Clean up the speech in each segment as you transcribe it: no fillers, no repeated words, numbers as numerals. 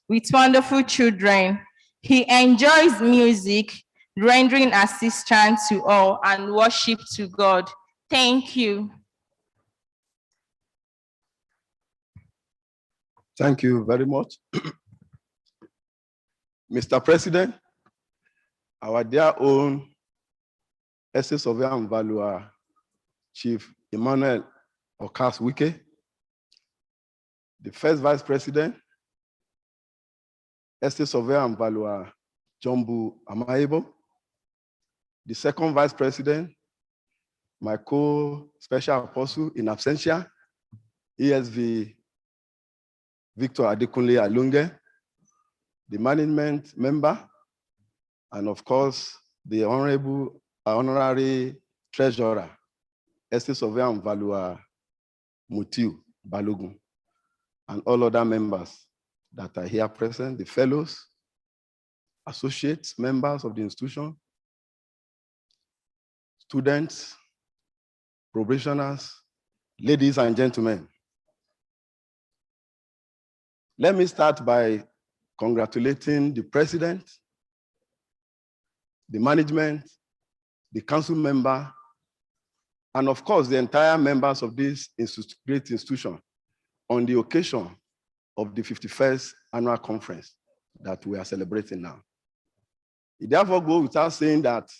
with wonderful children. He enjoys music, rendering assistance to all and worship to God. Thank you. Thank you very much. Mr. President, our dear own Estate Surveyor and Valuer, Chief Emmanuel Okas-Wike, the first Vice President, Estate Surveyor and Valuer, Jumbu Amaibo, the second Vice President, my co-special apostle in absentia, ESV Victor Adekunle Alunge, the management member, and of course, the honorary treasurer, Estate Surveyor and Valuer Mutiu Balogun, and all other members that are here present, the fellows, associates, members of the institution, students, probationers, ladies and gentlemen. Let me start by congratulating the president, the management, the council member, and of course, the entire members of this great institution on the occasion of the 51st annual conference that we are celebrating now. It therefore goes without saying that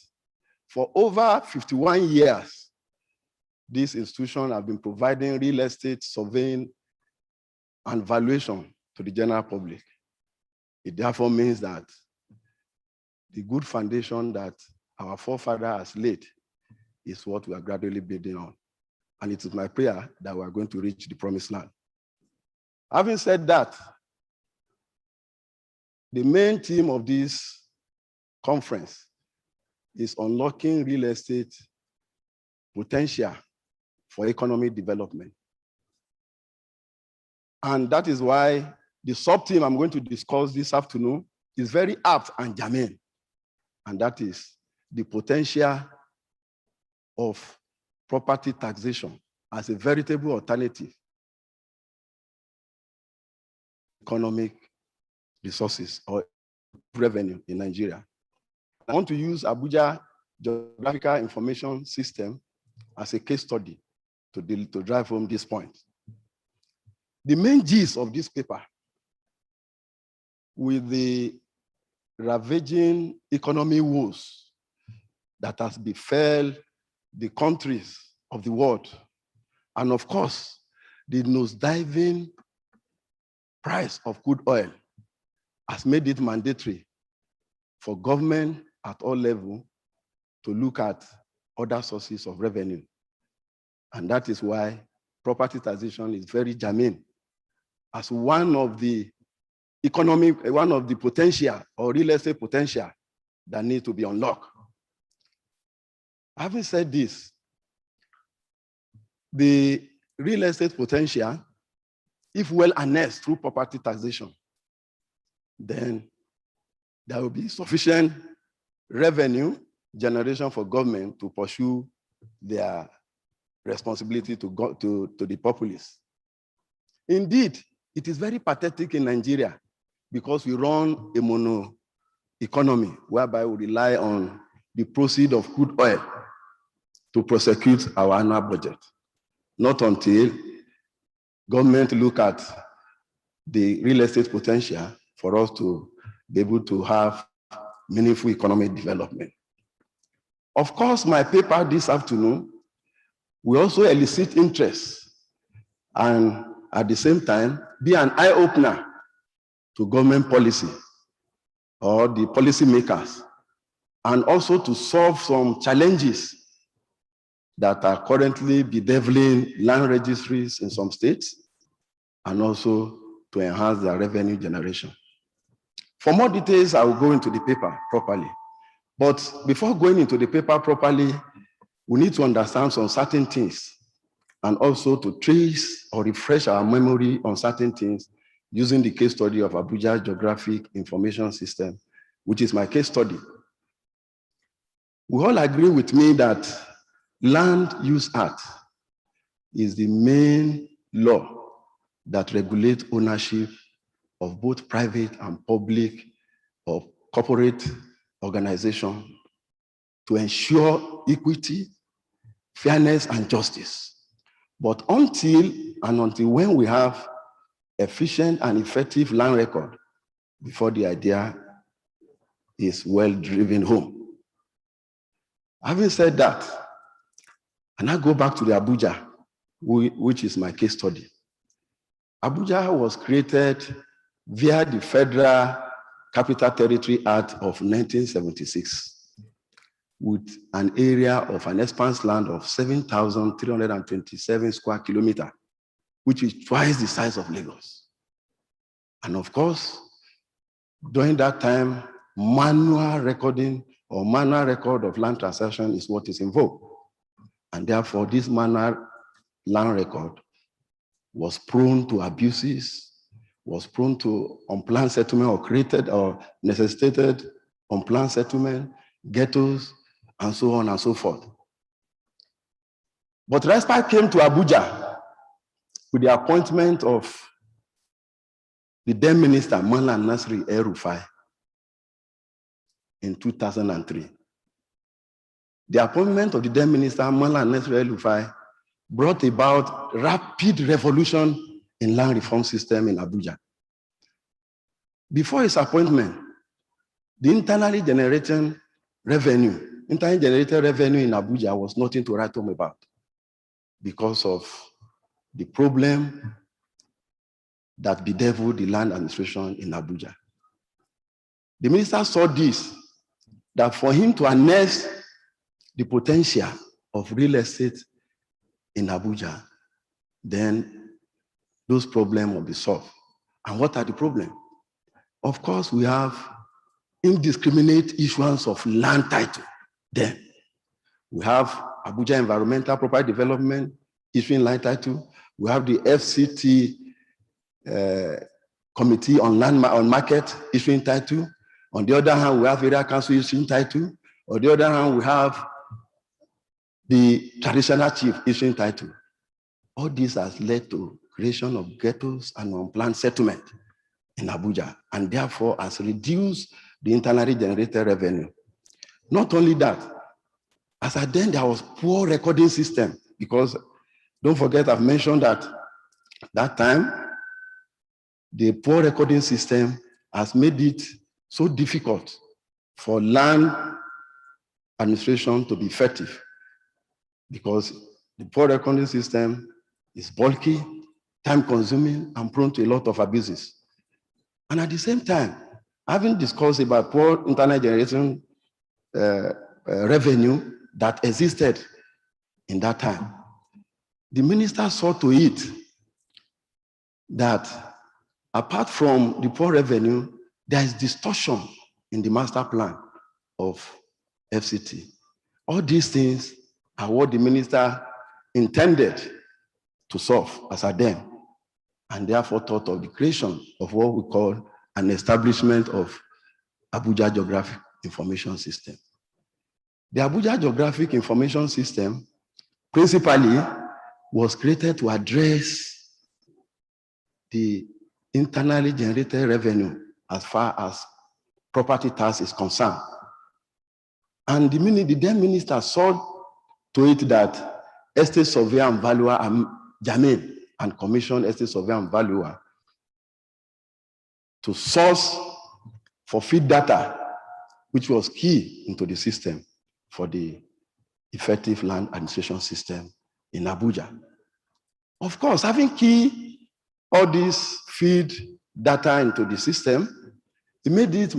for over 51 years, this institution has been providing real estate surveying and valuation to the general public. It therefore means that the good foundation that our forefather has laid is what we are gradually building on. And it is my prayer that we are going to reach the promised land. Having said that, the main theme of this conference is unlocking real estate potential for economic development. And that is why the sub-theme I'm going to discuss this afternoon is very apt and germane. And that is the potential of property taxation as a veritable alternative economic resources or revenue in Nigeria. I want to use Abuja Geographical Information System as a case study to drive home this point. The main gist of this paper, with the ravaging economic woes that has befell the countries of the world, and of course, the nosediving price of crude oil has made it mandatory for government at all levels to look at other sources of revenue. And that is why property taxation is very germane as one of the potential or real estate potential that need to be unlocked. Having said this, the real estate potential, if well harnessed through property taxation, then there will be sufficient revenue generation for government to pursue their responsibility to the populace. Indeed, it is very pathetic in Nigeria because we run a mono economy whereby we rely on the proceeds of crude oil to prosecute our annual budget. Not until government look at the real estate potential for us to be able to have meaningful economic development. Of course, my paper this afternoon will also elicit interest and at the same time be an eye-opener to government policy or the policymakers, and also to solve some challenges that are currently bedeviling land registries in some states, and also to enhance their revenue generation. For more details, I will go into the paper properly. But before going into the paper properly, we need to understand some certain things and also to trace or refresh our memory on certain things using the case study of Abuja Geographic Information System, which is my case study. We all agree with me that Land Use Act is the main law that regulates ownership of both private and public or corporate organizations to ensure equity, fairness, and justice. But until when we have efficient and effective land record before the idea is well driven home. Having said that, and I go back to the Abuja, which is my case study. Abuja was created via the Federal Capital Territory Act of 1976 with an area of an expanse land of 7,327 square kilometers, which is twice the size of Lagos. And of course, during that time, manual recording or manual record of land transaction is what is in vogue. And therefore, this manual land record was prone to abuses, was prone to unplanned settlement or created or necessitated unplanned settlement, ghettos, and so on and so forth. But respite came to Abuja with the appointment of the then minister, Malam Nasri El-Rufai, in 2003. The appointment of the then minister, Malam Nasri El-Rufai, brought about rapid revolution in land reform system in Abuja. Before his appointment, the internally generated revenue in Abuja was nothing to write home about because of the problem that bedeviled the land administration in Abuja. The minister saw this, that for him to harness the potential of real estate in Abuja, then those problems will be solved. And what are the problems? Of course, we have indiscriminate issuance of land title. Then we have Abuja Environmental Property Development issuing land title. We have the FCT Committee on Market issuing title. On the other hand, we have Area Council issuing title. On the other hand, we have the traditional chief issuing title. All this has led to creation of ghettos and unplanned settlement in Abuja, and therefore has reduced the internally generated revenue. Not only that, as at then there was poor recording system, because don't forget I've mentioned that that time the poor recording system has made it so difficult for land administration to be effective, because the poor recording system is bulky, time-consuming, and prone to a lot of abuses. And at the same time, having discussed about poor internet generation revenue that existed in that time, the minister saw to it that apart from the poor revenue, there is distortion in the master plan of FCT. All these things are what the minister intended to solve as at then, and therefore thought of the creation of what we call an establishment of Abuja Geographic Information System. The Abuja Geographic Information System principally was created to address the internally generated revenue as far as property tax is concerned. And the then minister saw to it that estate surveyor and valuer are germane, and commissioned estate surveyor and valuer to source for feed data, which was key into the system for the effective land administration system in Abuja. Of course, having key all these feed data into the system, it made it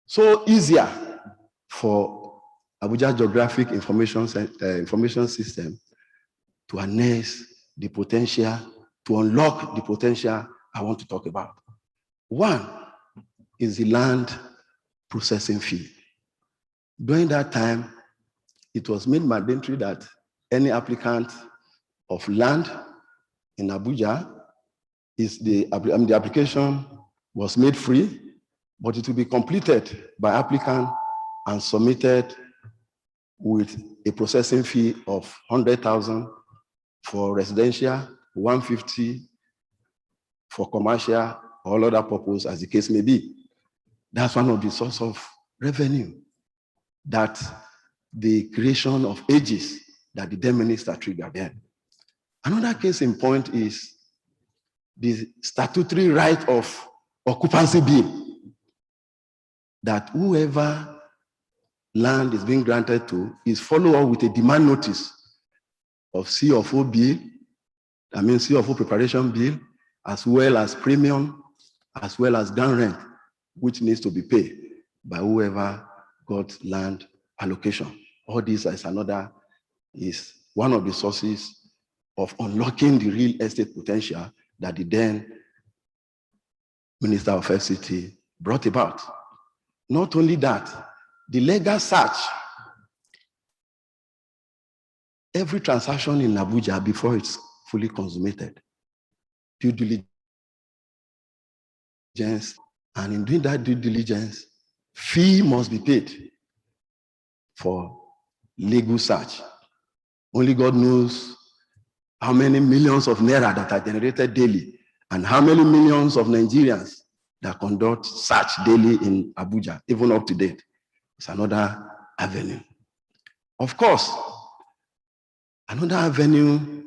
so easier for Abuja Geographic Information System to harness the potential, to unlock the potential I want to talk about. One is the land processing fee. During that time, it was made mandatory that any applicant of land in Abuja, the application was made free, but it will be completed by applicant and submitted with a processing fee of 100,000 for residential, 150 for commercial, or other purpose, as the case may be. That's one of the source of revenue that the creation of ages that the then minister triggered then. Another case in point is the statutory right of occupancy bill, that whoever land is being granted to is followed up with a demand notice of CFO bill, CFO preparation bill, as well as premium, as well as ground rent, which needs to be paid by whoever got land allocation. All this is one of the sources of unlocking the real estate potential that the then Minister of FCT brought about. Not only that, the legal search, every transaction in Abuja before it's fully consummated, due diligence, and in doing that due diligence, fee must be paid for legal search. Only God knows how many millions of naira that are generated daily and how many millions of Nigerians that conduct search daily in Abuja, even up to date. It's another avenue. Of course, another avenue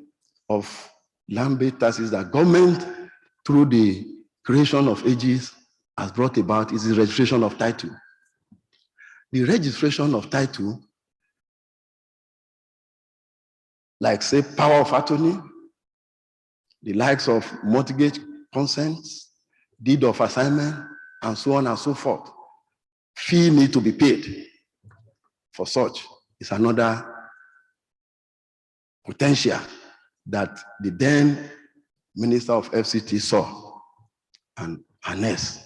of land-based taxes that government, through the creation of ages, has brought about is the registration of title. The registration of title, like say power of attorney, the likes of mortgage consents, deed of assignment, and so on and so forth. Fee need to be paid for such. It's another potential that the then Minister of FCT saw and harnessed.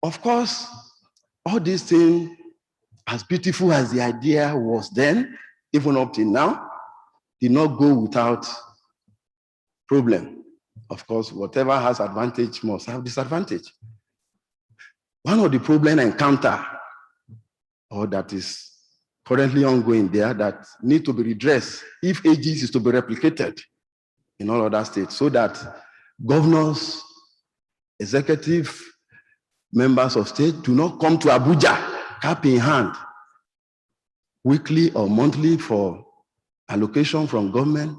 Of course, all these things, as beautiful as the idea was then, even up till now, did not go without problem. Of course, whatever has advantage must have disadvantage. One of the problems encountered, or that is currently ongoing there, that need to be redressed if ages is to be replicated in all other states, so that governors, executive members of state do not come to Abuja, cap in hand, weekly or monthly for allocation from government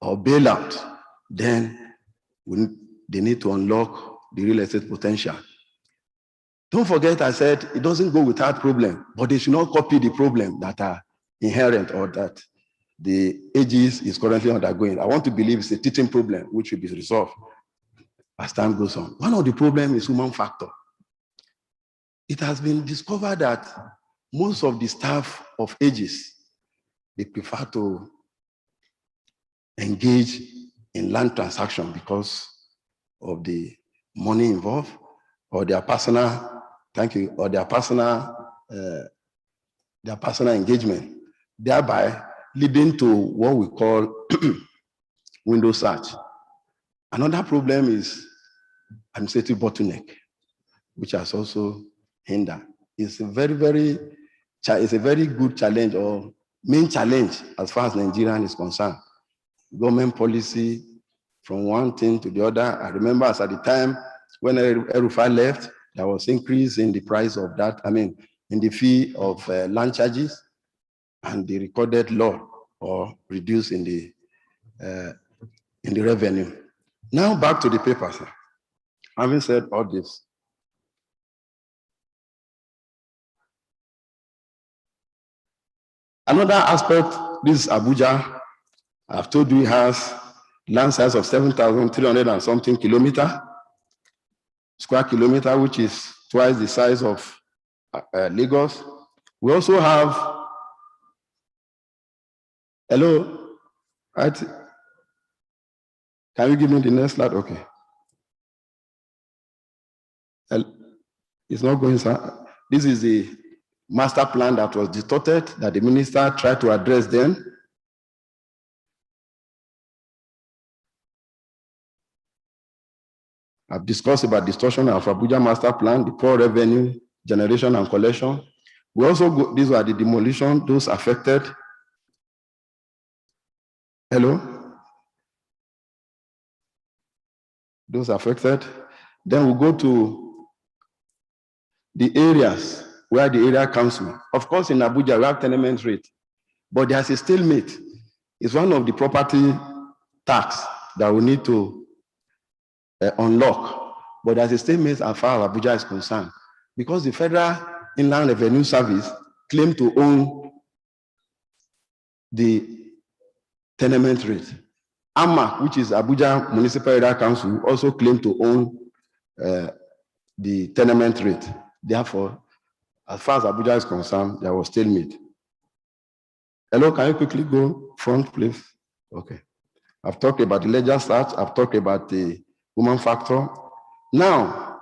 or bailout. Then they need to unlock the real estate potential. Don't forget, I said it doesn't go without problem, but they should not copy the problem that are inherent or that the ages is currently undergoing. I want to believe it's a teaching problem which will be resolved as time goes on. One of the problems is human factor. It has been discovered that most of the staff of ages, they prefer to engage in land transaction because of the money involved, or their personal, or their personal engagement, thereby leading to what we call window search. Another problem is administrative bottleneck, which has also hindered. It's a very good challenge, or main challenge as far as Nigerian is concerned. Government policy from one thing to the other. I remember as at the time when El-Rufai left, there was increase in the price of that, in the fee of land charges, and the recorded law, or reduced in the revenue. Now back to the paper, sir. Having said all this, another aspect, this Abuja, I've told you, has land size of 7,300 and something square kilometer, which is twice the size of Lagos. We also have, hello, right? Can you give me the next slide? Okay. It's not going, sir. This is the master plan that was distorted, that the minister tried to address then. I've discussed about distortion of Abuja master plan, the poor revenue generation and collection. We also these were the demolition, those affected. Hello? those affected. Then we'll go to the areas where the area council. Of course, in Abuja, we have tenement rate, but there's a stalemate. It's one of the property tax that we need to unlock. But there's a stalemate as far as Abuja is concerned, because the Federal Inland Revenue Service claim to own the tenement rate. AMAC, which is Abuja Municipal Area Council, also claim to own the tenement rate. Therefore, as far as Abuja is concerned, there was stalemate. Hello, can you quickly go front, please? Okay. I've talked about the ledger search. I've talked about the human factor. Now,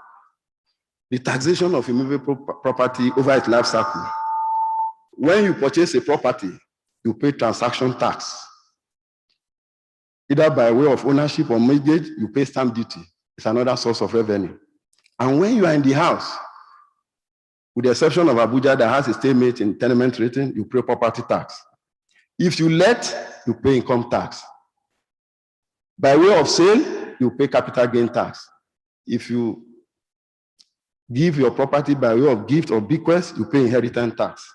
the taxation of immovable property over its life cycle. When you purchase a property, you pay transaction tax. Either by way of ownership or mortgage, you pay stamp duty. It's another source of revenue. And when you are in the house, with the exception of Abuja that has a stalemate in tenement rating, you pay property tax. If you let, you pay income tax. By way of sale, you pay capital gain tax. If you give your property by way of gift or bequest, you pay inheritance tax.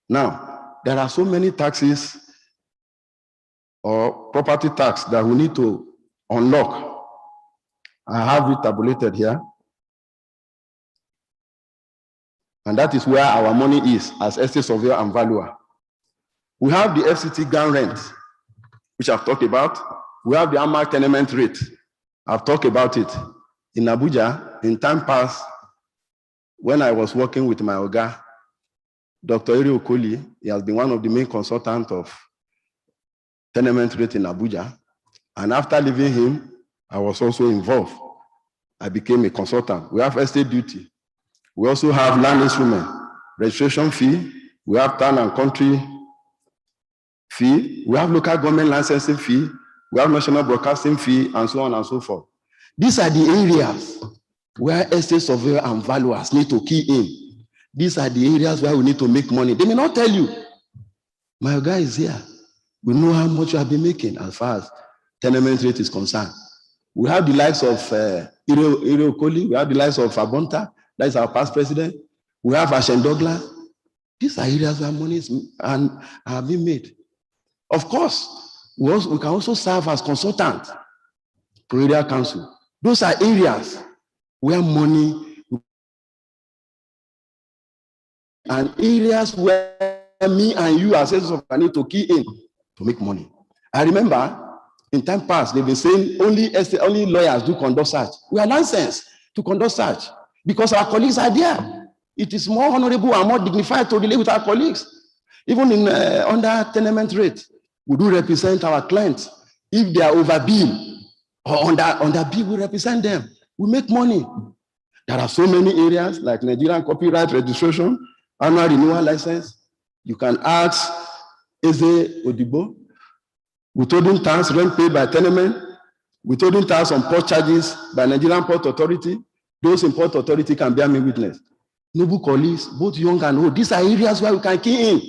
Now, there are so many taxes or property tax that we need to unlock. I have it tabulated here. And that is where our money is as estate surveyor and valuer. We have the FCT ground rent, which I've talked about. We have the AMAC tenement rate. I've talked about it. In Abuja, in time past, when I was working with my Oga, Dr. Eri Okoli, he has been one of the main consultants of tenement rate in Abuja. And after leaving him, I was also involved. I became a consultant. We have estate duty. We also have land instrument, registration fee. We have town and country fee. We have local government licensing fee. We have national broadcasting fee, and so on and so forth. These are the areas where estate surveyor and valuers need to key in. These are the areas where we need to make money. They may not tell you. My guy is here. We know how much you have been making as far as tenement rate is concerned. We have the likes of Iri Okoli. We have the likes of Abonta. That is our past president. We have Ashen Douglas. These are areas where money is and have been made. Of course, we can also serve as consultant to area council. Those are areas where money and areas where me and you as citizens need to key in to make money. I remember in time past, they've been saying only lawyers do conduct search. We are licensed to conduct search because our colleagues are there. It is more honorable and more dignified to relate with our colleagues. Even in under tenement rate, we do represent our clients. If they are overbilled or under bill, we represent them. We make money. There are so many areas like Nigerian copyright registration, annual renewal license. You can ask Eze Odibo, withholding tax, rent paid by tenement, withholding tax on port charges by Nigerian Port Authority. Those in Port Authority can bear me witness. Noble colleagues, both young and old, these are areas where we can key in.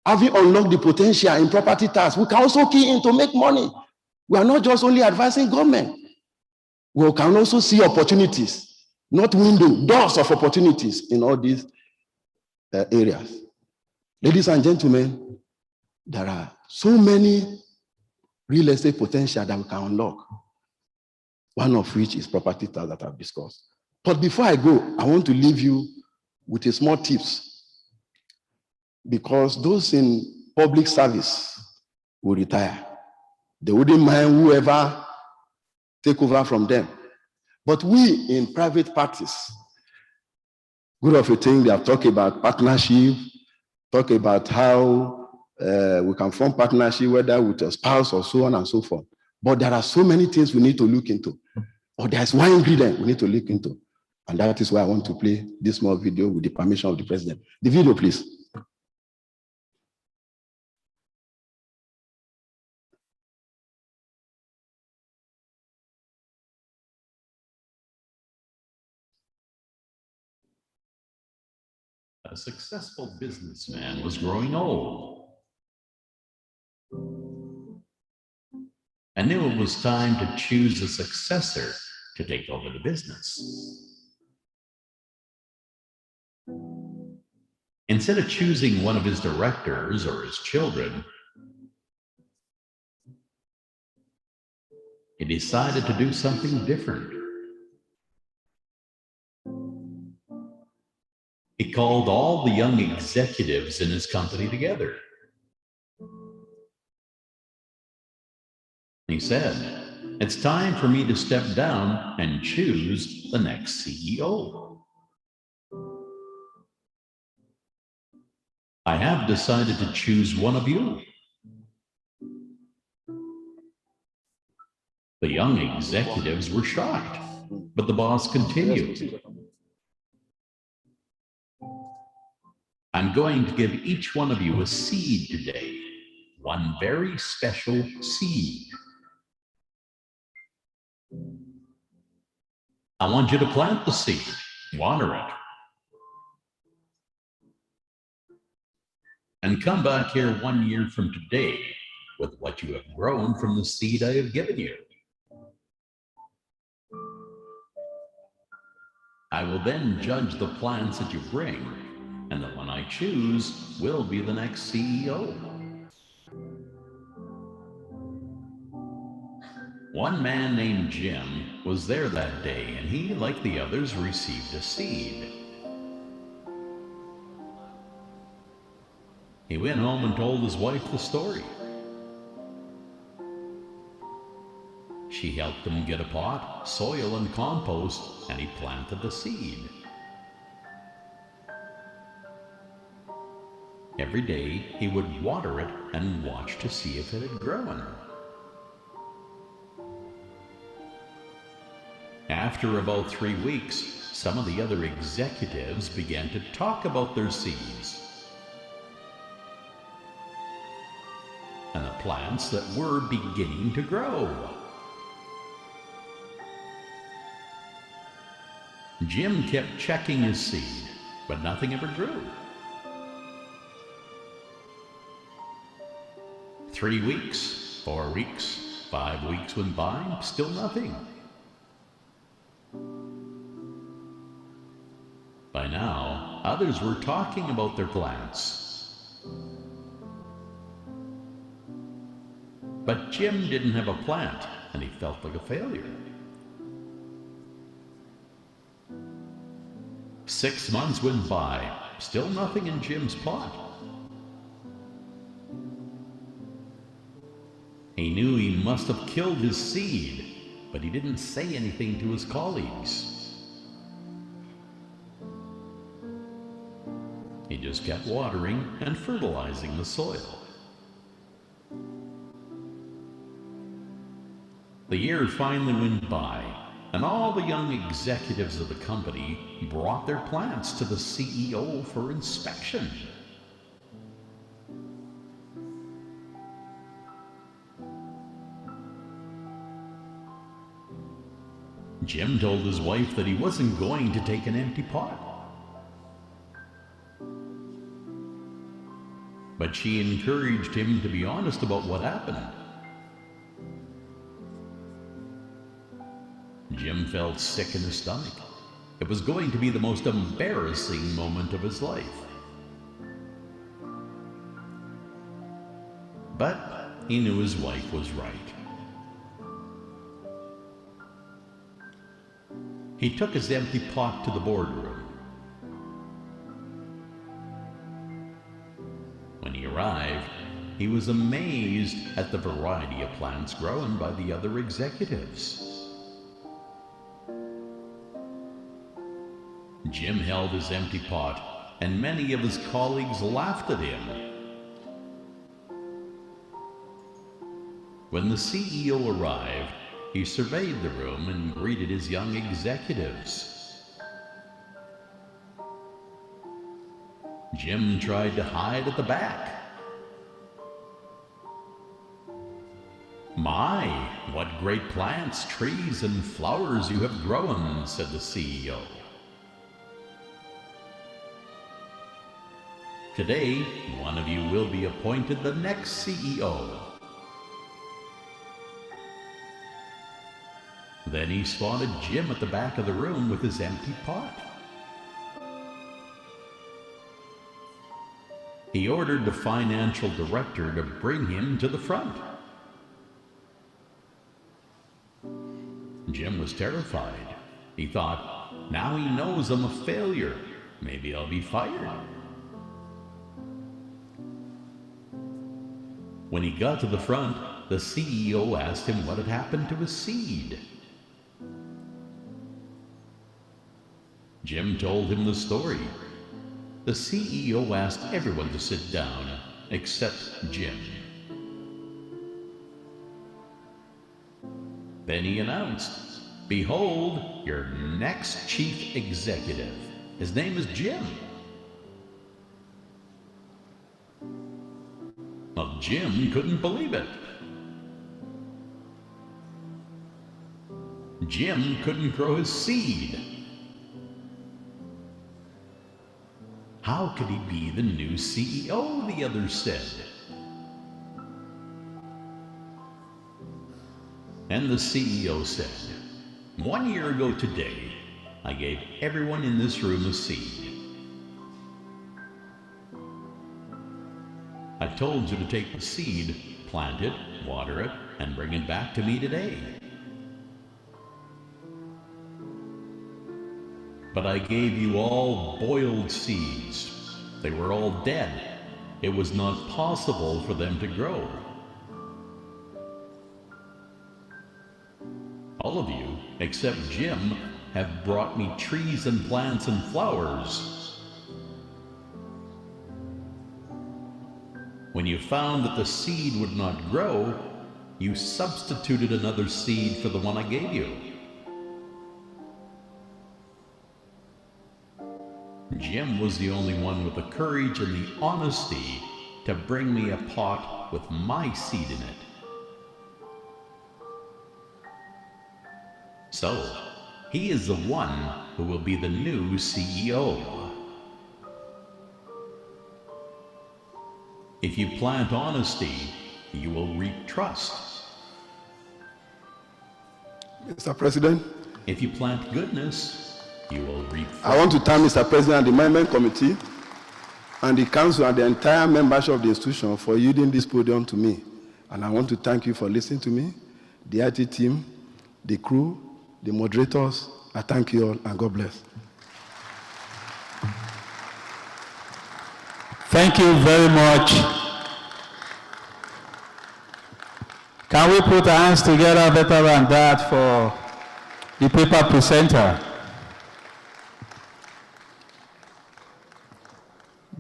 Having unlocked the potential in property tax, we can also key in to make money. We are not just only advising government. We can also see opportunities, not windows, doors of opportunities in all these areas. Ladies and gentlemen, there are so many real estate potential that we can unlock, one of which is property tax that I've discussed. But before I go, I want to leave you with a small tips, because those in public service will retire. They wouldn't mind whoever take over from them. But we in private parties, good of a thing, they have talked about partnership, talk about how we can form partnership, whether with a spouse or so on and so forth. But there are so many things we need to look into. Or there's one ingredient we need to look into. And that is why I want to play this small video with the permission of the president. The video, please. A successful businessman was growing old. and knew it was time to choose a successor to take over the business. Instead of choosing one of his directors or his children, he decided to do something different. He called all the young executives in his company together. He said, "It's time for me to step down and choose the next CEO. I have decided to choose one of you." The young executives were shocked, but the boss continued, "I'm going to give each one of you a seed today, one very special seed. I want you to plant the seed, water it, and come back here 1 year from today with what you have grown from the seed I have given you. I will then judge the plants that you bring, and the one I choose will be the next CEO." One man named Jim was there that day, and he, like the others, received a seed. He went home and told his wife the story. She helped him get a pot, soil, and compost, and he planted the seed. Every day he would water it and watch to see if it had grown. After about 3 weeks, some of the other executives began to talk about their seeds and the plants that were beginning to grow. Jim kept checking his seed, but nothing ever grew. 3 weeks, 4 weeks, 5 weeks went by, still nothing. By now, others were talking about their plants. But Jim didn't have a plant, and he felt like a failure. 6 months went by, still nothing in Jim's pot. He knew he must have killed his seed, but he didn't say anything to his colleagues. He just kept watering and fertilizing the soil. The year finally went by, and all the young executives of the company brought their plants to the CEO for inspection. Jim told his wife that he wasn't going to take an empty pot. But she encouraged him to be honest about what happened. Jim felt sick in his stomach. It was going to be the most embarrassing moment of his life. But he knew his wife was right. He took his empty pot to the boardroom. When he arrived, he was amazed at the variety of plants grown by the other executives. Jim held his empty pot, and many of his colleagues laughed at him. When the CEO arrived, he surveyed the room and greeted his young executives. Jim tried to hide at the back. "My, what great plants, trees, and flowers you have grown," said the CEO. "Today, one of you will be appointed the next CEO." Then he spotted Jim at the back of the room with his empty pot. He ordered the financial director to bring him to the front. Jim was terrified. He thought, now he knows I'm a failure. Maybe I'll be fired. When he got to the front, the CEO asked him what had happened to his seed. Jim told him the story. The CEO asked everyone to sit down, except Jim. Then he announced, behold, your next chief executive. His name is Jim. Well, Jim couldn't believe it. Jim couldn't grow his seed. How could he be the new CEO, the others said. And the CEO said, 1 year ago today, I gave everyone in this room a seed. I told you to take the seed, plant it, water it, and bring it back to me today. But I gave you all boiled seeds. They were all dead. It was not possible for them to grow. All of you, except Jim, have brought me trees and plants and flowers. When you found that the seed would not grow, you substituted another seed for the one I gave you. Jim was the only one with the courage and the honesty to bring me a pot with my seed in it. So, he is the one who will be the new CEO. If you plant honesty, you will reap trust. Mr. President, if you plant goodness, you will reap fruit. I want to thank Mr. President and the Management Committee and the Council and the entire membership of the institution for yielding this podium to me. And I want to thank you for listening to me, the IT team, the crew, the moderators. I thank you all and God bless. Thank you very much. Can we put our hands together better than that for the paper presenter?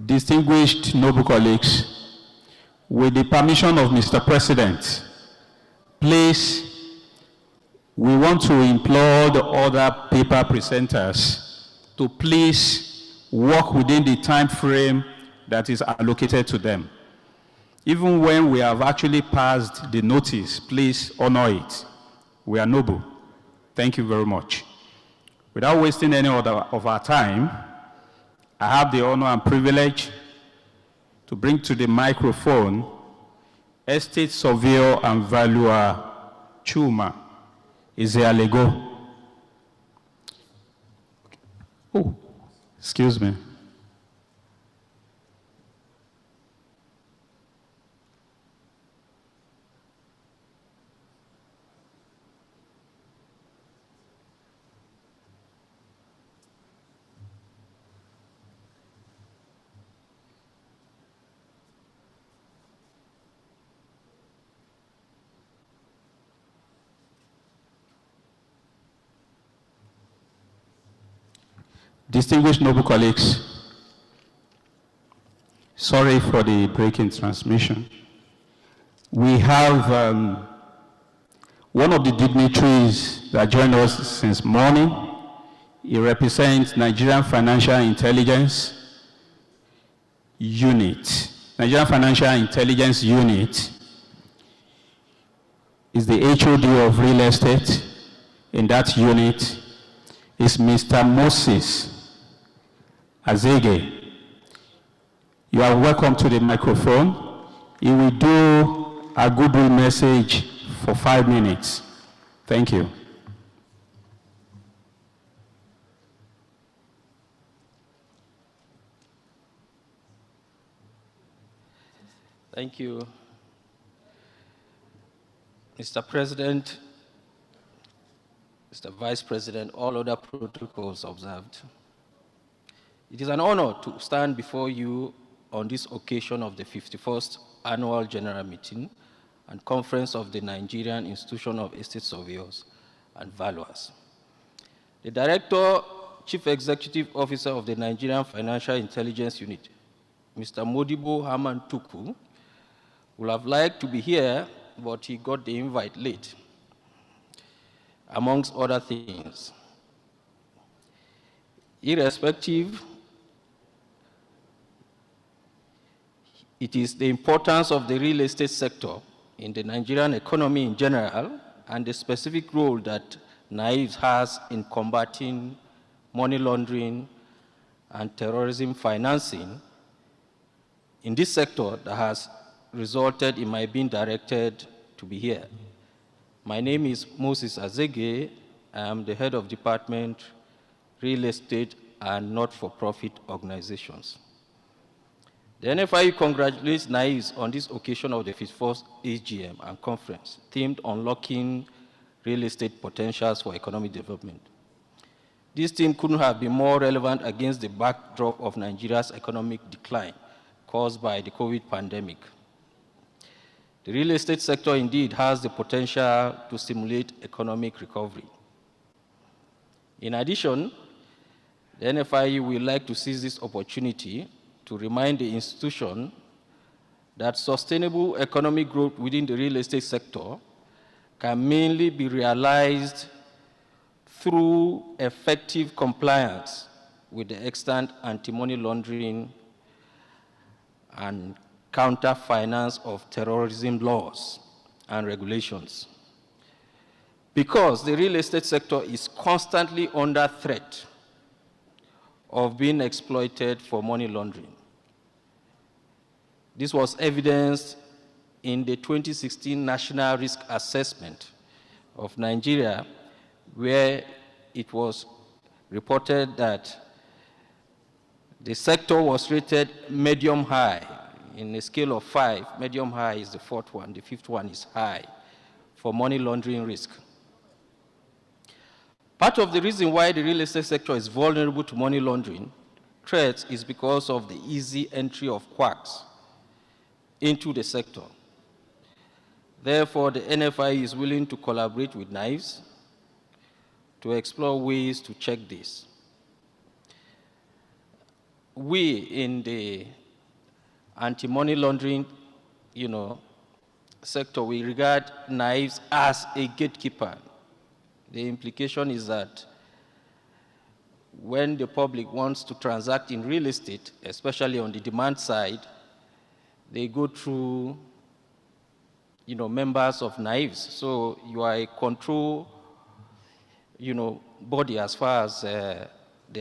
Distinguished noble colleagues, with the permission of Mr. President, please, we want to implore the other paper presenters to please work within the time frame that is allocated to them. Even when we have actually passed the notice, please honor it. We are noble. Thank you very much. Without wasting any of our time, I have the honor and privilege to bring to the microphone Estate Surveyor and Valuer Chuma Izealego. Oh, excuse me. Distinguished noble colleagues, sorry for the break in transmission. We have one of the dignitaries that joined us since morning. He represents Nigerian Financial Intelligence Unit. Nigerian Financial Intelligence Unit is the HOD of real estate. In that unit is Mr. Moses Azege. You are welcome to the microphone. He will do a goodwill message for 5 minutes. Thank you. Thank you. Mr. President, Mr. Vice President, all other protocols observed. It is an honor to stand before you on this occasion of the 51st Annual General Meeting and Conference of the Nigerian Institution of Estate Surveyors and Valuers. The Director, Chief Executive Officer of the Nigerian Financial Intelligence Unit, Mr. Modibo Haman Tuku, would have liked to be here, but he got the invite late, amongst other things. Irrespective, it is the importance of the real estate sector in the Nigerian economy in general and the specific role that Niesv has in combating money laundering and terrorism financing in this sector that has resulted in my being directed to be here. My name is Moses Azege. I am the head of Department, Real Estate and Not-for-Profit Organizations. The NFIU congratulates Niesv on this occasion of the 51st AGM and conference themed Unlocking Real Estate Potentials for Economic Development. This theme couldn't have been more relevant against the backdrop of Nigeria's economic decline caused by the COVID pandemic. The real estate sector indeed has the potential to stimulate economic recovery. In addition, the NFIU would like to seize this opportunity to remind the institution that sustainable economic growth within the real estate sector can mainly be realized through effective compliance with the extant anti-money laundering and counter-finance of terrorism laws and regulations. Because the real estate sector is constantly under threat of being exploited for money laundering. This was evidenced in the 2016 National Risk Assessment of Nigeria, where it was reported that the sector was rated medium high. In a scale of 5, medium high is the 4th one, the 5th one is high for money laundering risk. Part of the reason why the real estate sector is vulnerable to money laundering threats is because of the easy entry of quacks into the sector. Therefore, the NFI is willing to collaborate with Niesv to explore ways to check this. We in the anti-money laundering, sector, we regard Niesv as a gatekeeper. The implication is that when the public wants to transact in real estate, especially on the demand side, they go through, members of Niesv. So you are a control, body as far as the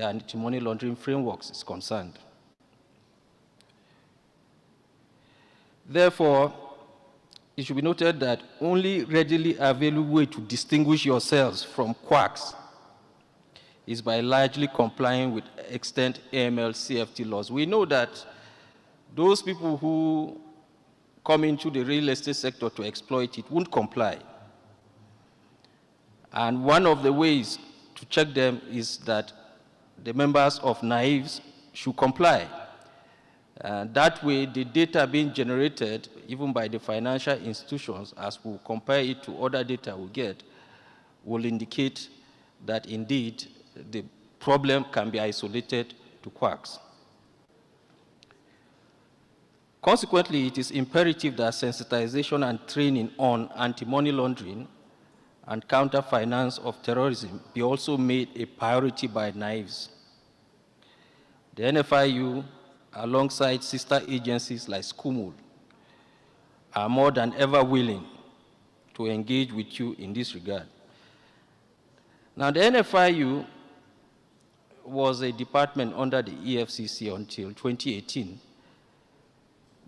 anti-money laundering frameworks is concerned. Therefore, it should be noted that only readily available way to distinguish yourselves from quacks is by largely complying with extant AML CFT laws. We know that those people who come into the real estate sector to exploit it won't comply. And one of the ways to check them is that the members of Niesv should comply. That way, the data being generated, even by the financial institutions, as we compare it to other data we get, will indicate that indeed the problem can be isolated to quacks. Consequently, it is imperative that sensitization and training on anti-money laundering and counter-finance of terrorism be also made a priority by Niesv. The NFIU, alongside sister agencies like SCUMUL, are more than ever willing to engage with you in this regard. Now, the NFIU was a department under the EFCC until 2018,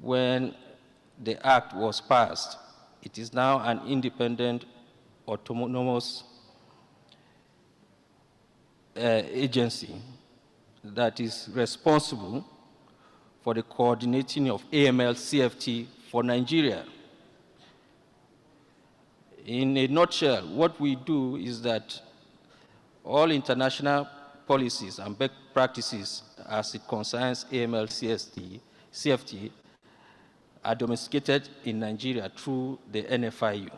when the act was passed. It is now an independent, autonomous agency that is responsible for the coordinating of AML CFT for Nigeria. In a nutshell, what we do is that all international policies and best practices as it concerns AML CFT are domesticated in Nigeria through the NFIU.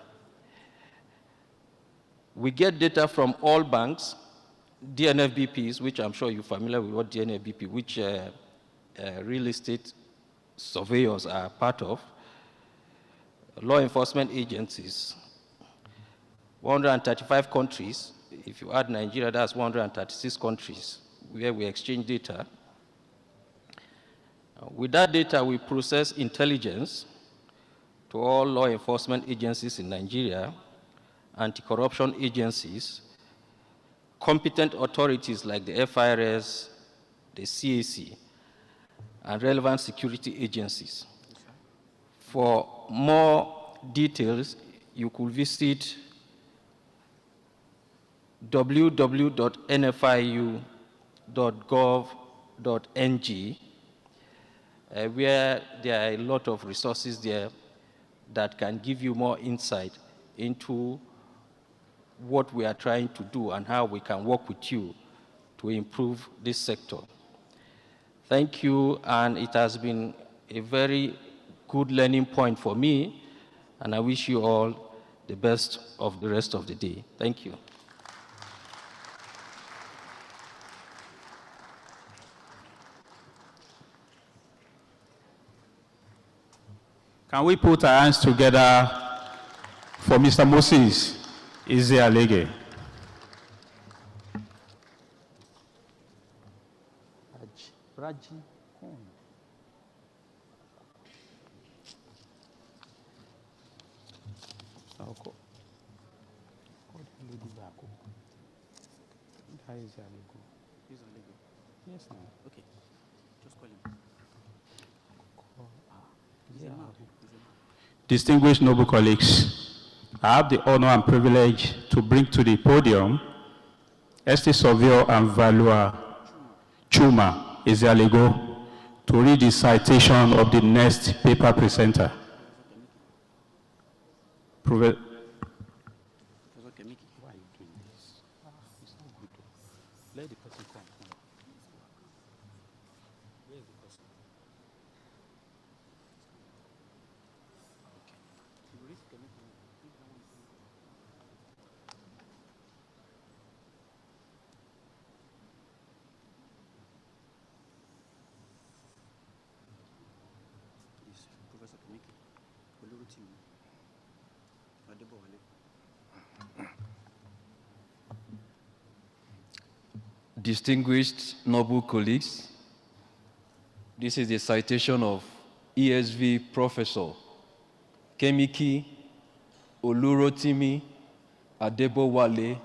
We get data from all banks, DNFBPs, which I'm sure you're familiar with what DNFBP, which real estate surveyors are part of, law enforcement agencies, 135 countries. If you add Nigeria, that's 136 countries where we exchange data. With that data, we process intelligence to all law enforcement agencies in Nigeria, anti-corruption agencies, competent authorities like the FIRS, the CAC, and relevant security agencies. For more details, you could visit www.nfiu.gov.ng, where there are a lot of resources there that can give you more insight into what we are trying to do and how we can work with you to improve this sector. Thank you, and it has been a very good learning point for me, and I wish you all the best of the rest of the day. Thank you. Can we put our hands together for Mr. Moses Izialege? Yes, no. Okay. Just call him. Distinguished noble colleagues, I have the honor and privilege to bring to the podium Estate Surveyor and Valuer Chuma Izialego to read the citation of the next paper presenter. Professor Kemiki, why are you doing this? It's not good. Let the person come. Where is the person? Okay. You read Kemiki. Yes, Professor Kemiki. Olurutimi. Adebowale. Distinguished noble colleagues, this is a citation of ESV Professor Kemiki Olurotimi Adebowale,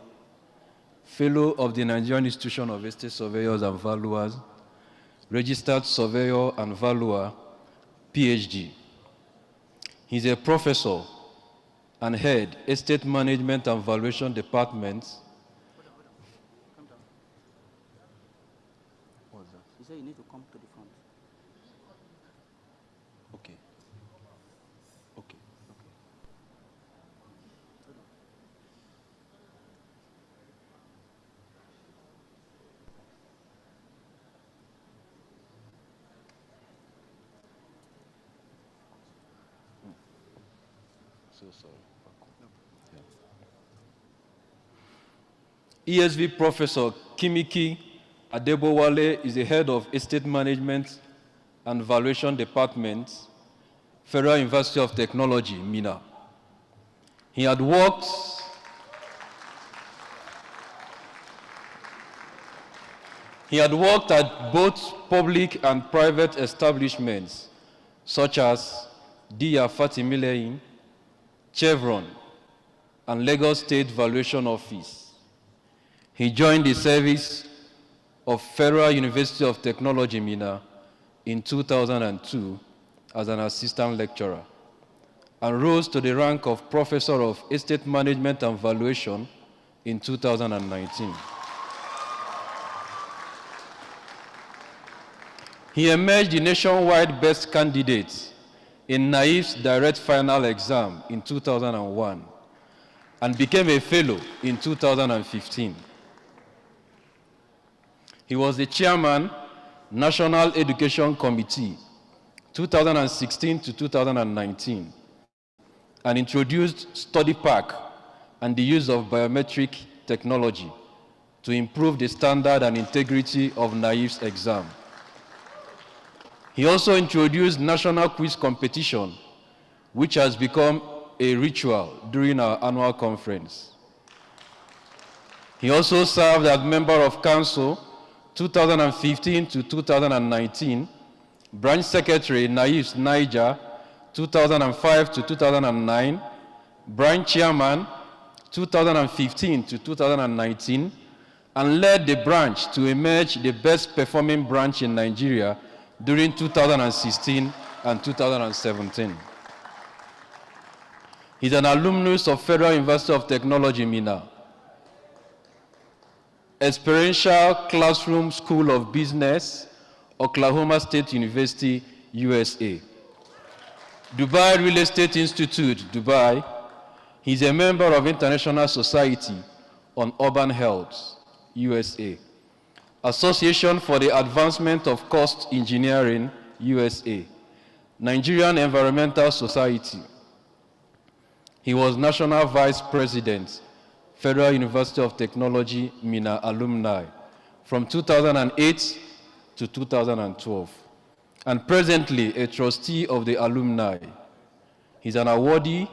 Fellow of the Nigerian Institution of Estate Surveyors and Valuers, Registered Surveyor and Valuer, PhD. He's a professor and head Estate Management and Valuation Department. He said you need to come to the front. Okay. Okay. So sorry. ESV Professor Kimiki Adebowale is the head of Estate Management and Valuation Department, Federal University of Technology, Minna. He had worked at both public and private establishments, such as Dia Fatimilein, Chevron, and Lagos State Valuation Office. He joined the service of Federal University of Technology, Minna, in 2002 as an assistant lecturer, and rose to the rank of Professor of Estate Management and Valuation in 2019. He emerged the nationwide best candidate in Niesv's direct final exam in 2001 and became a fellow in 2015. He was the chairman, National Education Committee, 2016 to 2019, and introduced Study Park and the use of biometric technology to improve the standard and integrity of Niesv's exam. He also introduced national quiz competition, which has become a ritual during our annual conference. He also served as member of council 2015 to 2019, branch secretary Niesv Niger 2005 to 2009, branch chairman 2015 to 2019, and led the branch to emerge the best performing branch in Nigeria during 2016 and 2017. He's an alumnus of Federal University of Technology, Minna, Experiential Classroom School of Business, Oklahoma State University, USA. Dubai Real Estate Institute, Dubai. He's a member of International Society on Urban Health, USA. Association for the Advancement of Cost Engineering, USA. Nigerian Environmental Society. He was National Vice President, Federal University of Technology, Minna alumni, from 2008 to 2012, and presently a trustee of the alumni. He's an awardee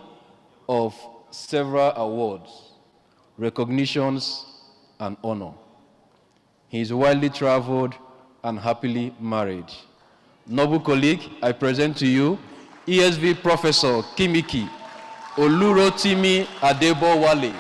of several awards, recognitions, and honor. He is widely traveled and happily married. Noble colleague, I present to you ESV Professor Kimiki Olurotimi Adebowale.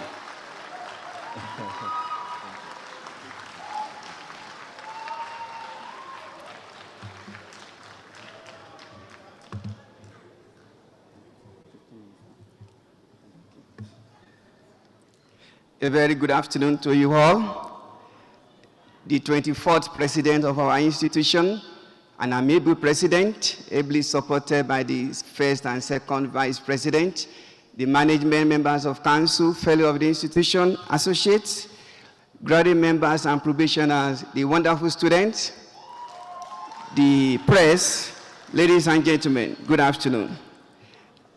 A very good afternoon to you all. The 24th president of our institution, an amiable president, ably supported by the first and second vice president, the management members of council, fellow of the institution, associates, graduate members and probationers, the wonderful students, the press, ladies and gentlemen, good afternoon.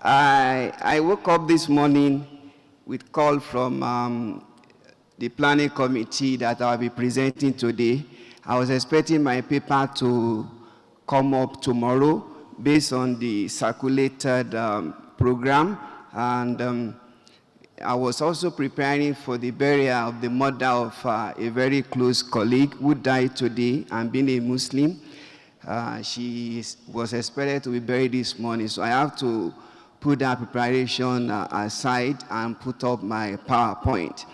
I woke up this morning with call from the planning committee that I'll be presenting today. I was expecting my paper to come up tomorrow based on the circulated program, and I was also preparing for the burial of the mother of a very close colleague who died today, and being a Muslim, she was expected to be buried this morning, so I have to put that preparation aside and put up my PowerPoint.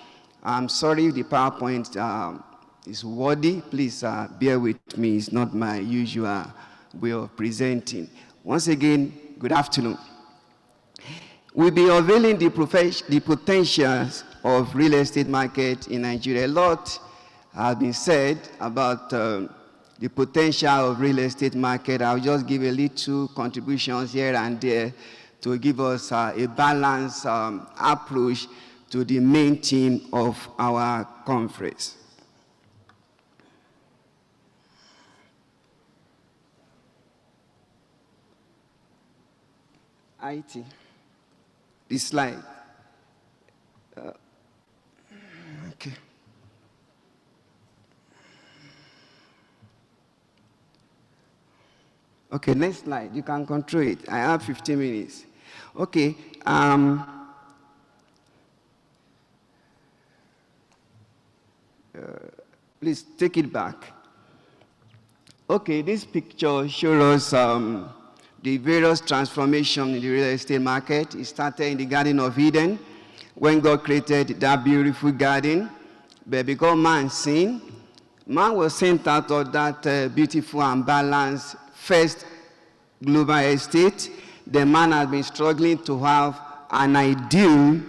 I'm sorry if the PowerPoint is wordy. Please bear with me. It's not my usual way of presenting. Once again, good afternoon. We'll be unveiling the potentials of real estate market in Nigeria. A lot has been said about the potential of real estate market. I'll just give a little contributions here and there to give us a balanced approach to the main theme of our conference. IT, this slide. Okay. Okay, next slide. You can control it. I have 15 minutes. Okay. Please take it back. Okay, this picture shows us the various transformations in the real estate market. It started in the Garden of Eden when God created that beautiful garden. But because man sinned, man was sent out of that beautiful and balanced first global estate. The man has been struggling to have an ideal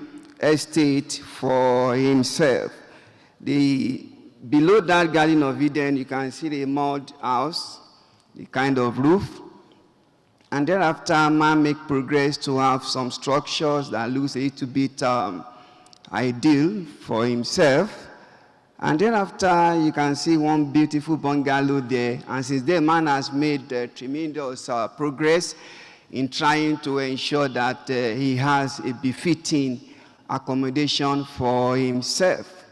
estate for himself. Below that Garden of Eden, you can see the mud house, the kind of roof. And thereafter, man make progress to have some structures that looks a little bit ideal for himself. And thereafter, you can see one beautiful bungalow there. And since then, man has made tremendous progress in trying to ensure that he has a befitting accommodation for himself.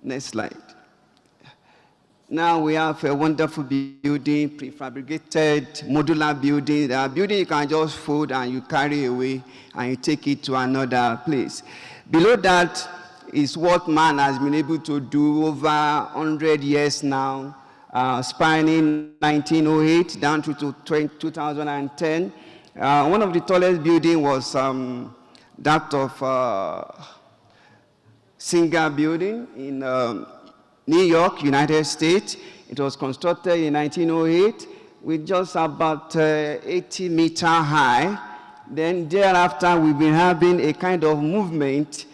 Next slide. Now we have a wonderful building, prefabricated, modular building. A building you can just fold and you carry away and you take it to another place. Below that is what man has been able to do over 100 years now, spanning 1908 down to 2010. One of the tallest buildings was that of Singer Building in New York, United States. It was constructed in 1908 with just about 80 meters high. Then thereafter, we've been having a kind of movement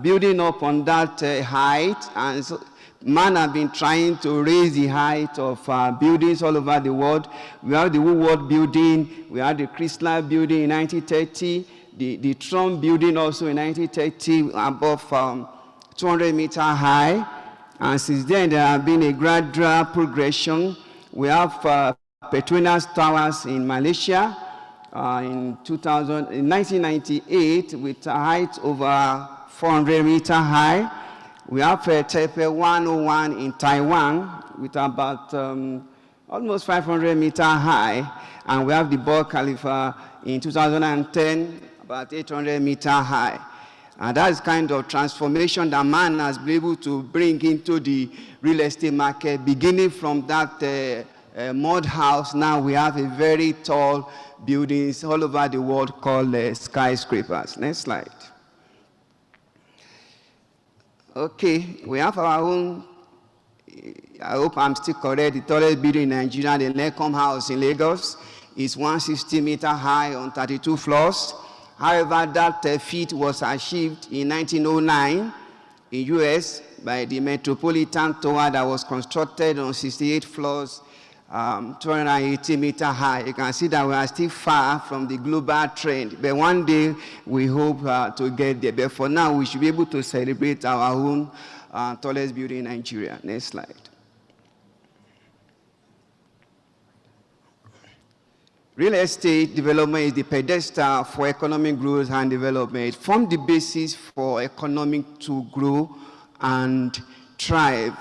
building up on that height. And so man has been trying to raise the height of buildings all over the world. We have the Woolworth Building. We have the Chrysler Building in 1930. The Trump Building also in 1930, above 200 meters high. And since then, there has been a gradual progression. We have Petronas Towers in Malaysia in 1998 with a height over 400 meters high. We have Taipei 101 in Taiwan with about almost 500 meters high. And we have the Burj Khalifa in 2010, about 800 meters high. And that's kind of transformation that man has been able to bring into the real estate market. Beginning from that mud house, now we have a very tall buildings all over the world called skyscrapers. Next slide. Okay, we have our own, I hope I'm still correct, the tallest building in Nigeria, the Necom House in Lagos, is 160 meters high on 32 floors. However, that feat was achieved in 1909 in US by the Metropolitan Tower that was constructed on 68 floors, 280 meters high. You can see that we are still far from the global trend, but one day we hope to get there. But for now, we should be able to celebrate our own tallest building in Nigeria. Next slide. Real estate development is the pedestal for economic growth and development. It forms the basis for economic to grow and thrive.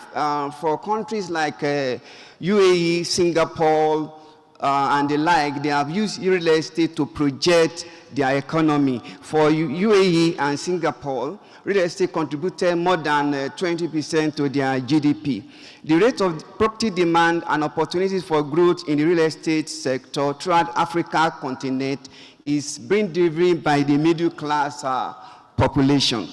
For countries like UAE, Singapore, and the like, they have used real estate to project their economy. For UAE and Singapore, real estate contributed more than 20% to their GDP. The rate of property demand and opportunities for growth in the real estate sector throughout Africa continent is being driven by the middle class population.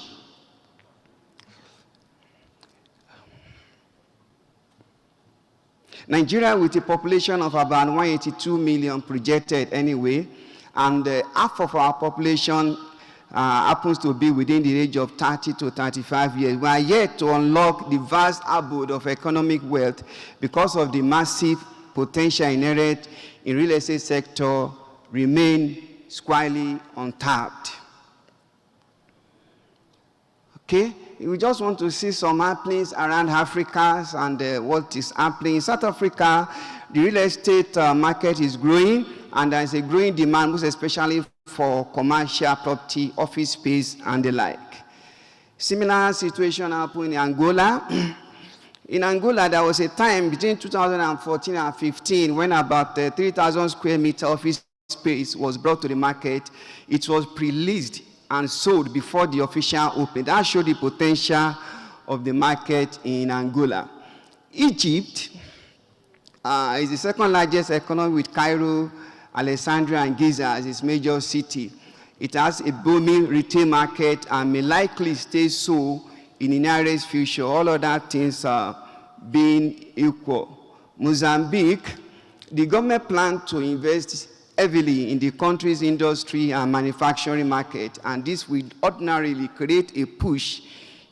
Nigeria, with a population of about 182 million projected anyway, and half of our population happens to be within the age of 30 to 35 years. We are yet to unlock the vast abode of economic wealth because of the massive potential inherent in real estate sector remain squarely untapped. Okay, we just want to see some happenings around Africa and what is happening. In South Africa, the real estate market is growing, and there is a growing demand, most especially for commercial property, office space, and the like. Similar situation happened in Angola. In Angola, there was a time between 2014 and 15 when about 3,000 square meter office space was brought to the market. It was pre-leased and sold before the official opening. That showed the potential of the market in Angola. Egypt is the second largest economy with Cairo, Alexandria, and Giza as its major city. It has a booming retail market and may likely stay so in the nearest future, all other things being equal. Mozambique, the government plans to invest heavily in the country's industry and manufacturing market, and this will ordinarily create a push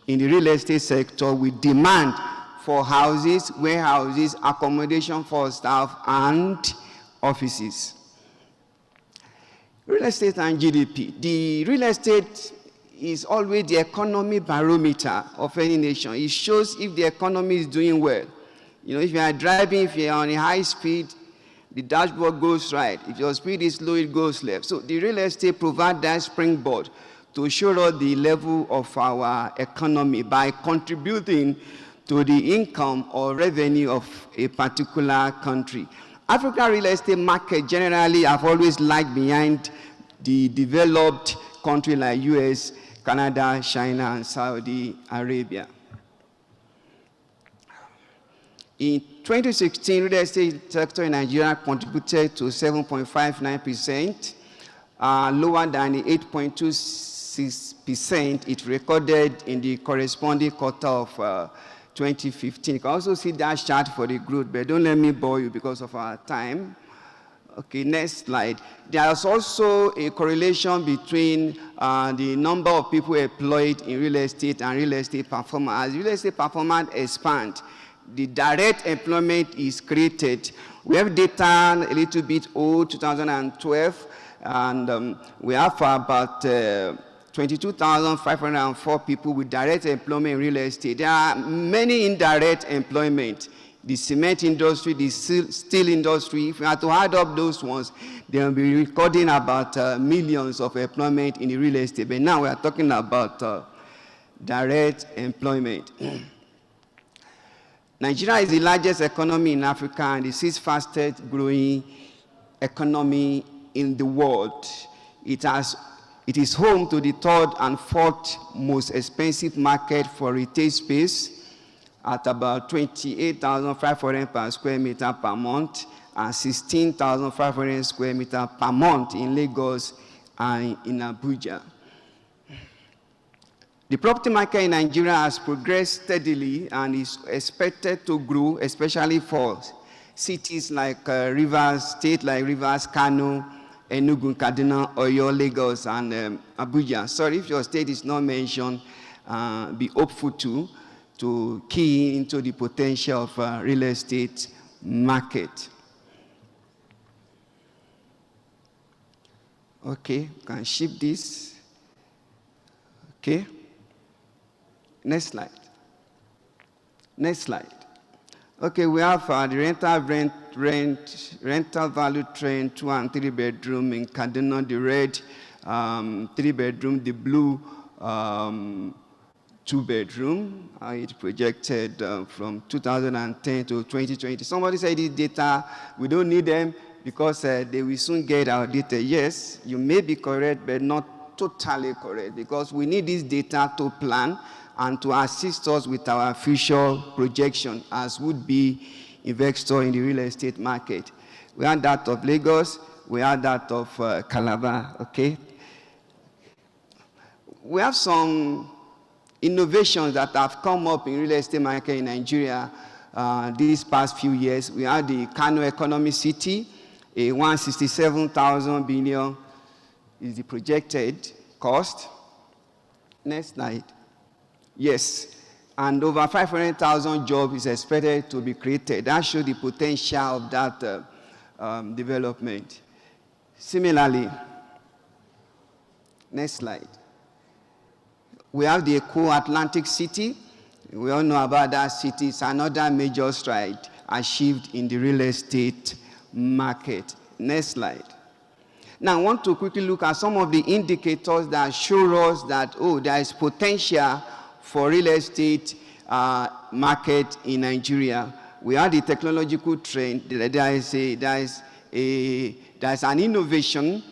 in the real estate sector with demand for houses, warehouses, accommodation for staff, and offices. Real estate and GDP. The real estate is always the economy barometer of any nation. It shows if the economy is doing well. You know, if you are driving, if you are on a high speed, the dashboard goes right. If your speed is low, it goes left. So the real estate provides that springboard to show us the level of our economy by contributing to the income or revenue of a particular country. African real estate market generally have always lagged behind the developed countries like US, Canada, China, and Saudi Arabia. In 2016, real estate sector in Nigeria contributed to 7.59%, lower than the 8.26% it recorded in the corresponding quarter of 2015. You can also see that chart for the growth, but don't let me bore you because of our time. Okay, next slide. There's also a correlation between the number of people employed in real estate and real estate performance. As real estate performance expands, the direct employment is created. We have data a little bit old, 2012, and we have about 22,504 people with direct employment in real estate. There are many indirect employment. The cement industry, the steel industry, if we had to add up those ones, they'll be recording about millions of employment in the real estate. But now we are talking about direct employment. Nigeria is the largest economy in Africa and the sixth fastest growing economy in the world. It is home to the third and fourth most expensive market for retail space at about 28,500 per square meter per month and 16,500 square meter per month in Lagos and in Abuja. The property market in Nigeria has progressed steadily and is expected to grow, especially for cities like Rivers, states like Rivers, Kano, Enugu, Kaduna, Oyo, Lagos, and Abuja. Sorry if your state is not mentioned, be hopeful to key into the potential of real estate market. Okay, can shift this. Okay. Next slide. Next slide. Okay, we have the rental value trend, 2 and 3 bedroom in Kaduna, the red 3 bedroom, the blue 2 bedroom. It projected from 2010 to 2020. Somebody said this data, we don't need them because they will soon get our data. Yes, you may be correct, but not totally correct because we need this data to plan and to assist us with our future projection as would be investor in the real estate market. We have that of Lagos, we have that of Calabar, okay? We have some innovations that have come up in real estate market in Nigeria these past few years. We have the Kano Economy City, a 167,000 billion is the projected cost. Next slide. Yes, and over 500,000 jobs is expected to be created. That shows the potential of that development. Similarly, next slide. We have the Atlantic City. We all know about that city. It's another major stride achieved in the real estate market. Next slide. Now, I want to quickly look at some of the indicators that show us that, oh, there is potential for real estate market in Nigeria. We have the technological trend. There is an innovation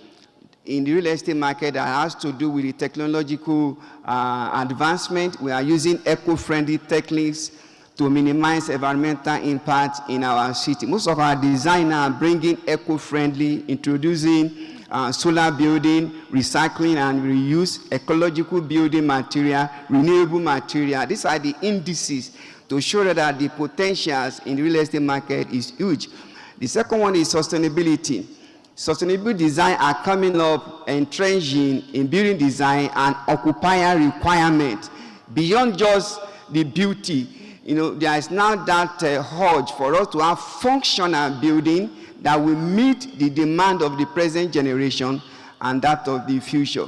in the real estate market that has to do with the technological advancement. We are using eco-friendly techniques to minimize environmental impact in our city. Most of our designers are bringing eco-friendly, introducing solar building, recycling and reuse, ecological building material, renewable material. These are the indices to show that the potentials in the real estate market is huge. The second one is sustainability. Sustainable design are coming up, entrenching in building design and occupier requirement. Beyond just the beauty, there is now that urge for us to have functional building that will meet the demand of the present generation and that of the future.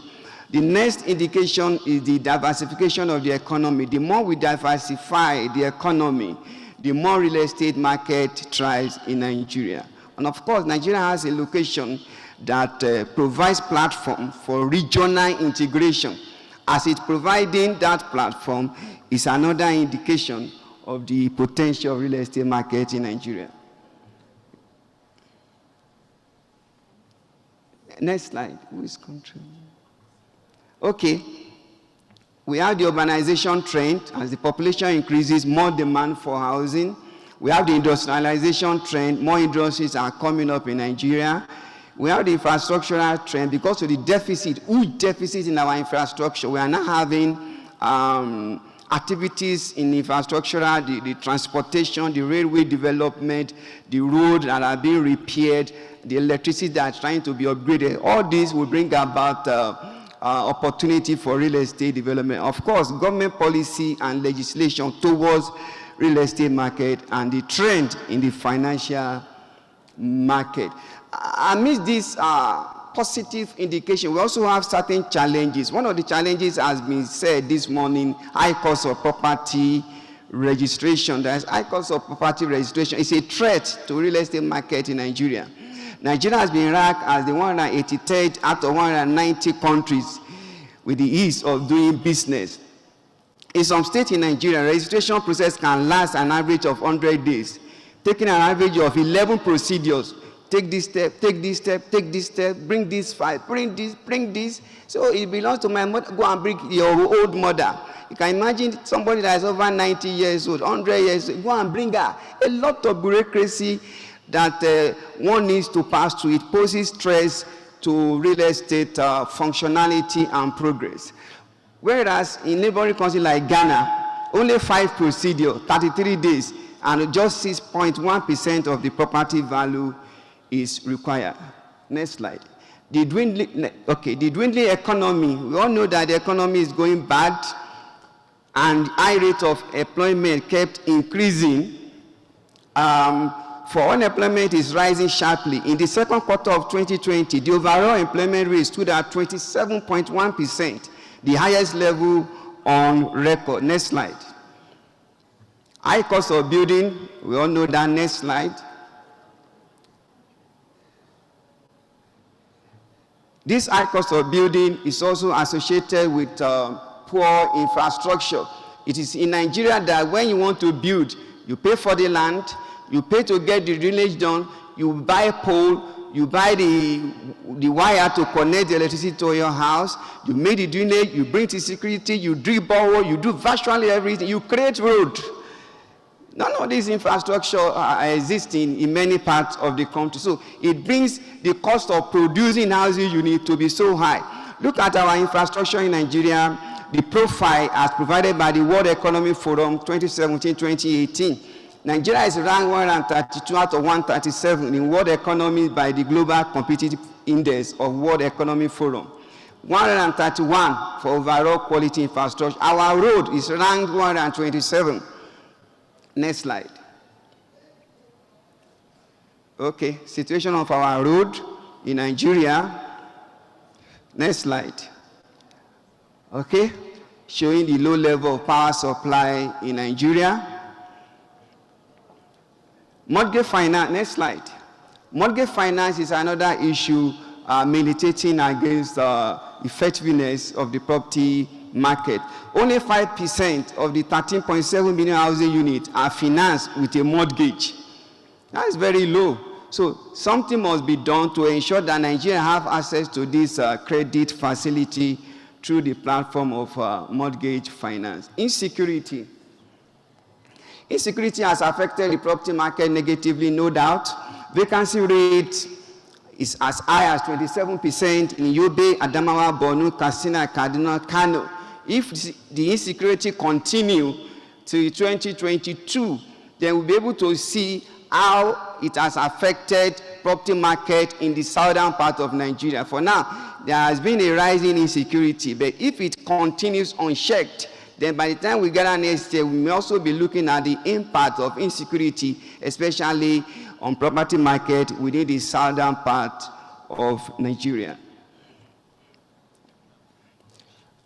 The next indication is the diversification of the economy. The more we diversify the economy, the more real estate market thrives in Nigeria. And of course, Nigeria has a location that provides platform for regional integration. As it's providing that platform is another indication of the potential of real estate market in Nigeria. Next slide. Who is controlling? Okay. We have the urbanization trend. As the population increases, more demand for housing. We have the industrialization trend. More industries are coming up in Nigeria. We have the infrastructural trend. Because of the deficit, huge deficit in our infrastructure, we are now having activities in infrastructure, the transportation, the railway development, the roads that are being repaired, the electricity that are trying to be upgraded. All these will bring about opportunity for real estate development. Of course, government policy and legislation towards real estate market and the trend in the financial market. Amidst this positive indication, we also have certain challenges. One of the challenges has been said this morning, high cost of property registration. There's high cost of property registration. It's a threat to real estate market in Nigeria. Nigeria has been ranked as the 183rd out of 190 countries with the ease of doing business. In some states in Nigeria, registration process can last an average of 100 days, taking an average of 11 procedures. Take this step, take this step, take this step, bring this file, bring this. So it belongs to my mother. Go and bring your old mother. You can imagine somebody that is over 90 years old, 100 years old, go and bring her. A lot of bureaucracy that one needs to pass through. It poses stress to real estate functionality and progress. Whereas in neighboring countries like Ghana, only 5 procedures, 33 days, and just 6.1% of the property value is required. Next slide. The dwindling economy. We all know that the economy is going bad, and high rate of employment kept increasing. For unemployment is rising sharply. In the second quarter of 2020, the overall employment rate stood at 27.1%, the highest level on record. Next slide. High cost of building, we all know that. Next slide. This high cost of building is also associated with poor infrastructure. It is in Nigeria that when you want to build, you pay for the land, you pay to get the drainage done, you buy a pole, you buy the wire to connect the electricity to your house, you make the drainage, you bring the security, you drill borehole, you do virtually everything, you create road. None of this infrastructure are existing in many parts of the country. So it brings the cost of producing housing unit to be so high. Look at our infrastructure in Nigeria, the profile as provided by the World Economic Forum 2017-2018. Nigeria is ranked 132 out of 137 in world economy by the Global Competitive Index of World Economic Forum. 131 for overall quality infrastructure. Our road is ranked 127. Next slide. Okay, situation of our road in Nigeria. Next slide. Okay, showing the low level of power supply in Nigeria. Mortgage finance, next slide. Mortgage finance is another issue militating against effectiveness of the property market. Only 5% of the 13.7 million housing units are financed with a mortgage. That is very low. So something must be done to ensure that Nigeria have access to this credit facility through the platform of mortgage finance. Insecurity. Insecurity has affected the property market negatively, no doubt. Vacancy rate is as high as 27% in Yobe, Adamawa, Borno, Katsina, Kaduna, Kano. If the insecurity continue to 2022, then we'll be able to see how it has affected property market in the southern part of Nigeria. For now, there has been a rise in insecurity, but if it continues unchecked, Then by the time we gather next year, we may also be looking at the impact of insecurity, especially on property market within the southern part of Nigeria.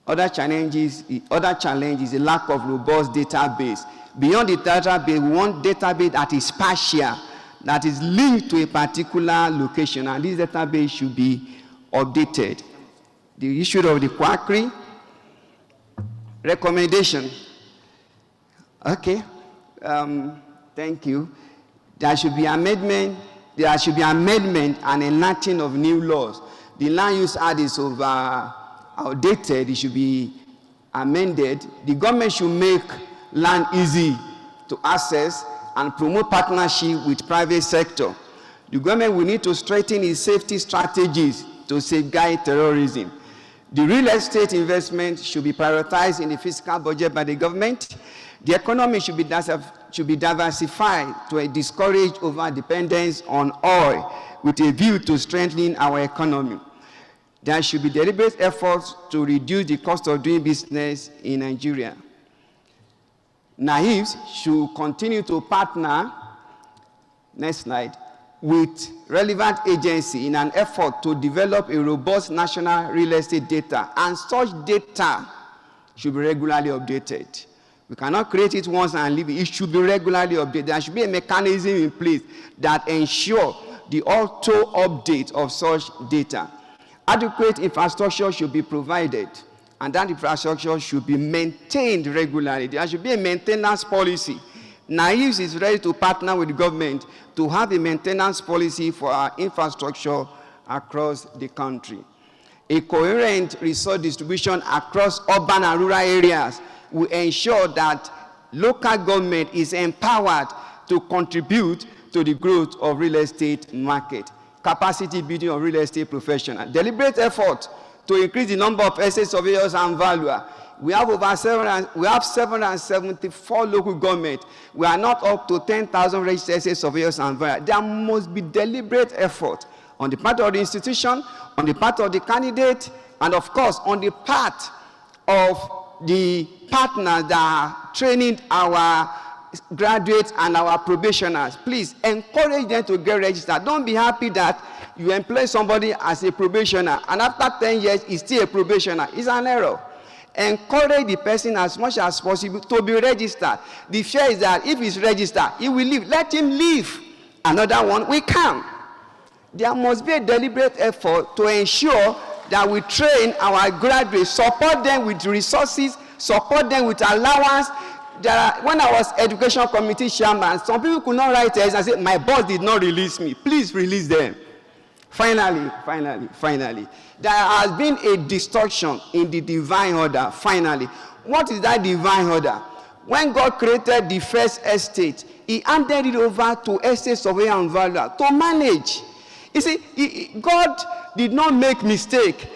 Other challenge is the lack of robust database. Beyond the database, we want database that is partial, that is linked to a particular location, and this database should be updated. The issue of the quackery, recommendation. Okay, thank you. There should be amendment and enacting of new laws. The Land Use Act is outdated, it should be amended. The government should make land easy to access and promote partnership with private sector. The government will need to strengthen its safety strategies to safeguard terrorism. The real estate investment should be prioritized in the fiscal budget by the government. The economy should be diversified to discourage over-dependence on oil with a view to strengthening our economy. There should be deliberate efforts to reduce the cost of doing business in Nigeria. Niesv should continue to partner, next slide, with relevant agencies in an effort to develop a robust national real estate data, and such data should be regularly updated. We cannot create it once and leave it. It should be regularly updated. There should be a mechanism in place that ensures the auto update of such data. Adequate infrastructure should be provided, and that infrastructure should be maintained regularly. There should be a maintenance policy. Niesv is ready to partner with the government to have a maintenance policy for our infrastructure across the country. A coherent resource distribution across urban and rural areas will ensure that local government is empowered to contribute to the growth of real estate market. Capacity building of real estate professionals. Deliberate effort to increase the number of estate surveyors and valuers. We have 774 local governments. We are not up to 10,000 registered estate surveyors and valuers. There must be deliberate effort on the part of the institution, on the part of the candidate, and of course on the part of the partners that are training our graduates and our probationers. Please encourage them to get registered. Don't be happy that you employ somebody as a probationer and after 10 years he's still a probationer. It's an error. Encourage the person as much as possible to be registered. The fear is that if he's registered, he will leave. Let him leave. Another one will come. There must be a deliberate effort to ensure that we train our graduates, support them with resources, support them with allowance. When I was education committee chairman, some people could not write tests and say, my boss did not release me. Please release them. Finally, there has been a distortion in the divine order. Finally, what is that divine order? When God created the first estate, he handed it over to estate surveyor and valuer to manage. You see, God did not make mistake.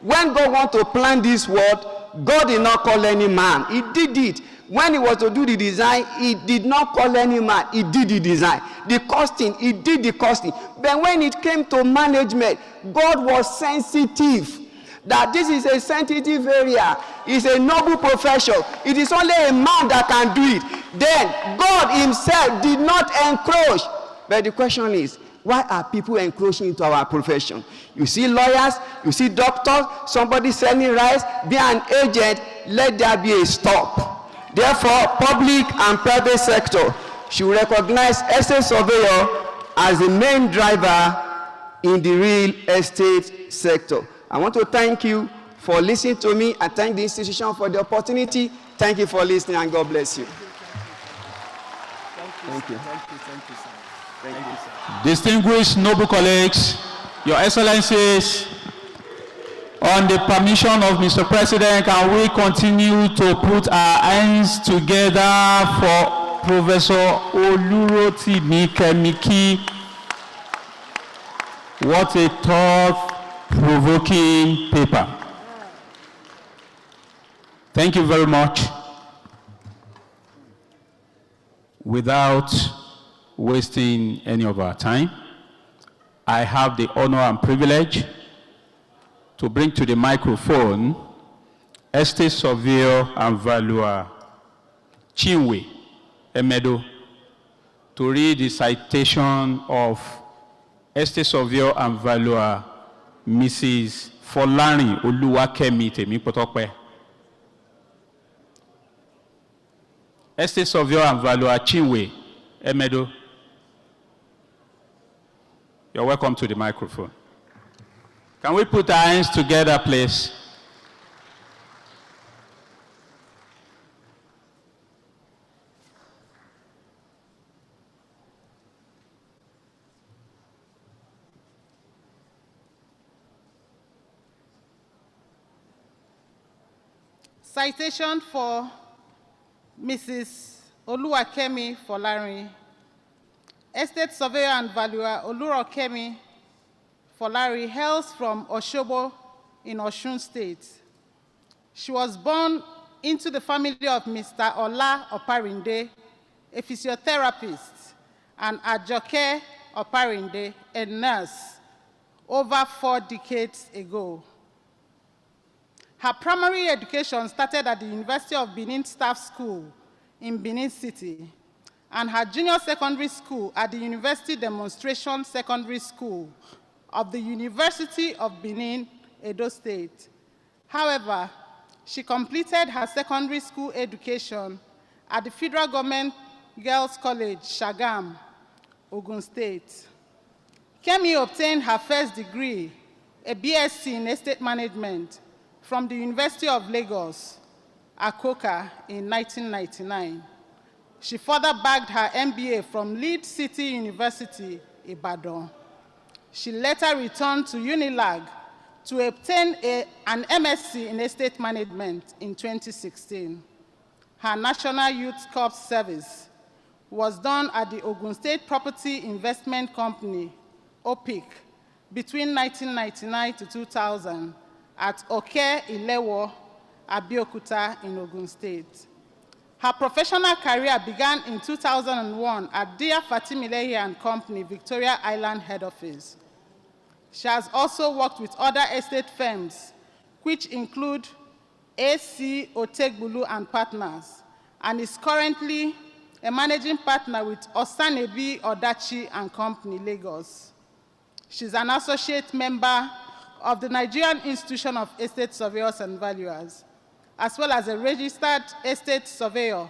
When God wanted to plan this world, God did not call any man. He did it. When he was to do the design, he did not call any man. He did the design. The costing, he did the costing. But when it came to management, God was sensitive. That this is a sensitive area. It's a noble profession. It is only a man that can do it. Then God himself did not encroach. But the question is, why are people encroaching into our profession? You see lawyers, you see doctors, somebody selling rice, be an agent, let there be a stop. Therefore, public and private sector should recognize estate surveyor as the main driver in the real estate sector. I want to thank you for listening to me. I thank the institution for the opportunity. Thank you for listening, and God bless you. Thank you. Thank you, sir. Distinguished noble colleagues, Your Excellencies, on the permission of Mr. President, can we continue to put our hands together for Professor Olurotimi Kemiki? What a thought-provoking paper. Thank you very much. Without wasting any of our time, I have the honor and privilege to bring to the microphone Estate Surveyor and Valuer Chinwe Emedo to read the citation of Estate Surveyor and Valuer Mrs. Folarin Oluwakemi Temipotokpe. Estate Surveyor and Valuer Chinwe Emedo. You're welcome to the microphone. Can we put our hands together, please? Citation for Mrs. Oluwakemi Folarin. Estate Surveyor and Valuer Oluwakemi Folarin hails from Oshobo in Osun State. She was born into the family of Mr. Ola Oparinde, a physiotherapist, and Ajoke Oparinde, a nurse, over 4 decades ago. Her primary education started at the University of Benin Staff School in Benin City, and her junior secondary school at the University Demonstration Secondary School of the University of Benin, Edo State. However, she completed her secondary school education at the Federal Government Girls College, Shagam, Ogun State. Kemi obtained her first degree, a BSc in Estate Management, from the University of Lagos, Akoka, in 1999. She further bagged her MBA from Leeds City University, Ibadan. She later returned to Unilag to obtain an MSc in Estate Management in 2016. Her National Youth Corps service was done at the Ogun State Property Investment Company, OPIC, between 1999 to 2000 at Oke Ilewo, Abeokuta in Ogun State. Her professional career began in 2001 at Dia Fatimilehi and Company, Victoria Island Head Office. She has also worked with other estate firms, which include AC Otegbulu and Partners, and is currently a managing partner with Osanebi Odachi and Company, Lagos. She's an associate member of the Nigerian Institution of Estate Surveyors and Valuers, as well as a registered estate surveyor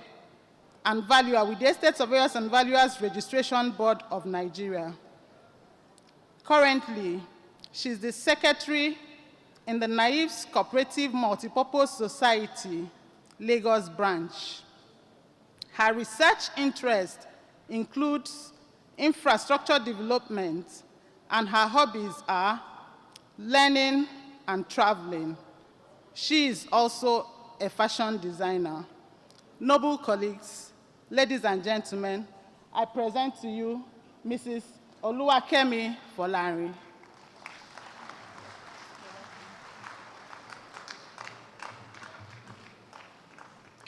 and valuer with the Estate Surveyors and Valuers Registration Board of Nigeria. Currently, she's the secretary in the Niesv Cooperative Multipurpose Society, Lagos branch. Her research interest includes infrastructure development, and her hobbies are learning and traveling. She is also a fashion designer. Noble colleagues, ladies and gentlemen, I present to you Mrs. Oluwakemi Folarin.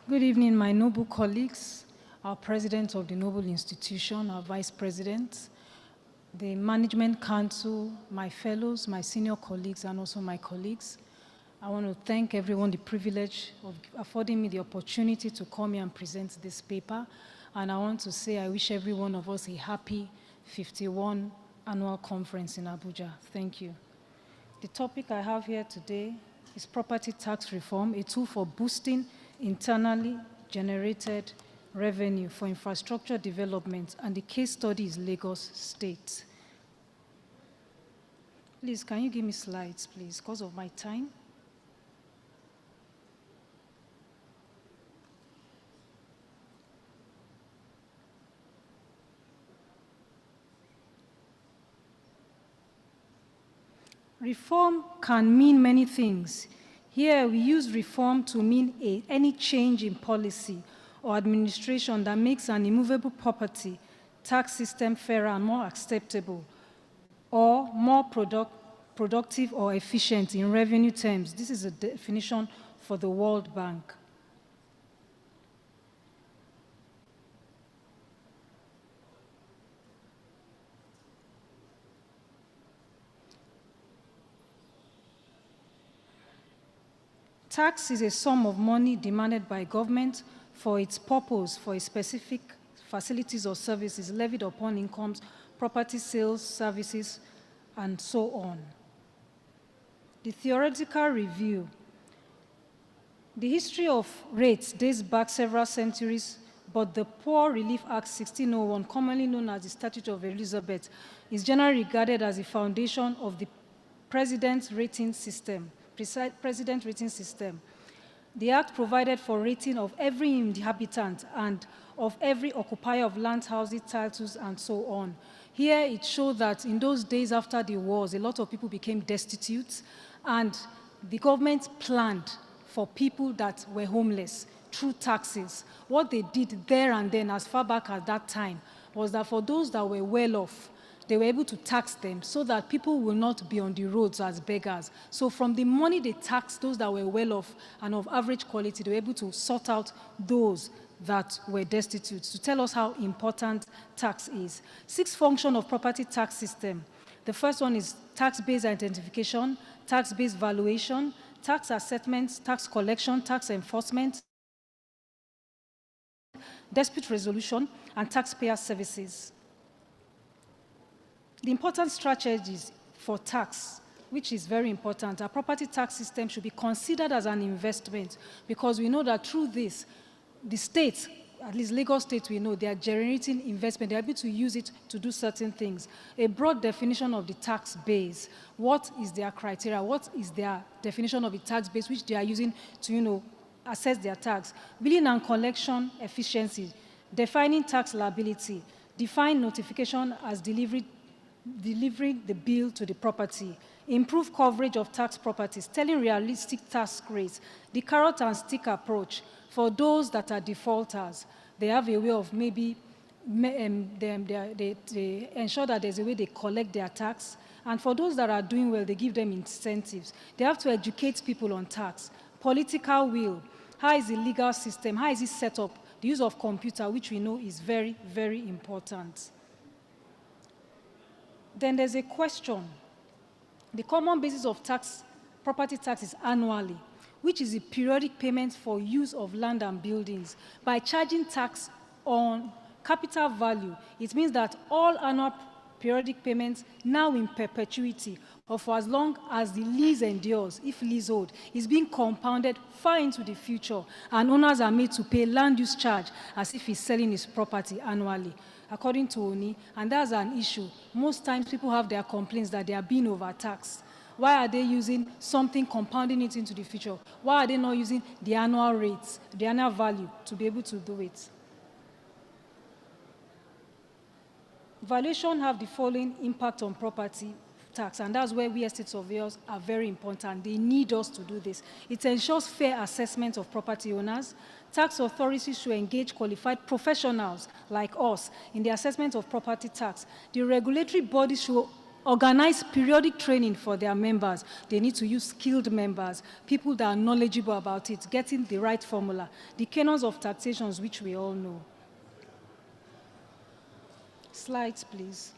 Good evening, my noble colleagues, our president of the Noble Institution, our vice president, the Management Council, my fellows, my senior colleagues, and also my colleagues. I want to thank everyone the privilege of affording me the opportunity to come here and present this paper. And I want to say I wish every one of us a happy 51 annual conference in Abuja. Thank you. The topic I have here today is property tax reform, a tool for boosting internally generated revenue for infrastructure development, and the case study is Lagos State. Please, can you give me slides, please, because of my time? Reform can mean many things. Here, we use reform to mean any change in policy or administration that makes an immovable property tax system fairer and more acceptable, or more productive or efficient in revenue terms. This is a definition for the World Bank. Tax is a sum of money demanded by government for its purpose, for a specific facilities or services levied upon incomes, property sales, services, and so on. The theoretical review. The history of rates dates back several centuries, but the Poor Relief Act 1601, commonly known as the Statute of Elizabeth, is generally regarded as the foundation of the President's rating system. The Act provided for rating of every inhabitant and of every occupier of land, houses, titles, and so on. Here it showed that in those days after the wars, a lot of people became destitute, and the government planned for people that were homeless through taxes. What they did there and then, as far back as that time, was that for those that were well off, they were able to tax them so that people will not be on the roads as beggars. So from the money they taxed those that were well off and of average quality, they were able to sort out those that were destitute, to tell us how important tax is. 6 functions of property tax system. The first one is tax-based identification, tax-based valuation, tax assessment, tax collection, tax enforcement, dispute resolution, and taxpayer services. The important strategies for tax, which is very important, our property tax system should be considered as an investment, because we know that through this, the states, at least Lagos State, we know they are generating investment. They are able to use it to do certain things. A broad definition of the tax base. What is their criteria? What is their definition of the tax base, which they are using to, assess their tax? Billing and collection efficiency. Defining tax liability. Define notification as delivering the bill to the property. Improve coverage of tax properties, telling realistic tax rates. The carrot and stick approach. For those that are defaulters, they have a way of maybe they ensure that there's a way they collect their tax. And for those that are doing well, they give them incentives. They have to educate people on tax. Political will. How is the legal system? How is it set up? The use of computer, which we know is very, very important. Then there's a question. The common basis of tax, property tax, is annually, which is a periodic payment for use of land and buildings. By charging tax on capital value, it means that all annual periodic payments now in perpetuity, or for as long as the lease endures, if leasehold, is being compounded far into the future, and owners are made to pay land use charge as if he's selling his property annually, according to ONI, and that's an issue. Most times people have their complaints that they are being overtaxed. Why are they using something, compounding it into the future? Why are they not using the annual rates, the annual value, to be able to do it? Valuation have the following impact on property tax, and that's where we estate surveyors are very important. They need us to do this. It ensures fair assessment of property owners. Tax authorities should engage qualified professionals like us in the assessment of property tax. The regulatory bodies should organize periodic training for their members. They need to use skilled members, people that are knowledgeable about it, getting the right formula. The canons of taxations, which we all know. Slides, please.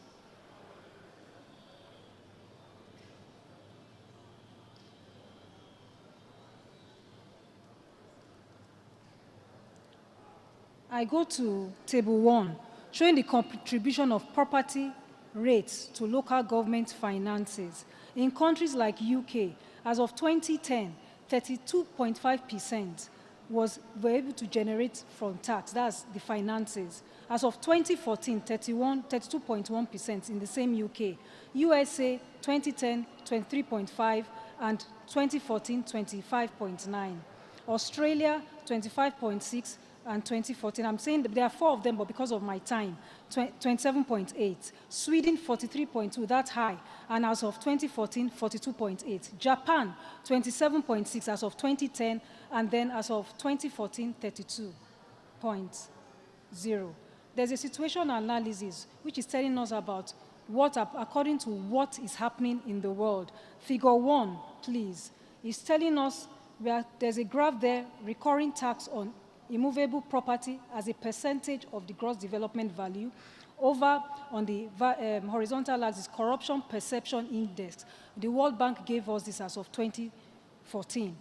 I go to table 1, showing the contribution of property rates to local government finances. In countries like UK, as of 2010, 32.5% were able to generate from tax, that's the finances. As of 2014, 32.1% in the same UK. USA, 2010, 23.5%, and 2014, 25.9%. Australia, 25.6%, and 2014. I'm saying that there are 4 of them, but because of my time, 27.8. Sweden, 43.2, that's high. And as of 2014, 42.8. Japan, 27.6 as of 2010, and then as of 2014, 32.0. There's a situation analysis which is telling us about what, according to what is happening in the world. Figure 1, please, is telling us where there's a graph there, recurring tax on immovable property as a percentage of the gross development value. Over on the horizontal axis, corruption perception index. The World Bank gave us this as of 2014.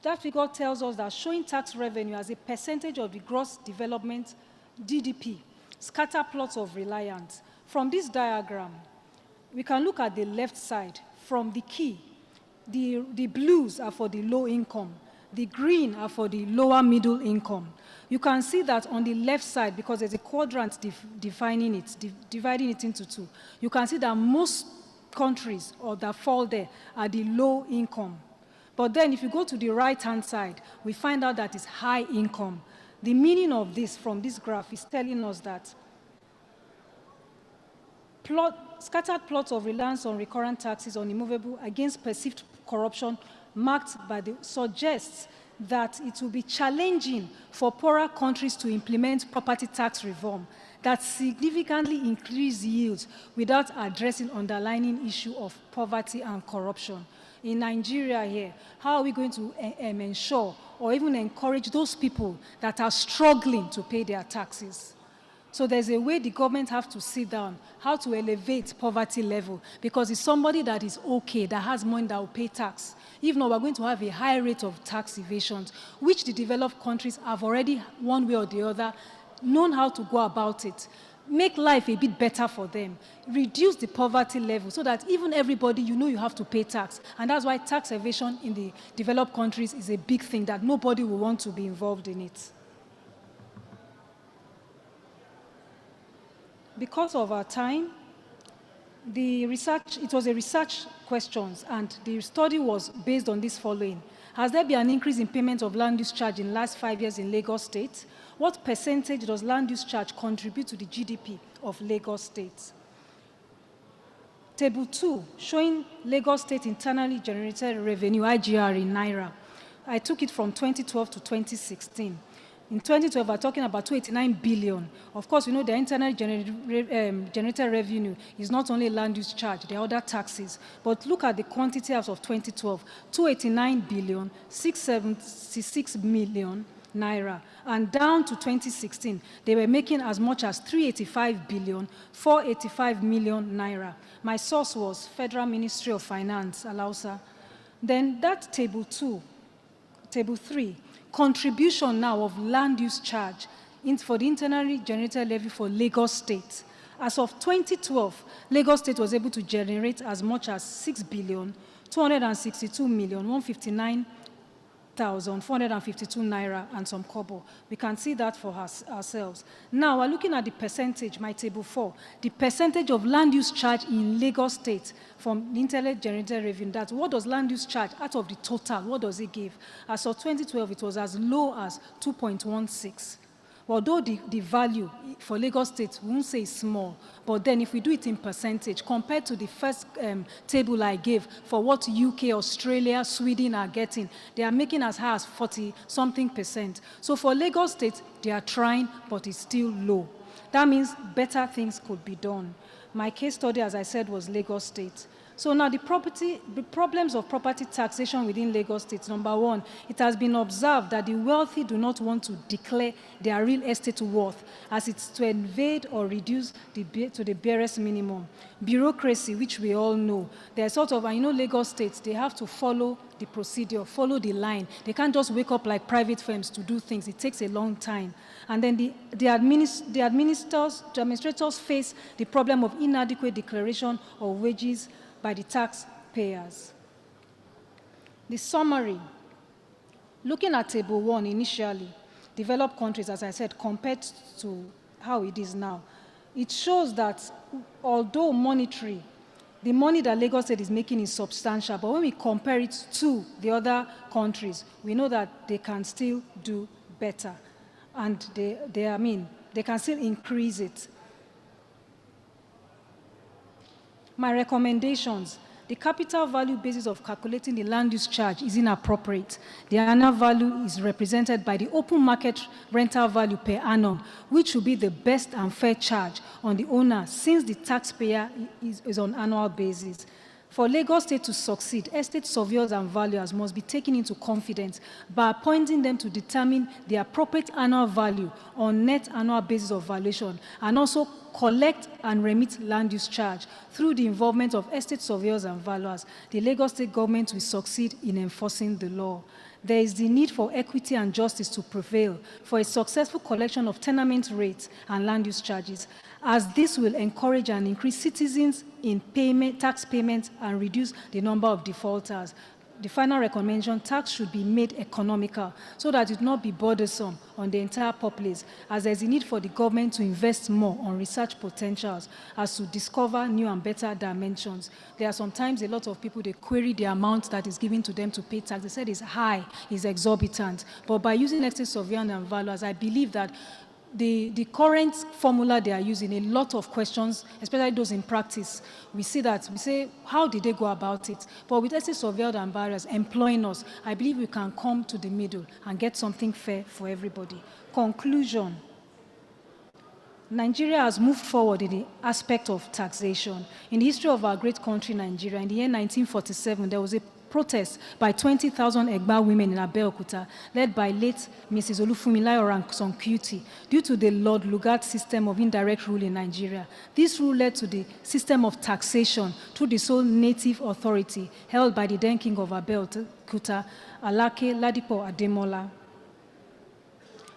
that figure tells us that showing tax revenue as a percentage of the gross development GDP, scatter plots of reliance. From this diagram, we can look at the left side. From the key, the blues are for the low income, the green are for the lower middle income. You can see that on the left side, because there's a quadrant dividing it into two, you can see that most countries or that fall there are the low income. But then if you go to the right-hand side, we find out that it's high income. The meaning of this from this graph is telling us that scattered plots of reliance on recurrent taxes on immovable against perceived corruption marked by the suggests that it will be challenging for poorer countries to implement property tax reform that significantly increase yields without addressing underlying issue of poverty and corruption. In Nigeria here, how are we going to ensure or even encourage those people that are struggling to pay their taxes? So there's a way the government have to sit down, how to elevate poverty level, because it's somebody that is okay, that has money that will pay tax. If not, we're going to have a high rate of tax evasions, which the developed countries have already, one way or the other, known how to go about it. Make life a bit better for them. Reduce the poverty level so that even everybody, you know you have to pay tax. And that's why tax evasion in the developed countries is a big thing, that nobody will want to be involved in it. Because of our time, it was a research questions, and the study was based on this following. Has there been an increase in payment of land use charge in the last 5 years in Lagos State? What percentage does land use charge contribute to the GDP of Lagos State? Table 2, showing Lagos State internally generated revenue, IGR, in Naira. I took it from 2012 to 2016. In 2012, we're talking about 289 billion. Of course, we know the internally generated revenue is not only land use charge, there are other taxes. But look at the quantity as of 2012, 289 billion, 676 million Naira. And down to 2016, they were making as much as 385 billion, 485 million Naira. My source was Federal Ministry of Finance, Alausa. Then that table 2, table 3, contribution now of land use charge for the internally generated levy for Lagos State. As of 2012, Lagos State was able to generate as much as 6 billion, 262 million, 159,452 Naira and some kobo. We can see that for ourselves. Now we're looking at the percentage, my table 4, the percentage of land use charge in Lagos State from the internally generated revenue. That's what does land use charge out of the total, what does it give? As of 2012, it was as low as 2.16. Although the value for Lagos State, we won't say is small, but then if we do it in percentage, compared to the first table I gave for what UK, Australia, Sweden are getting, they are making as high as 40-something%. So for Lagos State, they are trying, but it's still low. That means better things could be done. My case study, as I said, was Lagos State. So now the problems of property taxation within Lagos State. Number one, it has been observed that the wealthy do not want to declare their real estate worth, as it's to invade or reduce to the barest minimum. Bureaucracy, which we all know, they're sort of, and you know Lagos State, they have to follow the procedure, follow the line. They can't just wake up like private firms to do things. It takes a long time. And then the administrators face the problem of inadequate declaration of wages by the taxpayers. The summary, looking at table 1 initially, developed countries, as I said, compared to how it is now, it shows that although monetary, the money that Lagos State is making is substantial, but when we compare it to the other countries, we know that they can still do better. And they can still increase it. My recommendations, the capital value basis of calculating the land use charge is inappropriate. The annual value is represented by the open market rental value per annum, which will be the best and fair charge on the owner since the taxpayer is on annual basis. For Lagos State to succeed, estate surveyors and valuers must be taken into confidence by appointing them to determine the appropriate annual value on net annual basis of valuation, and also collect and remit land use charge through the involvement of estate surveyors and valuers. The Lagos State government will succeed in enforcing the law. There is the need for equity and justice to prevail for a successful collection of tenement rates and land use charges, as this will encourage and increase citizens in tax payments and reduce the number of defaulters. The final recommendation, tax should be made economical so that it will not be burdensome on the entire populace, as there is a need for the government to invest more on research potentials as to discover new and better dimensions. There are sometimes a lot of people, they query the amount that is given to them to pay tax. They said it's high, it's exorbitant. But by using estate surveillance and valuers, I believe that the current formula they are using, a lot of questions, especially those in practice, we see that, we say, how did they go about it? But with estate surveillance and barriers employing us, I believe we can come to the middle and get something fair for everybody. Conclusion. Nigeria has moved forward in the aspect of taxation. In the history of our great country, Nigeria, in the year 1947, there was a protest by 20,000 Egba women in Abeokuta, led by late Mrs. Olufunmilayo Ransome-Kuti, due to the Lord Lugard system of indirect rule in Nigeria. This rule led to the system of taxation through the sole native authority held by the then king of Abeokuta, Alake Ladipo Ademola.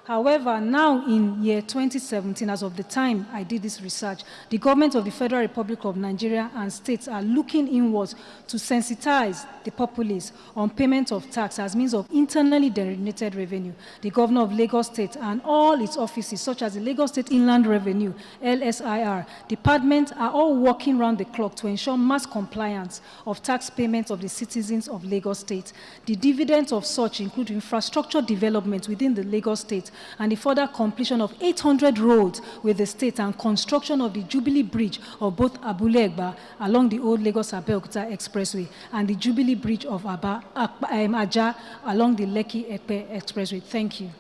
However, now in year 2017, as of the time I did this research, the government of the Federal Republic of Nigeria and states are looking inwards to sensitize the populace on payment of tax as means of internally denominated revenue. The governor of Lagos State and all its offices, such as the Lagos State Inland Revenue, LSIR, departments are all working round the clock to ensure mass compliance of tax payments of the citizens of Lagos State. The dividends of such include infrastructure development within the Lagos State, and the further completion of 800 roads with the state and construction of the Jubilee Bridge of both Abule Egba along the old Lagos-Abeokuta Expressway and the Jubilee Bridge of Aja along the Lekki-Epe Expressway. Thank you.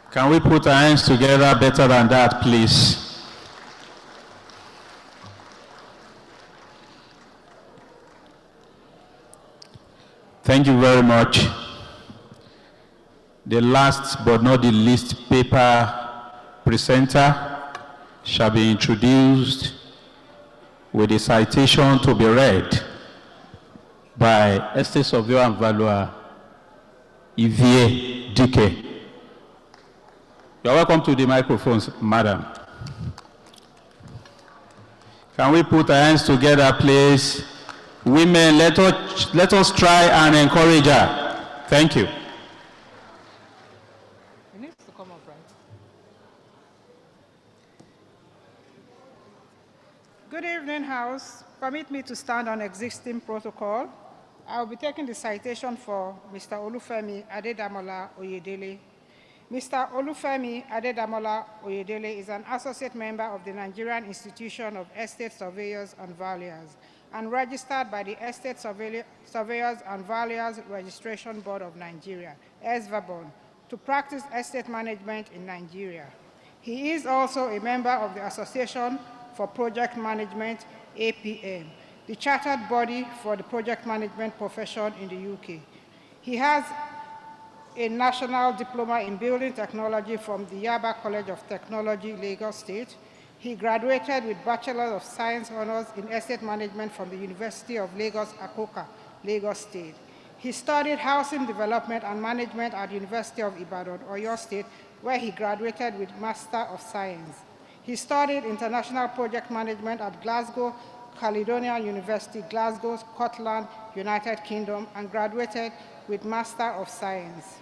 Can we put our hands together better than that, please? Thank you very much. The last but not the least paper presenter shall be introduced with a citation to be read by Estate Surveyor and Valuer Ivie Dike. You are welcome to the microphones, madam. Can we put our hands together, please? Women, let us try and encourage her. Thank you. It needs to come up, right? Good evening, House. Permit me to stand on existing protocol. I will be taking the citation for Mr. Olufemi Adedamola Oyedele. Mr. Olufemi Adedamola Oyedele is an associate member of the Nigerian Institution of Estate Surveyors and Valuers and registered by the Estate Surveyors and Valuers Registration Board of Nigeria, ESVABON, to practice estate management in Nigeria. He is also a member of the Association for Project Management, APM, the chartered body for the project management profession in the UK. He has a national diploma in building technology from the Yaba College of Technology, Lagos State. He graduated with Bachelor of Science Honors in Estate Management from the University of Lagos, Akoka, Lagos State. He studied Housing Development and Management at the University of Ibadan, Oyo State, where he graduated with Master of Science. He studied International Project Management at Glasgow, Caledonian University, Glasgow, Scotland, United Kingdom, and graduated with Master of Science.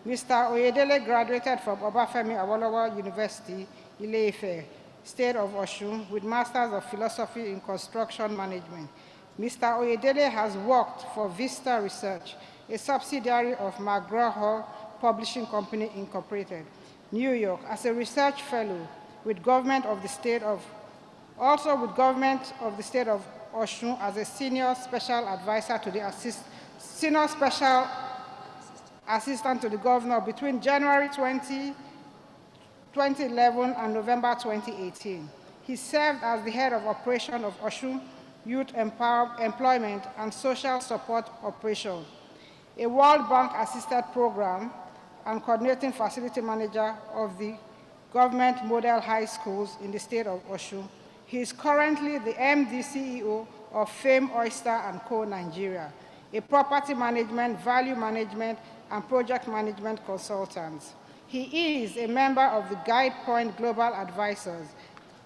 Mr. Oyedele graduated from Obafemi Awolowo University, Ile-Ife, State of Osun, with Masters of Philosophy in Construction Management. Mr. Oyedele has worked for Vista Research, a subsidiary of McGraw-Hill Publishing Company, Incorporated, New York, as a research fellow with government of the state of, also with government of the state of Osun as a senior special advisor to the senior special assistant to the governor between January 2011 and November 2018. He served as the head of operation of Osun Youth Employment and Social Support Operation, a World Bank-assisted program, and coordinating facility manager of the government model high schools in the state of Osun. He is currently the MD CEO of Fame Oyster & Co. Nigeria, a property management, value management, and project management consultant. He is a member of the Guide Point Global Advisors,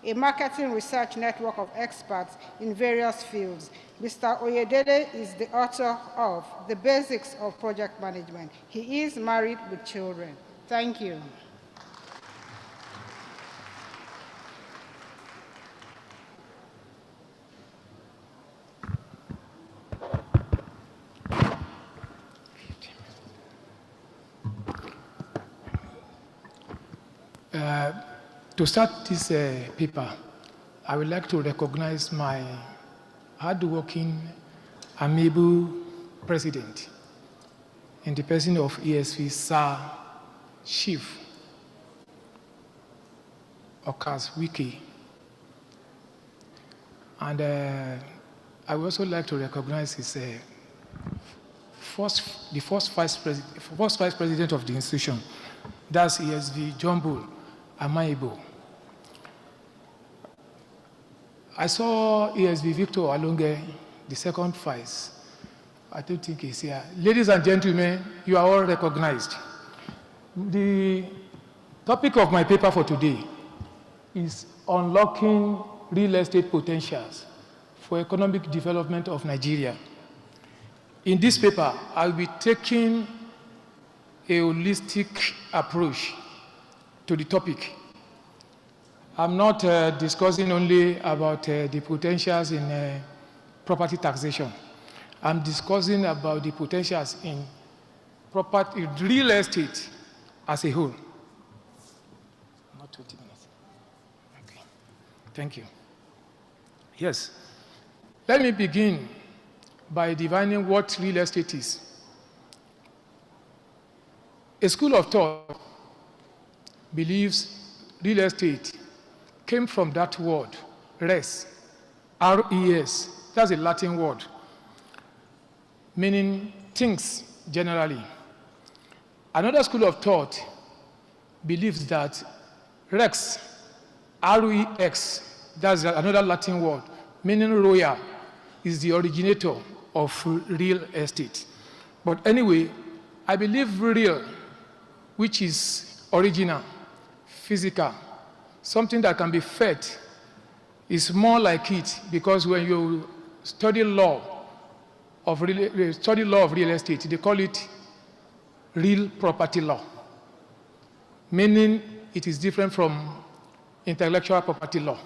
a marketing research network of experts in various fields. Mr. Oyedele is the author of The Basics of Project Management. He is married with children. Thank you. To start this paper, I would like to recognize my hardworking, amiable president in the person of ESV, Sir Chief Okas Wiki. And I would also like to recognize his first vice president of the institution, that's ESV John Bull Amaibo. I saw ESV Victor Alonge, the second vice. I don't think he's here. Ladies and gentlemen, you are all recognized. The topic of my paper for today is unlocking real estate potentials for economic development of Nigeria. In this paper, I'll be taking a holistic approach to the topic. I'm not discussing only about the potentials in property taxation. I'm discussing about the potentials in real estate as a whole. Not 20 minutes. Okay. Thank you. Yes. Let me begin by defining what real estate is. A school of thought believes real estate came from that word, res, R-E-S. That's a Latin word, meaning things generally. Another school of thought believes that rex, R-E-X, that's another Latin word, meaning royal, is the originator of real estate. But anyway, I believe real, which is original, physical, something that can be felt, is more like it, because when you study law of real estate, they call it real property law, meaning it is different from intellectual property law.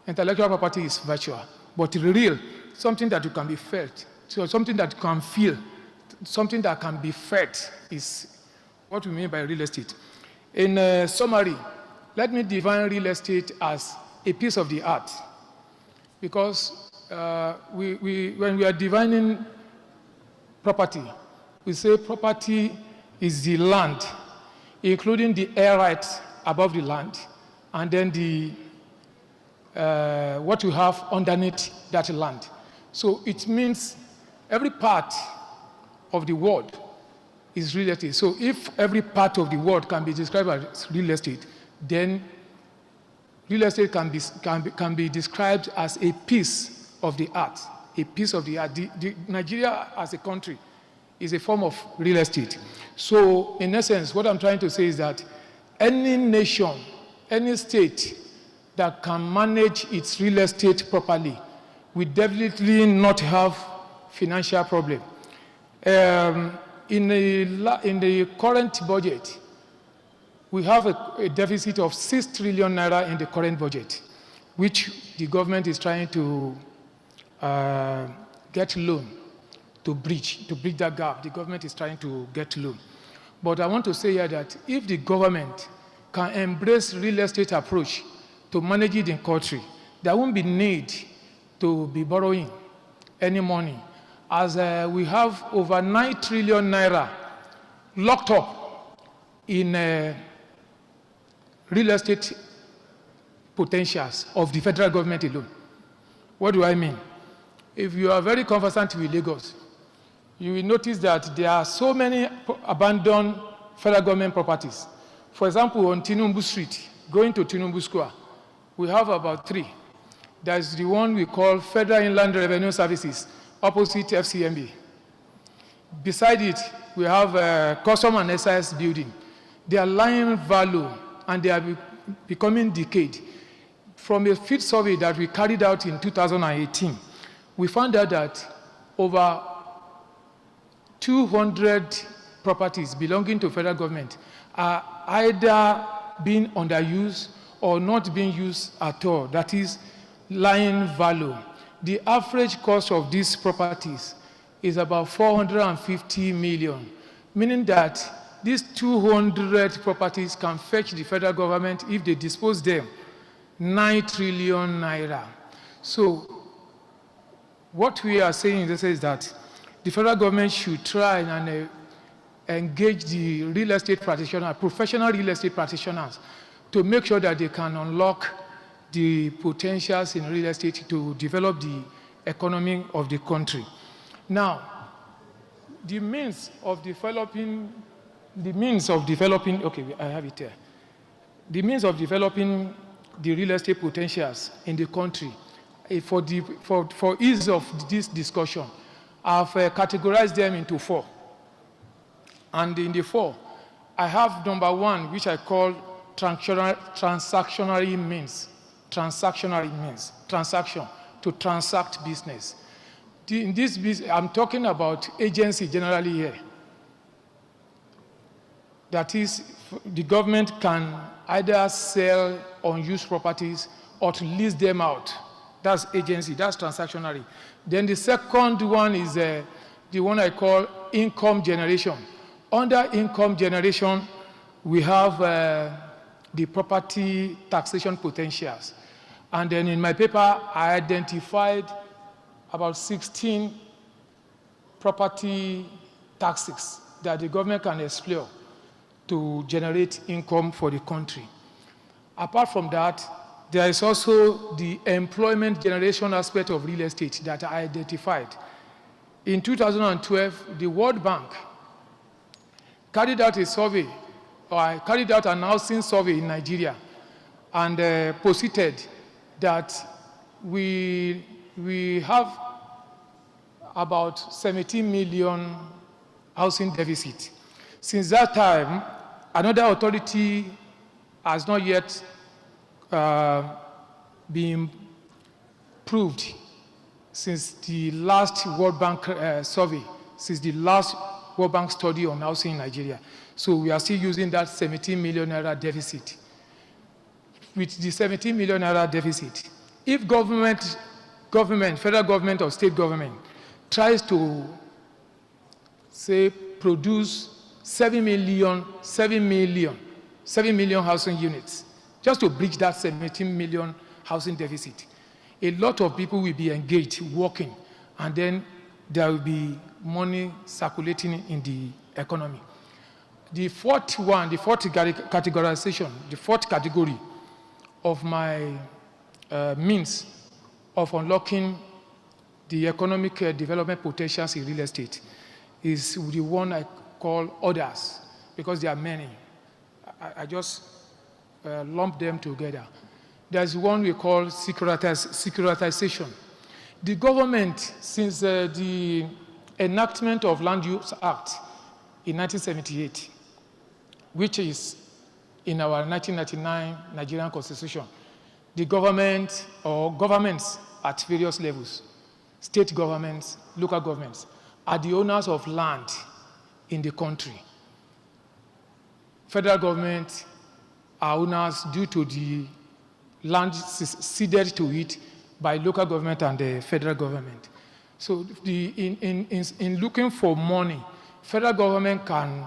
Intellectual property is virtual, but real, something that you can be felt, so something that you can feel, something that can be felt is what we mean by real estate. In summary, let me define real estate as a piece of the art, because when we are defining property, we say property is the land, including the air rights above the land, and then the what you have underneath that land. So it means every part of the world is real estate. So if every part of the world can be described as real estate, then real estate can be described as a piece of the art, a piece of the art. Nigeria as a country is a form of real estate. So in essence, what I'm trying to say is that any nation, any state that can manage its real estate properly will definitely not have financial problem. In the current budget, we have a deficit of 6 trillion naira in the current budget, which the government is trying to get loan to bridge that gap. The government is trying to get loan. But I want to say here that if the government can embrace real estate approach to manage it in country, there won't be need to be borrowing any money, as we have over 9 trillion naira locked up in real estate potentials of the federal government alone. What do I mean? If you are very conversant with Lagos, you will notice that there are so many abandoned federal government properties. For example, on Tinubu Street, going to Tinubu Square, we have about 3. There's the one we call Federal Inland Revenue Services, opposite FCMB. Beside it, we have a Custom and SIS building. They are lying value and they are becoming decayed. From a field survey that we carried out in 2018, we found out that over 200 properties belonging to federal government are either being underused or not being used at all. That is lying value. The average cost of these properties is about 450 million, meaning that these 200 properties can fetch the federal government, if they dispose them, 9 trillion naira. So what we are saying is that the federal government should try and engage the real estate practitioners, professional real estate practitioners, to make sure that they can unlock the potentials in real estate to develop the economy of the country. Now, the means of developing, okay, I have it here. The means of developing the real estate potentials in the country, for ease of this discussion, I've categorized them into 4. And in the 4, I have number 1, which I call transactionary means. Transaction, to transact business. In this business, I'm talking about agency generally here. That is, the government can either sell unused properties or to lease them out. That's agency, that's transactionary. Then the second one is the one I call income generation. Under income generation, we have the property taxation potentials. And then in my paper, I identified about 16 property taxes that the government can explore to generate income for the country. Apart from that, there is also the employment generation aspect of real estate that I identified. In 2012, the World Bank carried out a survey, or I carried out an housing survey in Nigeria, and posited that we have about 17 million housing deficit. Since that time, another authority has not yet been proved since the last World Bank survey, since the last World Bank study on housing in Nigeria. So we are still using that 17 million naira deficit. With the 17 million naira deficit, if government, federal government or state government tries to, say, produce 7 million housing units, just to bridge that 17 million housing deficit, a lot of people will be engaged, working, and then there will be money circulating in the economy. The fourth one, the fourth categorization, the fourth category of my means of unlocking the economic development potentials in real estate is the one I call others, because there are many. I just lump them together. There's one we call securitization. The government, since the enactment of Land Use Act in 1978, which is in our 1999 Nigerian Constitution, the government or governments at various levels, state governments, local governments, are the owners of land in the country. Federal government are owners due to the land ceded to it by local government and the federal government. So in looking for money, federal government can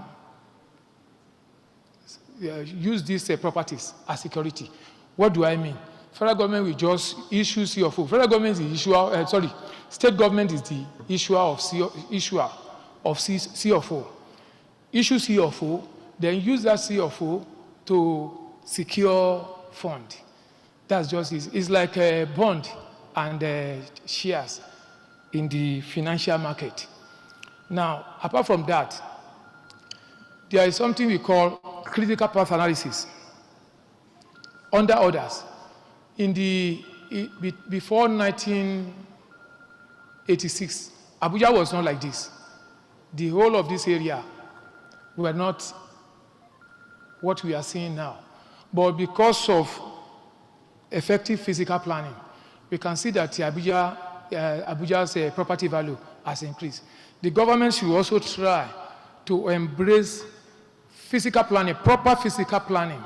use these properties as security. What do I mean? Federal government will just issue CFO. Federal government is the issuer, state government is the issuer of CFO. Issue CFO, then use that CFO to secure fund. That's just it. It's like a bond and shares in the financial market. Now, apart from that, there is something we call critical path analysis. under others. Before 1986, Abuja was not like this. The whole of this area were not what we are seeing now. But because of effective physical planning, we can see that Abuja's property value has increased. The government should also try to embrace physical planning, proper physical planning,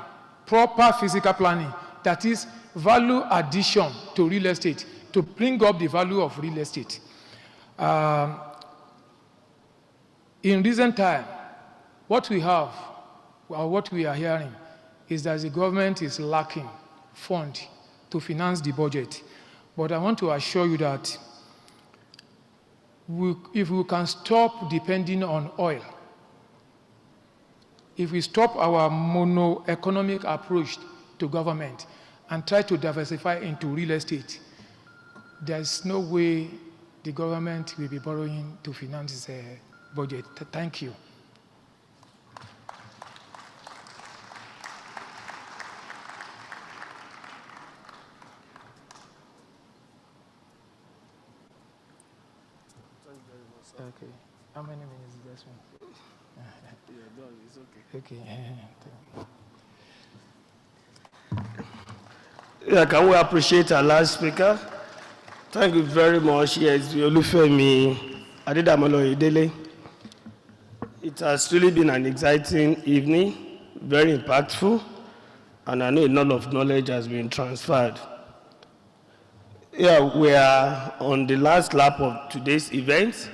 that is value addition to real estate, to bring up the value of real estate. In recent time, what we have, or what we are hearing, is that the government is lacking funds to finance the budget. But I want to assure you that if we can stop depending on oil, if we stop our mono-economic approach to government and try to diversify into real estate, there's no way the government will be borrowing to finance this budget. Thank you. Okay. How many minutes is this one? Yeah, done. It's okay. Okay. Yeah, can we appreciate our last speaker? Thank you very much. Yes, Olufemi Adedamolo Oyedele. It has really been an exciting evening, very impactful, and I know a lot of knowledge has been transferred. Yeah, we are on the last lap of today's event.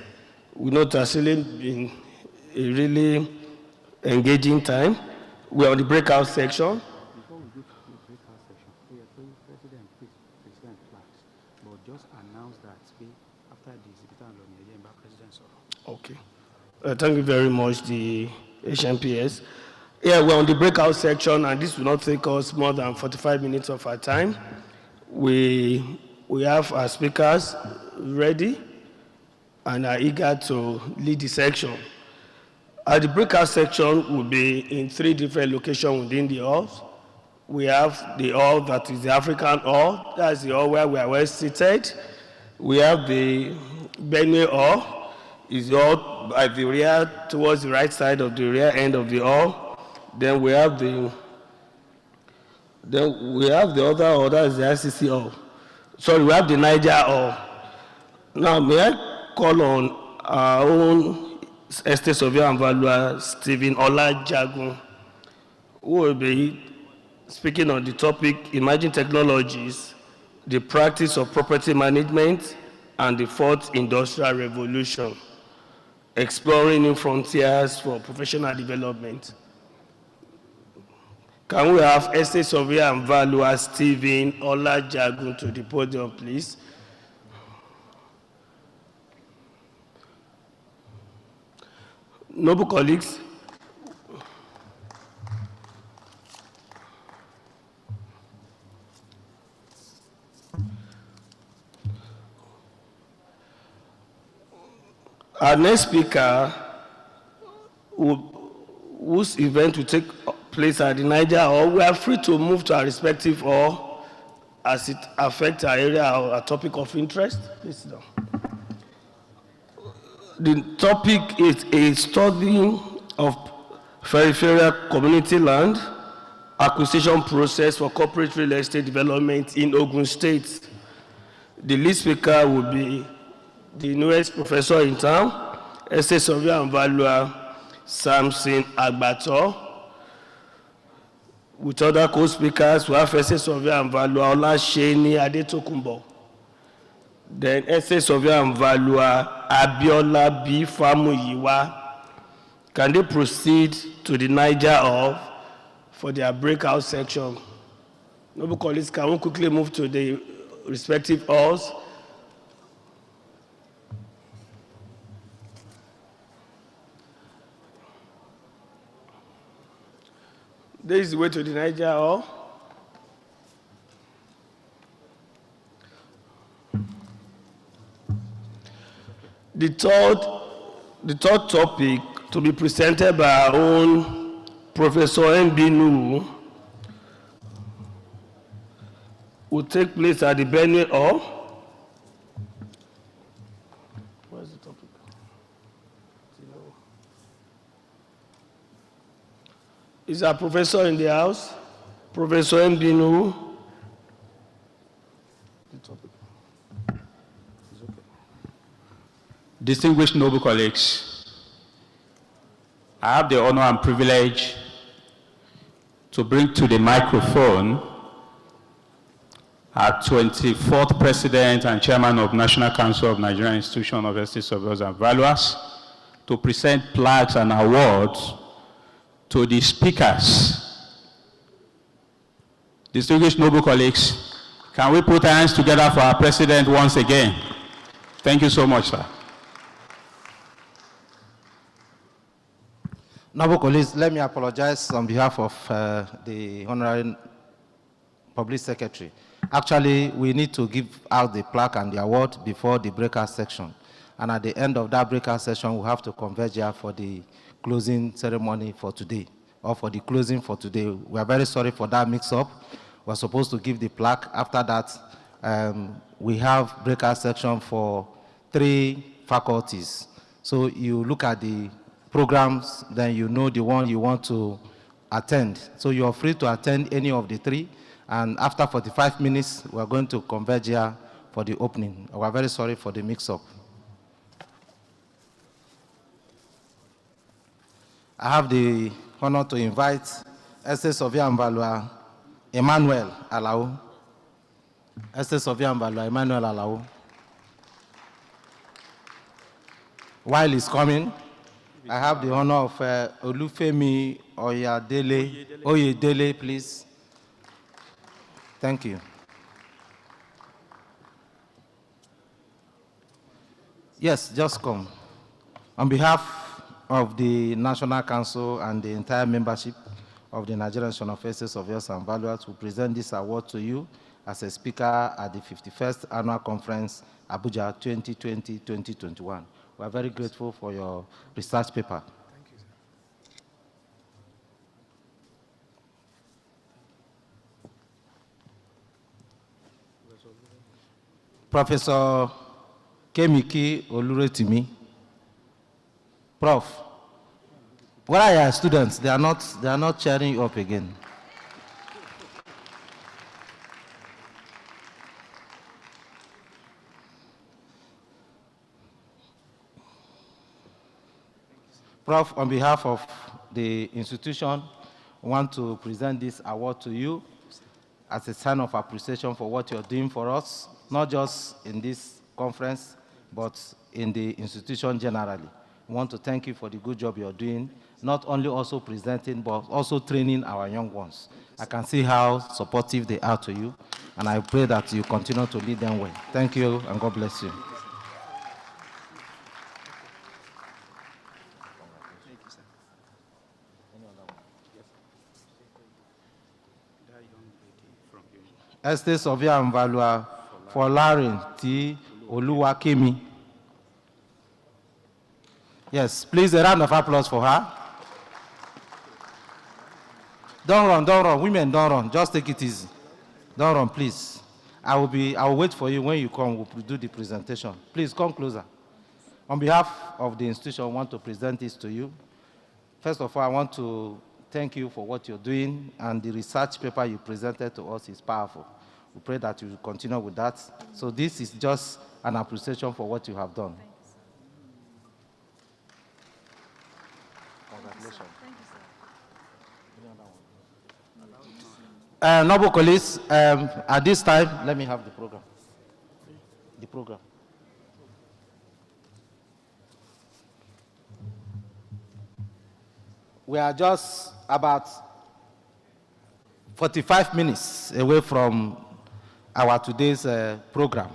We know it has really been a really engaging time. We are on the breakout section. Before we go to the breakout section, we are saying President, please, President flags, but just announce that after the exhibitor and President. Okay. Thank you very much, the HMPS. Yeah, we're on the breakout section, and this will not take us more than 45 minutes of our time. We have our speakers ready and are eager to lead the section. The breakout section will be in 3 different locations within the halls. We have the hall that is the African hall. That's the hall where we are well seated. We have the Benue hall. It's all at the rear, towards the right side of the rear end of the hall. Then we have the other hall, that's the ICC hall. Sorry, we have the Niger hall. Now, may I call on our own Estate Surveyor and Valuer, Stephen Olajagun, who will be speaking on the topic, Emerging Technologies, the Practice of Property Management, and the 4th Industrial Revolution, exploring new frontiers for professional development. Can we have Estate Surveyor and Valuer, Stephen Olajagun, to the podium, please? Noble colleagues, our next speaker, whose event will take place at the Niger Hall, we are free to move to our respective hall as it affects our area or our topic of interest. Please sit down. The topic is a study of peripheral community land acquisition process for corporate real estate development in Ogun State. The lead speaker will be the newest professor in town, Estate Surveyor and Valuer Samson Agbato. With other co-speakers, we have Estate Surveyor and Valuer Olasheni Adetokunbo. Then Estate Surveyor and Valuer Abiola B. Famuyiwa. Can they proceed to the Niger Hall for their breakout section? Noble colleagues, can we quickly move to the respective halls? This is the way to the Niger Hall. The third topic to be presented by our own Professor Mbinu will take place at the Benue Hall. Where's the topic? Is our professor in the house? Professor Mbinu. Distinguished noble colleagues, I have the honor and privilege to bring to the microphone our 24th President and Chairman of National Council of Nigerian Institution of Estate Surveyors and Valuers to present plaques and awards to the speakers. Distinguished noble colleagues, can we put our hands together for our President once again? Thank you so much, sir. Noble colleagues, let me apologize on behalf of the Honorary Public Secretary. Actually, we need to give out the plaque and the award before the breakout section. And at the end of that breakout session, we have to converge here for the closing ceremony for today, or for the closing for today. We are very sorry for that mix-up. We're supposed to give the plaque. After that, we have breakout section for 3 faculties. So you look at the programs, then you know the one you want to attend. So you are free to attend any of the 3. And after 45 minutes, we are going to converge here for the opening. We are very sorry for the mix-up. I have the honor to invite Estate Surveyor and Valuer Emmanuel Alao. Estate Surveyor and Valuer Emmanuel Alao. While he's coming, I have the honor of Olufemi Oyedele, please. Thank you. Yes, just come. On behalf of the National Council and the entire membership of the Nigerian Institution of Estate Surveyors and Valuers, we present this award to you as a speaker at the 51st Annual Conference, Abuja 2020-2021. We are very grateful for your research paper. Thank you, sir. Professor Kemiki Oluretimi. Prof, where are your students? They are not cheering you up again. Prof, on behalf of the institution, I want to present this award to you as a sign of appreciation for what you're doing for us, not just in this conference, but in the institution generally. We want to thank you for the good job you're doing, not only also presenting, but also training our young ones. I can see how supportive they are to you, and I pray that you continue to lead them well. Thank you, and God bless you. Estate Surveyor and Valuer for Lauren T. Oluwakemi. Yes, please, a round of applause for her. Don't run, women, don't run. Just take it easy. Don't run, please. I will wait for you. When you come, we'll do the presentation. Please come closer. On behalf of the institution, I want to present this to you. First of all, I want to thank you for what you're doing, and the research paper you presented to us is powerful. We pray that you will continue with that. So this is just an appreciation for what you have done. Congratulations. Noble colleagues, at this time, let me have the program. The program. We are just about 45 minutes away from our today's program.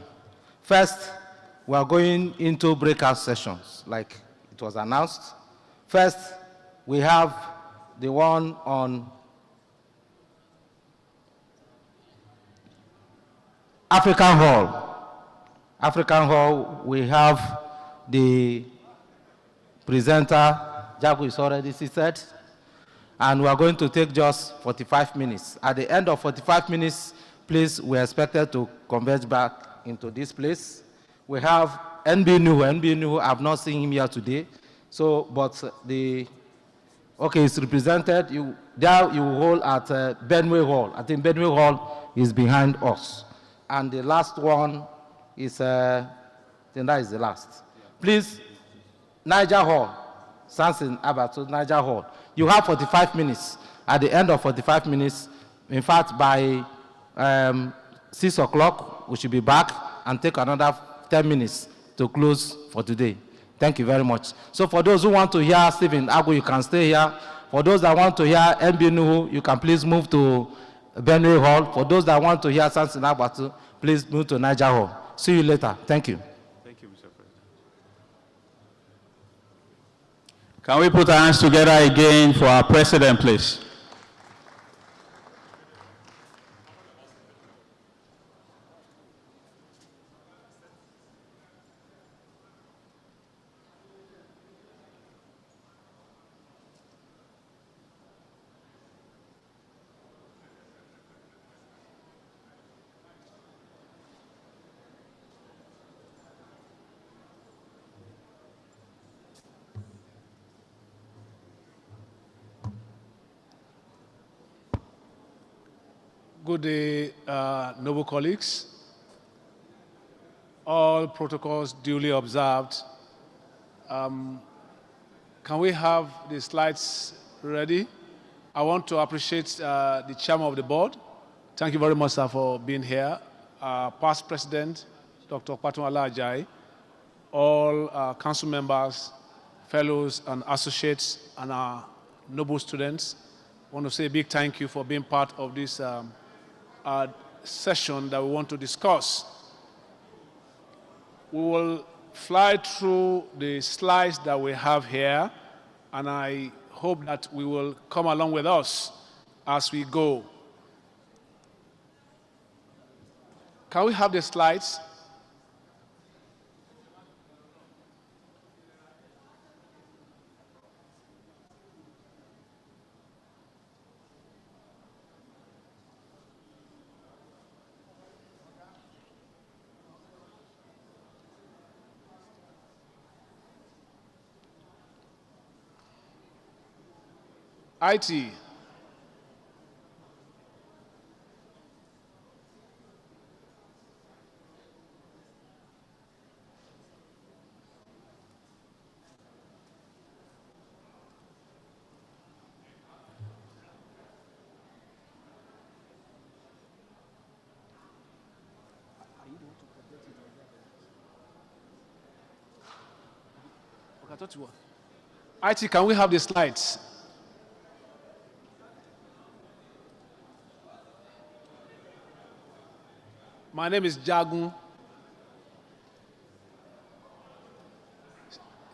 First, we are going into breakout sessions, like it was announced. First, we have the one on African Hall. African Hall, we have the presenter, Jagu is already seated, and we are going to take just 45 minutes. At the end of 45 minutes, Please, we're expected to converge back into this place. We have NB I've not seen him here today. So, but okay, it's represented. There you hold at Benway Hall. I think Benway Hall is behind us. And the last one is, I think that is the last. Please, Niger Hall, Samson Abato, Niger Hall. You have 45 minutes. At the end of 45 minutes, in fact, by 6 o'clock, we should be back and take another 10 minutes to close for today. Thank you very much. So for those who want to hear Stephen Agu, you can stay here. For those that want to hear MB Nuhu, you can please move to Benway Hall. For those that want to hear Samson Abato, please move to Niger Hall. See you later. Thank you. Thank you, Mr. President. Can we put our hands together again for our president, please? Good day, noble colleagues. All protocols duly observed. Can we have the slides ready? I want to appreciate the chairman of the board. Thank you very much, sir, for being here. Past president, Dr. Patunwala Ajayi, all council members, fellows and associates, and our noble students. I want to say a big thank you for being part of this session that we want to discuss. We will fly through the slides that we have here, and I hope that we will come along with us as we go. Can we have the slides? IT. IT, can we have the slides? My name is Jagun.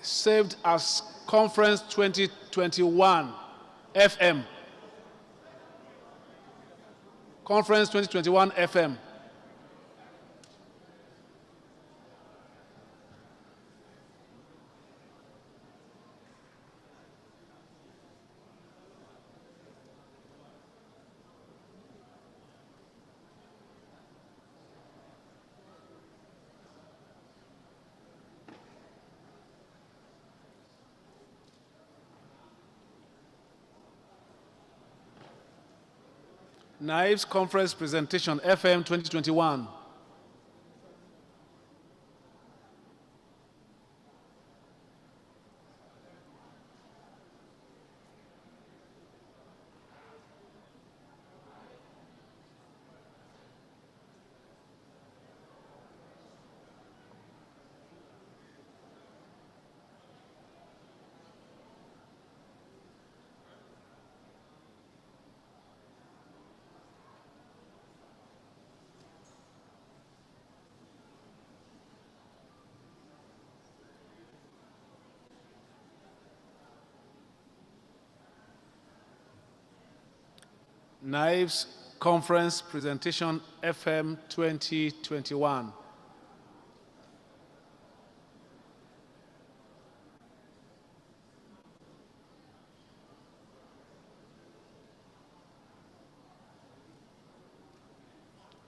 Saved as Conference 2021 FM. Conference 2021 FM. Niesv Conference Presentation FM 2021. Niesv Conference Presentation FM 2021.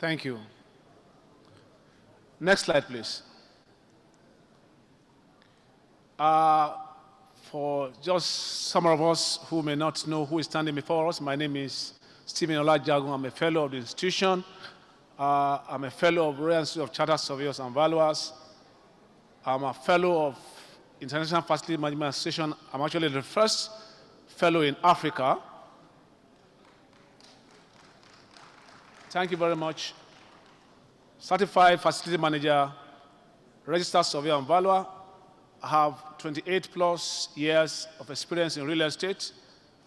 Thank you. Next slide, please. For just some of us who may not know who is standing before us, my name is Stephen Olajagun. I'm a fellow of the institution. I'm a fellow of Royal Institute of Chartered Surveyors and Valuers. I'm a fellow of International Facility Management Association. I'm actually the first fellow in Africa. Thank you very much. Certified Facility Manager, Registered Surveyor and Valuer. I have 28 plus years of experience in real estate.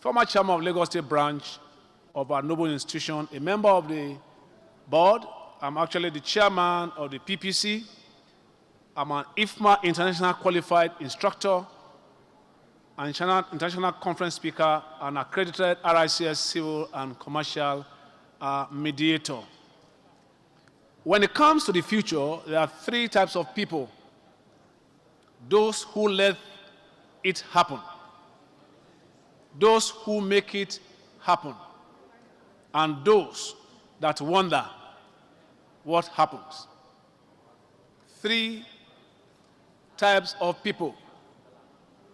Former chairman of Lagos State branch of our noble institution, a member of the board. I'm actually the chairman of the PPC. I'm an IFMA international qualified instructor, an international conference speaker, and accredited RICS civil and commercial mediator. When it comes to the future, there are three types of people. Those who let it happen, those who make it happen, and those that wonder what happens. Three types of people,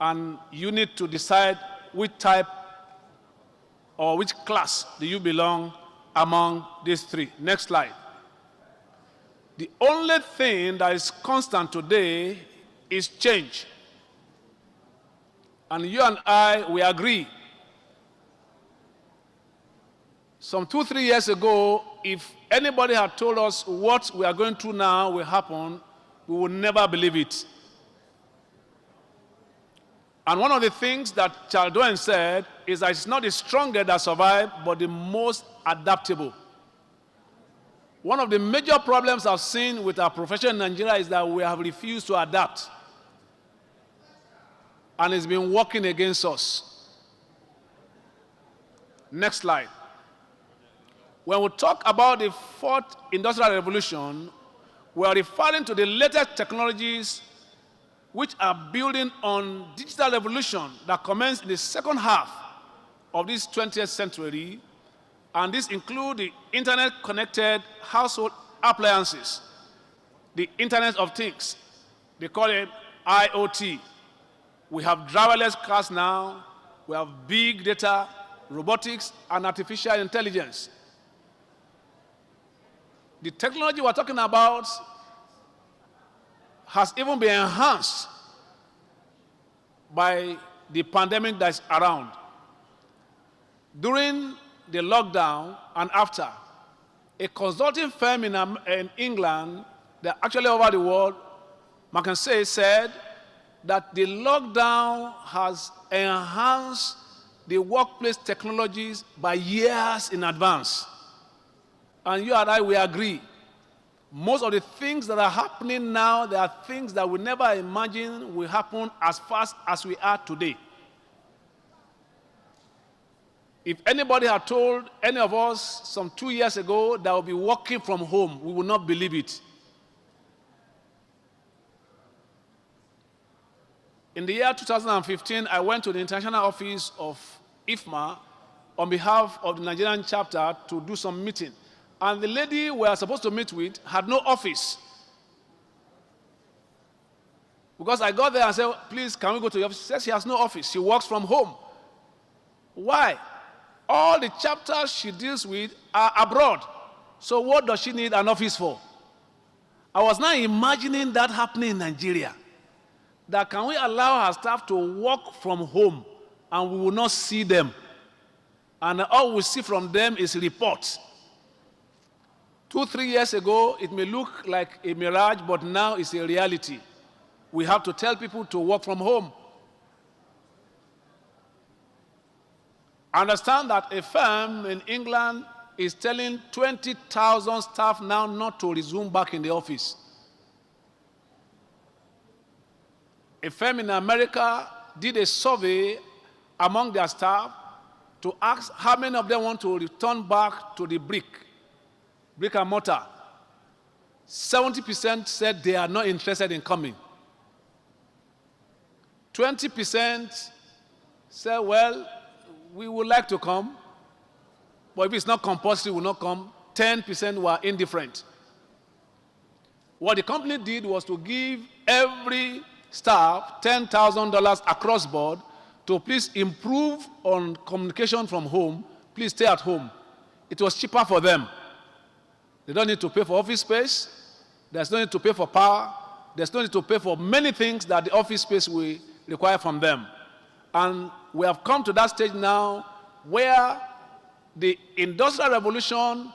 and you need to decide which type or which class do you belong among these three. Next slide. The only thing that is constant today is change. And you and I, we agree. Some 2-3 years ago, if anybody had told us what we are going through now will happen, we would never believe it. And one of the things that Charles Darwin said is that it's not the strongest that survive, but the most adaptable. One of the major problems I've seen with our profession in Nigeria is that we have refused to adapt. And it's been working against us. Next slide. When we talk about the fourth industrial revolution, we are referring to the latest technologies which are building on digital revolution that commenced in the second half of this 20th century. And this includes the internet-connected household appliances, the Internet of Things. They call it IoT. We have driverless cars now. We have big data, robotics, and artificial intelligence. The technology we're talking about has even been enhanced by the pandemic that's around. During the lockdown and after, a consulting firm in England, they're actually over the world, McKinsey said that the lockdown has enhanced the workplace technologies by years in advance. And you and I, we agree. Most of the things that are happening now, they are things that we never imagined will happen as fast as we are today. If anybody had told any of us some 2 years ago that we'll be working from home, we would not believe it. In the year 2015, I went to the international office of IFMA on behalf of the Nigerian chapter to do some meeting. And the lady we were supposed to meet with had no office. Because I got there and said, please, can we go to the office? She says she has no office. She works from home. Why? All the chapters she deals with are abroad. So what does she need an office for? I was now imagining that happening in Nigeria. That can we allow our staff to work from home and we will not see them? And all we see from them is reports. 2-3 years ago, it may look like a mirage, but now it's a reality. We have to tell people to work from home. I understand that a firm in England is telling 20,000 staff now not to resume back in the office. A firm in America did a survey among their staff to ask how many of them want to return back to the brick and mortar. 70% said they are not interested in coming. 20% said, well, we would like to come, but if it's not compulsory, we will not come. 10% were indifferent. What the company did was to give every staff $10,000 across board to please improve on communication from home, please stay at home. It was cheaper for them. They don't need to pay for office space. There's no need to pay for power. There's no need to pay for many things that the office space will require from them. And we have come to that stage now where the Industrial Revolution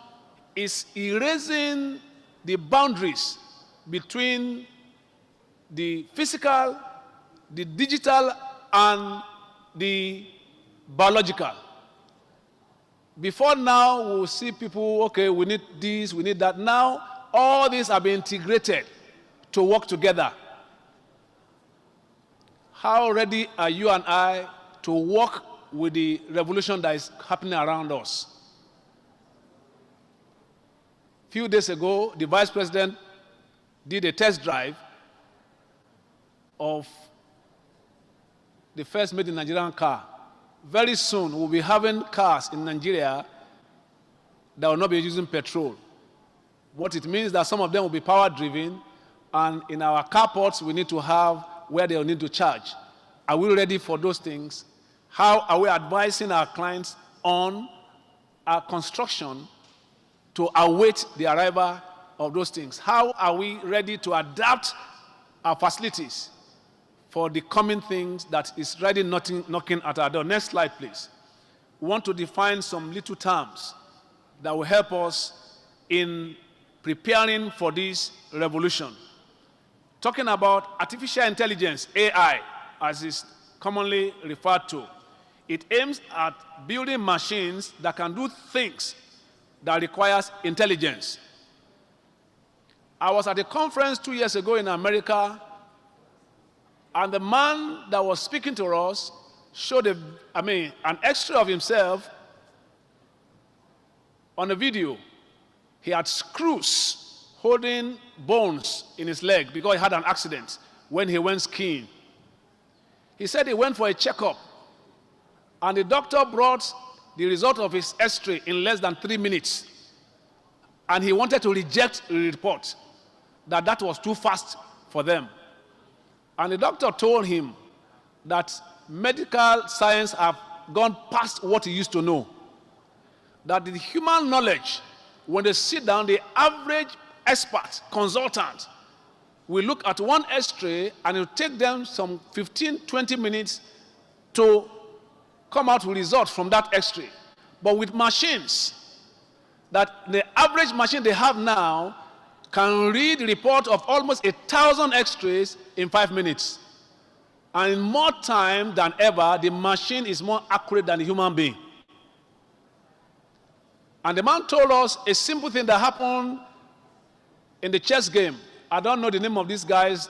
is erasing the boundaries between the physical, the digital, and the biological. Before now, we'll see people, okay, we need this, we need that. Now, all these are being integrated to work together. How ready are you and I to work with the revolution that is happening around us? A few days ago, the Vice President did a test drive of the first made in Nigerian car. Very soon, we'll be having cars in Nigeria that will not be using petrol. What it means is that some of them will be power-driven, and in our carports, we need to have where they will need to charge. Are we ready for those things? How are we advising our clients on our construction to await the arrival of those things? How are we ready to adapt our facilities for the coming things that is ready knocking at our door? Next slide, please. We want to define some little terms that will help us in preparing for this revolution. Talking about artificial intelligence, AI, as is commonly referred to, it aims at building machines that can do things that requires intelligence. I was at a conference 2 years ago in America, and the man that was speaking to us showed an extra of himself on a video. He had screws holding bones in his leg because he had an accident when he went skiing. He said he went for a checkup, and the doctor brought the result of his X-ray in less than 3 minutes. And he wanted to reject the report, that was too fast for them. And the doctor told him that medical science have gone past what he used to know. That the human knowledge, when they sit down, the average expert, consultant, will look at one X-ray and it will take them some 15, 20 minutes to come out with results from that X-ray. But with machines, that the average machine they have now can read the report of almost 1,000 X-rays in 5 minutes. And in more time than ever, the machine is more accurate than the human being. And the man told us a simple thing that happened in the chess game. I don't know the name of these guys.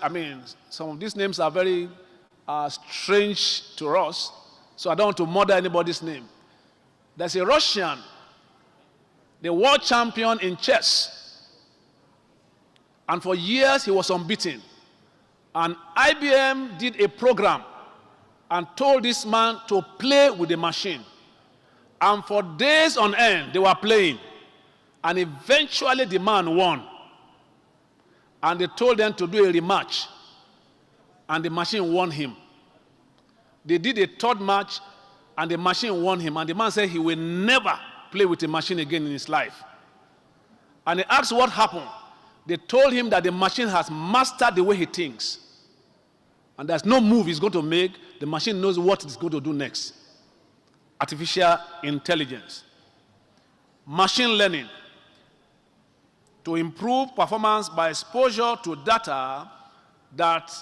Some of these names are very strange to us, so I don't want to murder anybody's name. There's a Russian, the world champion in chess. And for years, he was unbeaten. And IBM did a program and told this man to play with the machine. And for days on end, they were playing. And eventually, the man won. And they told them to do a rematch. And the machine won him. They did a third match, and the machine won him. And the man said he will never play with a machine again in his life. And he asked what happened. They told him that the machine has mastered the way he thinks. And there's no move he's going to make. The machine knows what it's going to do next. Artificial intelligence. Machine learning. To improve performance by exposure to data that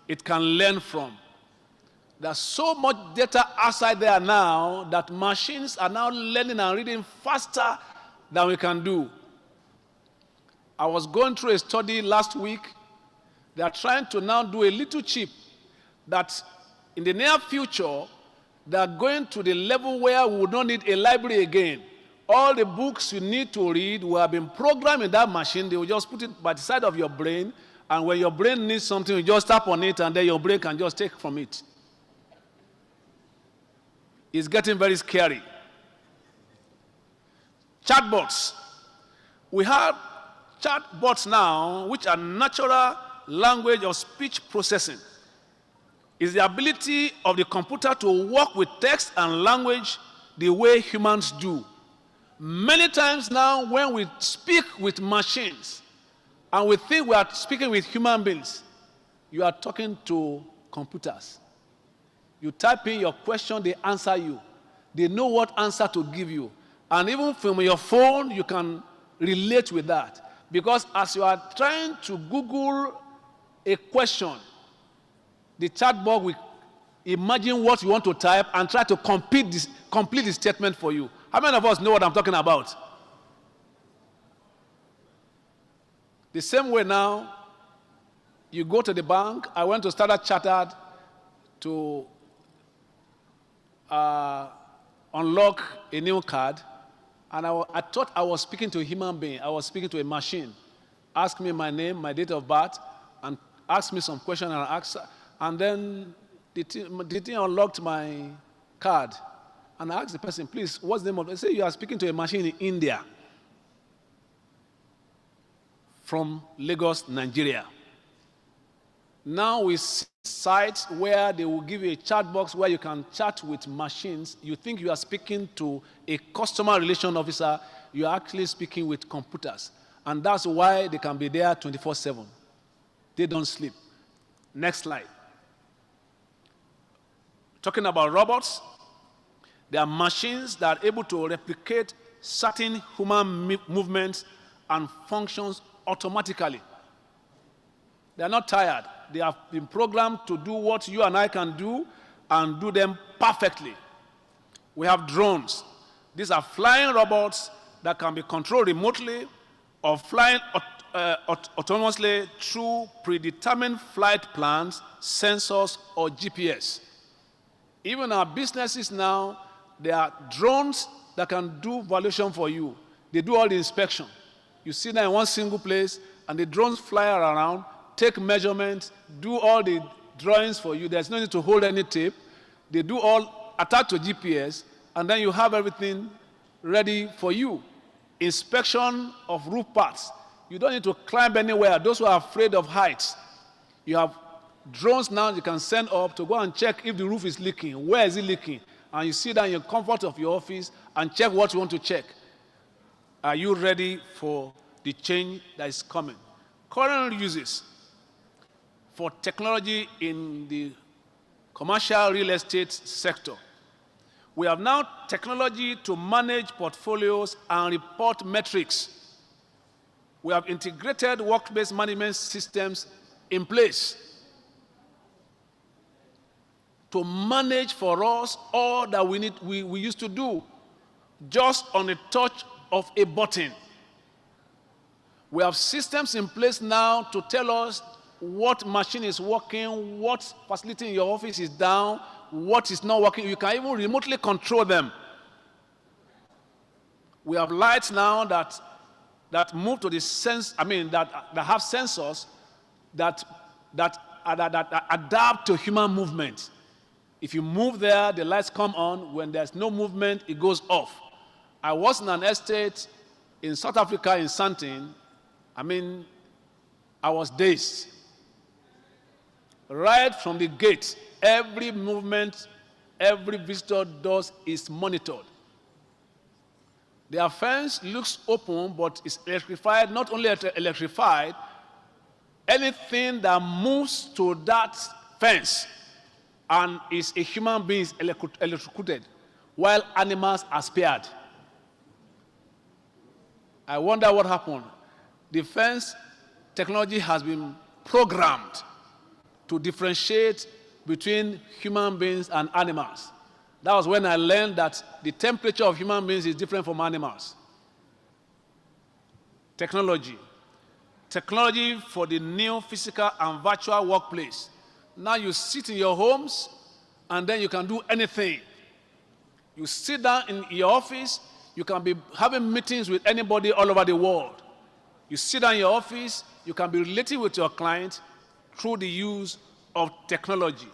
it can learn from. There's so much data outside there now that machines are now learning and reading faster than we can do. I was going through a study last week. They are trying to now do a little chip that in the near future, they are going to the level where we would not need a library again. All the books you need to read will have been programmed in that machine. They will just put it by the side of your brain, and when your brain needs something, you just tap on it, and then your brain can just take from it. It's getting very scary. Chatbots. We have chatbots now, which are natural language or speech processing. It's the ability of the computer to work with text and language the way humans do. Many times now, when we speak with machines and we think we are speaking with human beings, you are talking to computers. You type in your question, they answer you. They know what answer to give you. And even from your phone, you can relate with that. Because as you are trying to Google a question, the chatbot will imagine what you want to type and try to complete the statement for you. How many of us know what I'm talking about? The same way now, you go to the bank. I went to Standard Chartered to unlock a new card, and I thought I was speaking to a human being. I was speaking to a machine. Ask me my name, my date of birth, and ask me some question, and then the thing unlocked my card. And I asked the person, please, what's the name of it? They say you are speaking to a machine in India from Lagos, Nigeria. Now we see sites where they will give you a chat box where you can chat with machines. You think you are speaking to a customer relation officer. You are actually speaking with computers. And that's why they can be there 24/7. They don't sleep. Next slide. Talking about robots, there are machines that are able to replicate certain human movements and functions automatically. They are not tired. They have been programmed to do what you and I can do and do them perfectly. We have drones. These are flying robots that can be controlled remotely or flying autonomously through predetermined flight plans, sensors, or GPS. Even our businesses now, there are drones that can do valuation for you. They do all the inspection. You sit there in one single place, and the drones fly around, take measurements, do all the drawings for you. There's no need to hold any tape. They do all attached to GPS, and then you have everything ready for you. Inspection of roof parts. You don't need to climb anywhere. Those who are afraid of heights, you have drones now you can send up to go and check if the roof is leaking. Where is it leaking? And you sit down in your comfort of your office and check what you want to check. Are you ready for the change that is coming? Current uses for technology in the commercial real estate sector. We have now technology to manage portfolios and report metrics. We have integrated work-based management systems in place to manage for us all that we used to do just on a touch of a button. We have systems in place now to tell us what machine is working, what facility in your office is down, what is not working. You can even remotely control them. We have lights now that move to the sense, that have sensors that adapt to human movement. If you move there, the lights come on. When there's no movement, it goes off. I was in an estate in South Africa, in Sandton. I was dazed. Right from the gate, every movement, every visitor does is monitored. Their fence looks open, but it's electrified. Not only electrified, anything that moves to that fence and is a human being is electrocuted, while animals are spared. I wonder what happened. The fence technology has been programmed to differentiate between human beings and animals. That was when I learned that the temperature of human beings is different from animals. Technology. Technology for the new physical and virtual workplace. Now you sit in your homes, and then you can do anything. You sit down in your office, you can be having meetings with anybody all over the world. You sit down in your office, you can be relating with your client through the use of technology.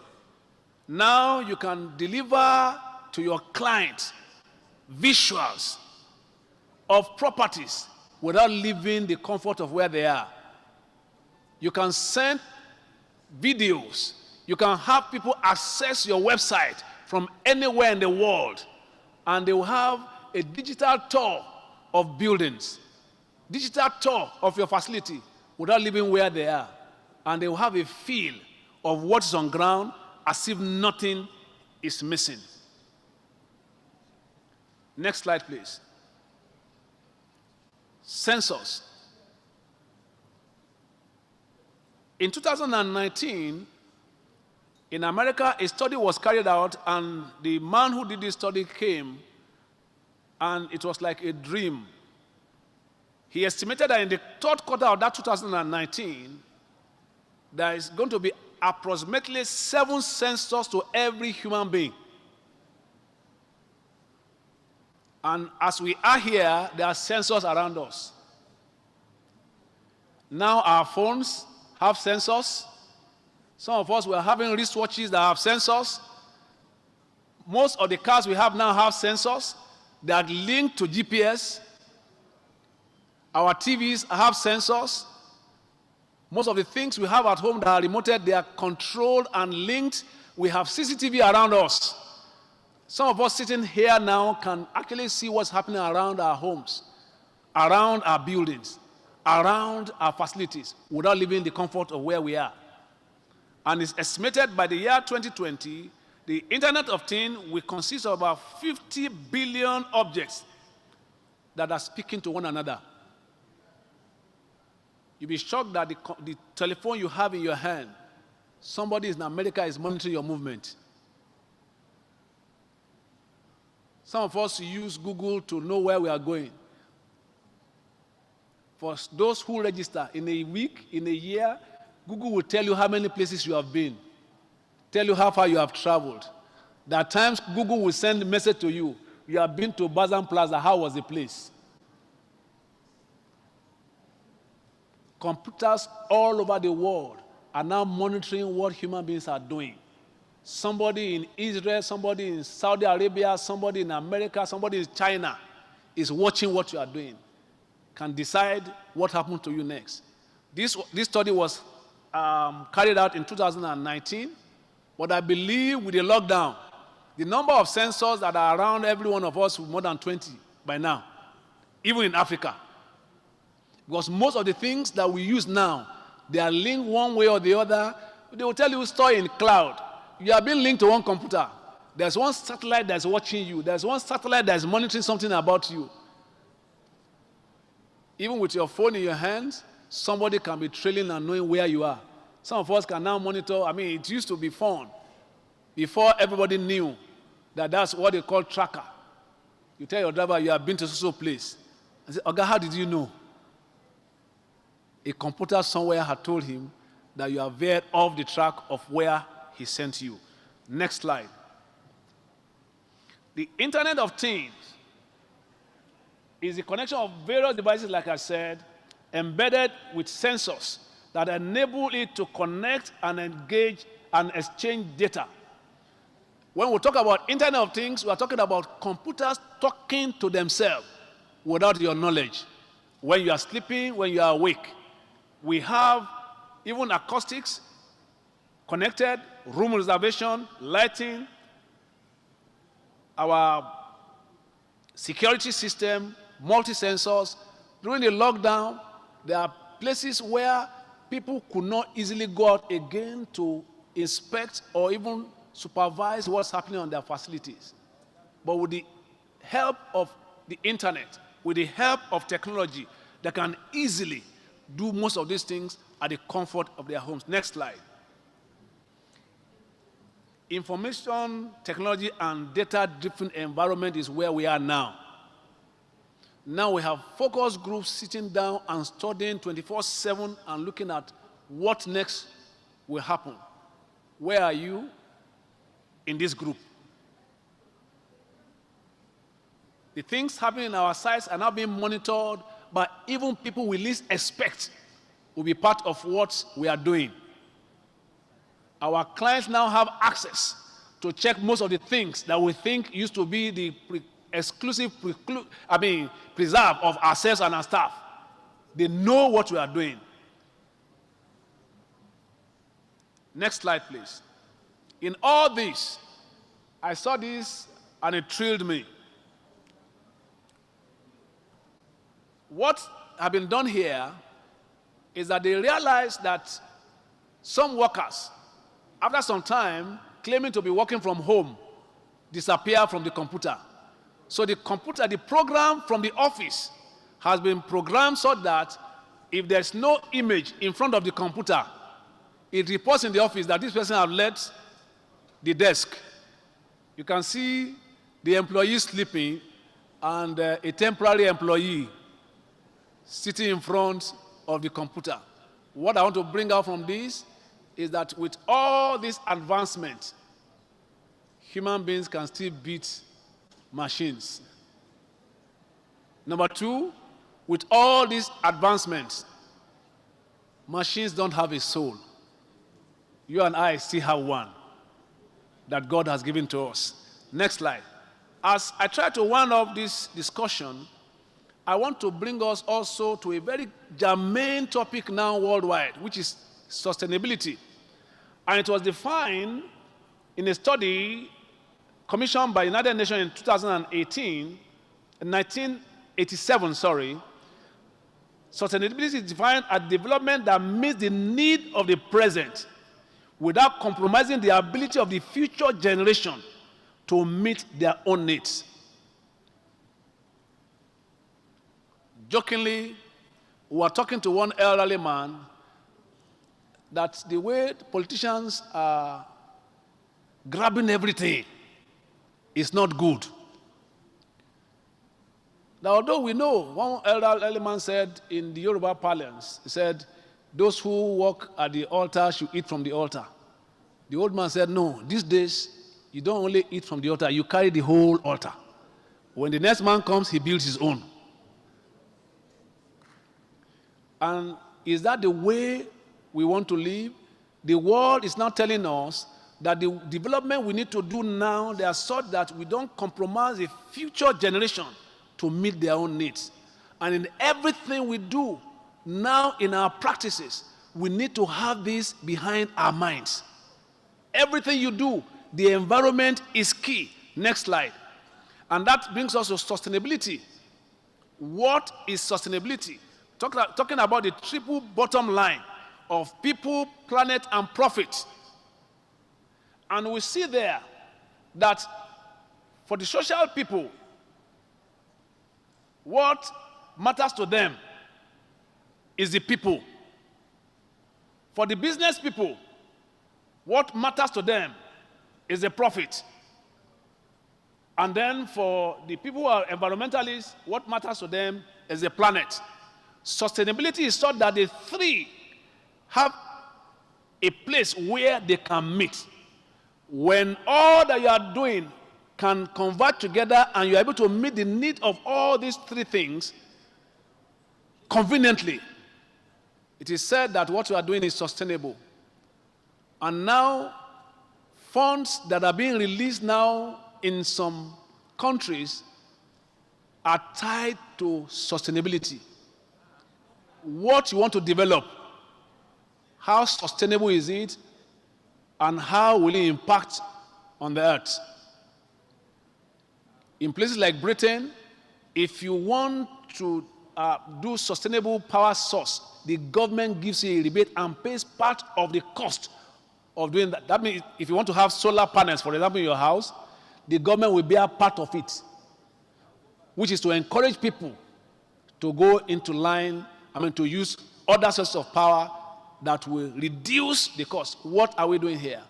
Now you can deliver to your client visuals of properties without leaving the comfort of where they are. You can send videos. You can have people access your website from anywhere in the world, and they will have a digital tour of buildings, digital tour of your facility without leaving where they are. And they will have a feel of what's on ground as if nothing is missing. Next slide, please. Sensors. In 2019, in America, a study was carried out, and the man who did this study came, and it was like a dream. He estimated that in the third quarter of that 2019, there is going to be approximately 7 sensors to every human being. And as we are here, there are sensors around us. Now our phones have sensors. Some of us were having wristwatches that have sensors. Most of the cars we have now have sensors that link to GPS. Our TVs have sensors. Most of the things we have at home that are remoted, they are controlled and linked. We have CCTV around us. Some of us sitting here now can actually see what's happening around our homes, around our buildings, around our facilities, without leaving the comfort of where we are. And it's estimated by the year 2020, the Internet of Things will consist of about 50 billion objects that are speaking to one another. You'll be shocked that the telephone you have in your hand, somebody in America is monitoring your movement. Some of us use Google to know where we are going. For those who register in a week, in a year, Google will tell you how many places you have been, tell you how far you have traveled. There are times Google will send a message to you. You have been to Bazan Plaza, how was the place? Computers all over the world are now monitoring what human beings are doing. Somebody in Israel, somebody in Saudi Arabia, somebody in America, somebody in China is watching what you are doing, can decide what happened to you next. This study was carried out in 2019, but I believe with the lockdown, the number of sensors that are around every one of us is more than 20 by now, even in Africa. Because most of the things that we use now, they are linked one way or the other. They will tell you store in cloud. You are being linked to one computer. There's one satellite that's watching you. There's one satellite that's monitoring something about you. Even with your phone in your hands, somebody can be trailing and knowing where you are. Some of us can now monitor. I mean, it used to be fun. Before everybody knew that that's what they call tracker. You tell your driver you have been to so place. I say, Oga, how did you know? A computer somewhere had told him that you are veered off the track of where he sent you. Next slide. The Internet of Things is the connection of various devices, like I said, embedded with sensors that enable it to connect and engage and exchange data. When we talk about Internet of Things, we are talking about computers talking to themselves without your knowledge. When you are sleeping, when you are awake. We have even acoustics connected, room reservation, lighting, our security system, multi-sensors. During the lockdown, there are places where people could not easily go out again to inspect or even supervise what's happening on their facilities. But with the help of the internet, with the help of technology, they can easily do most of these things at the comfort of their homes. Next slide. Information technology and data-driven environment is where we are now. Now we have focus groups sitting down and studying 24/7 and looking at what next will happen. Where are you in this group? The things happening in our sites are now being monitored by even people we least expect will be part of what we are doing. Our clients now have access to check most of the things that we think used to be the exclusive preserve of ourselves and our staff. They know what we are doing. Next slide, please. In all this, I saw this and it thrilled me. What has been done here is that they realized that some workers, after some time, claiming to be working from home, disappear from the computer. So the computer, the program from the office has been programmed so that if there's no image in front of the computer, it reports in the office that this person has left the desk. You can see the employee sleeping and a temporary employee sitting in front of the computer. What I want to bring out from this is that with all this advancement, human beings can still beat machines. Number two, with all these advancements, machines don't have a soul. You and I still have one that God has given to us. Next slide. As I try to wind up this discussion, I want to bring us also to a very germane topic now worldwide, which is sustainability. And it was defined in a study commissioned by United Nations in 1987, Sustainability is defined as development that meets the need of the present without compromising the ability of the future generation to meet their own needs. Jokingly, we were talking to one elderly man that the way politicians are grabbing everything is not good. Now, although we know, one elderly man said in the Yoruba parlance, he said, those who walk at the altar should eat from the altar. The old man said, no, these days, you don't only eat from the altar, you carry the whole altar. When the next man comes, he builds his own. And is that the way we want to live? The world is now telling us that the development we need to do now, they are such that we don't compromise the future generation to meet their own needs. And in everything we do now in our practices, we need to have this behind our minds. Everything you do, the environment is key. Next slide. And that brings us to sustainability. What is sustainability? Talking about the triple bottom line of people, planet, and profit. And we see there that for the social people, what matters to them is the people. For the business people, what matters to them is the profit. And then for the people who are environmentalists, what matters to them is the planet. Sustainability is such that the three have a place where they can meet. When all that you are doing can converge together and you're able to meet the need of all these three things conveniently, it is said that what you are doing is sustainable. And now, funds that are being released now in some countries are tied to sustainability. What you want to develop, how sustainable is it, and how will it impact on the earth? In places like Britain, if you want to do sustainable power source, the government gives you a rebate and pays part of the cost of doing that. That means if you want to have solar panels, for example, in your house, the government will bear part of it, which is to encourage people to go into line, to use other sources of power that will reduce the cost. What are we doing here?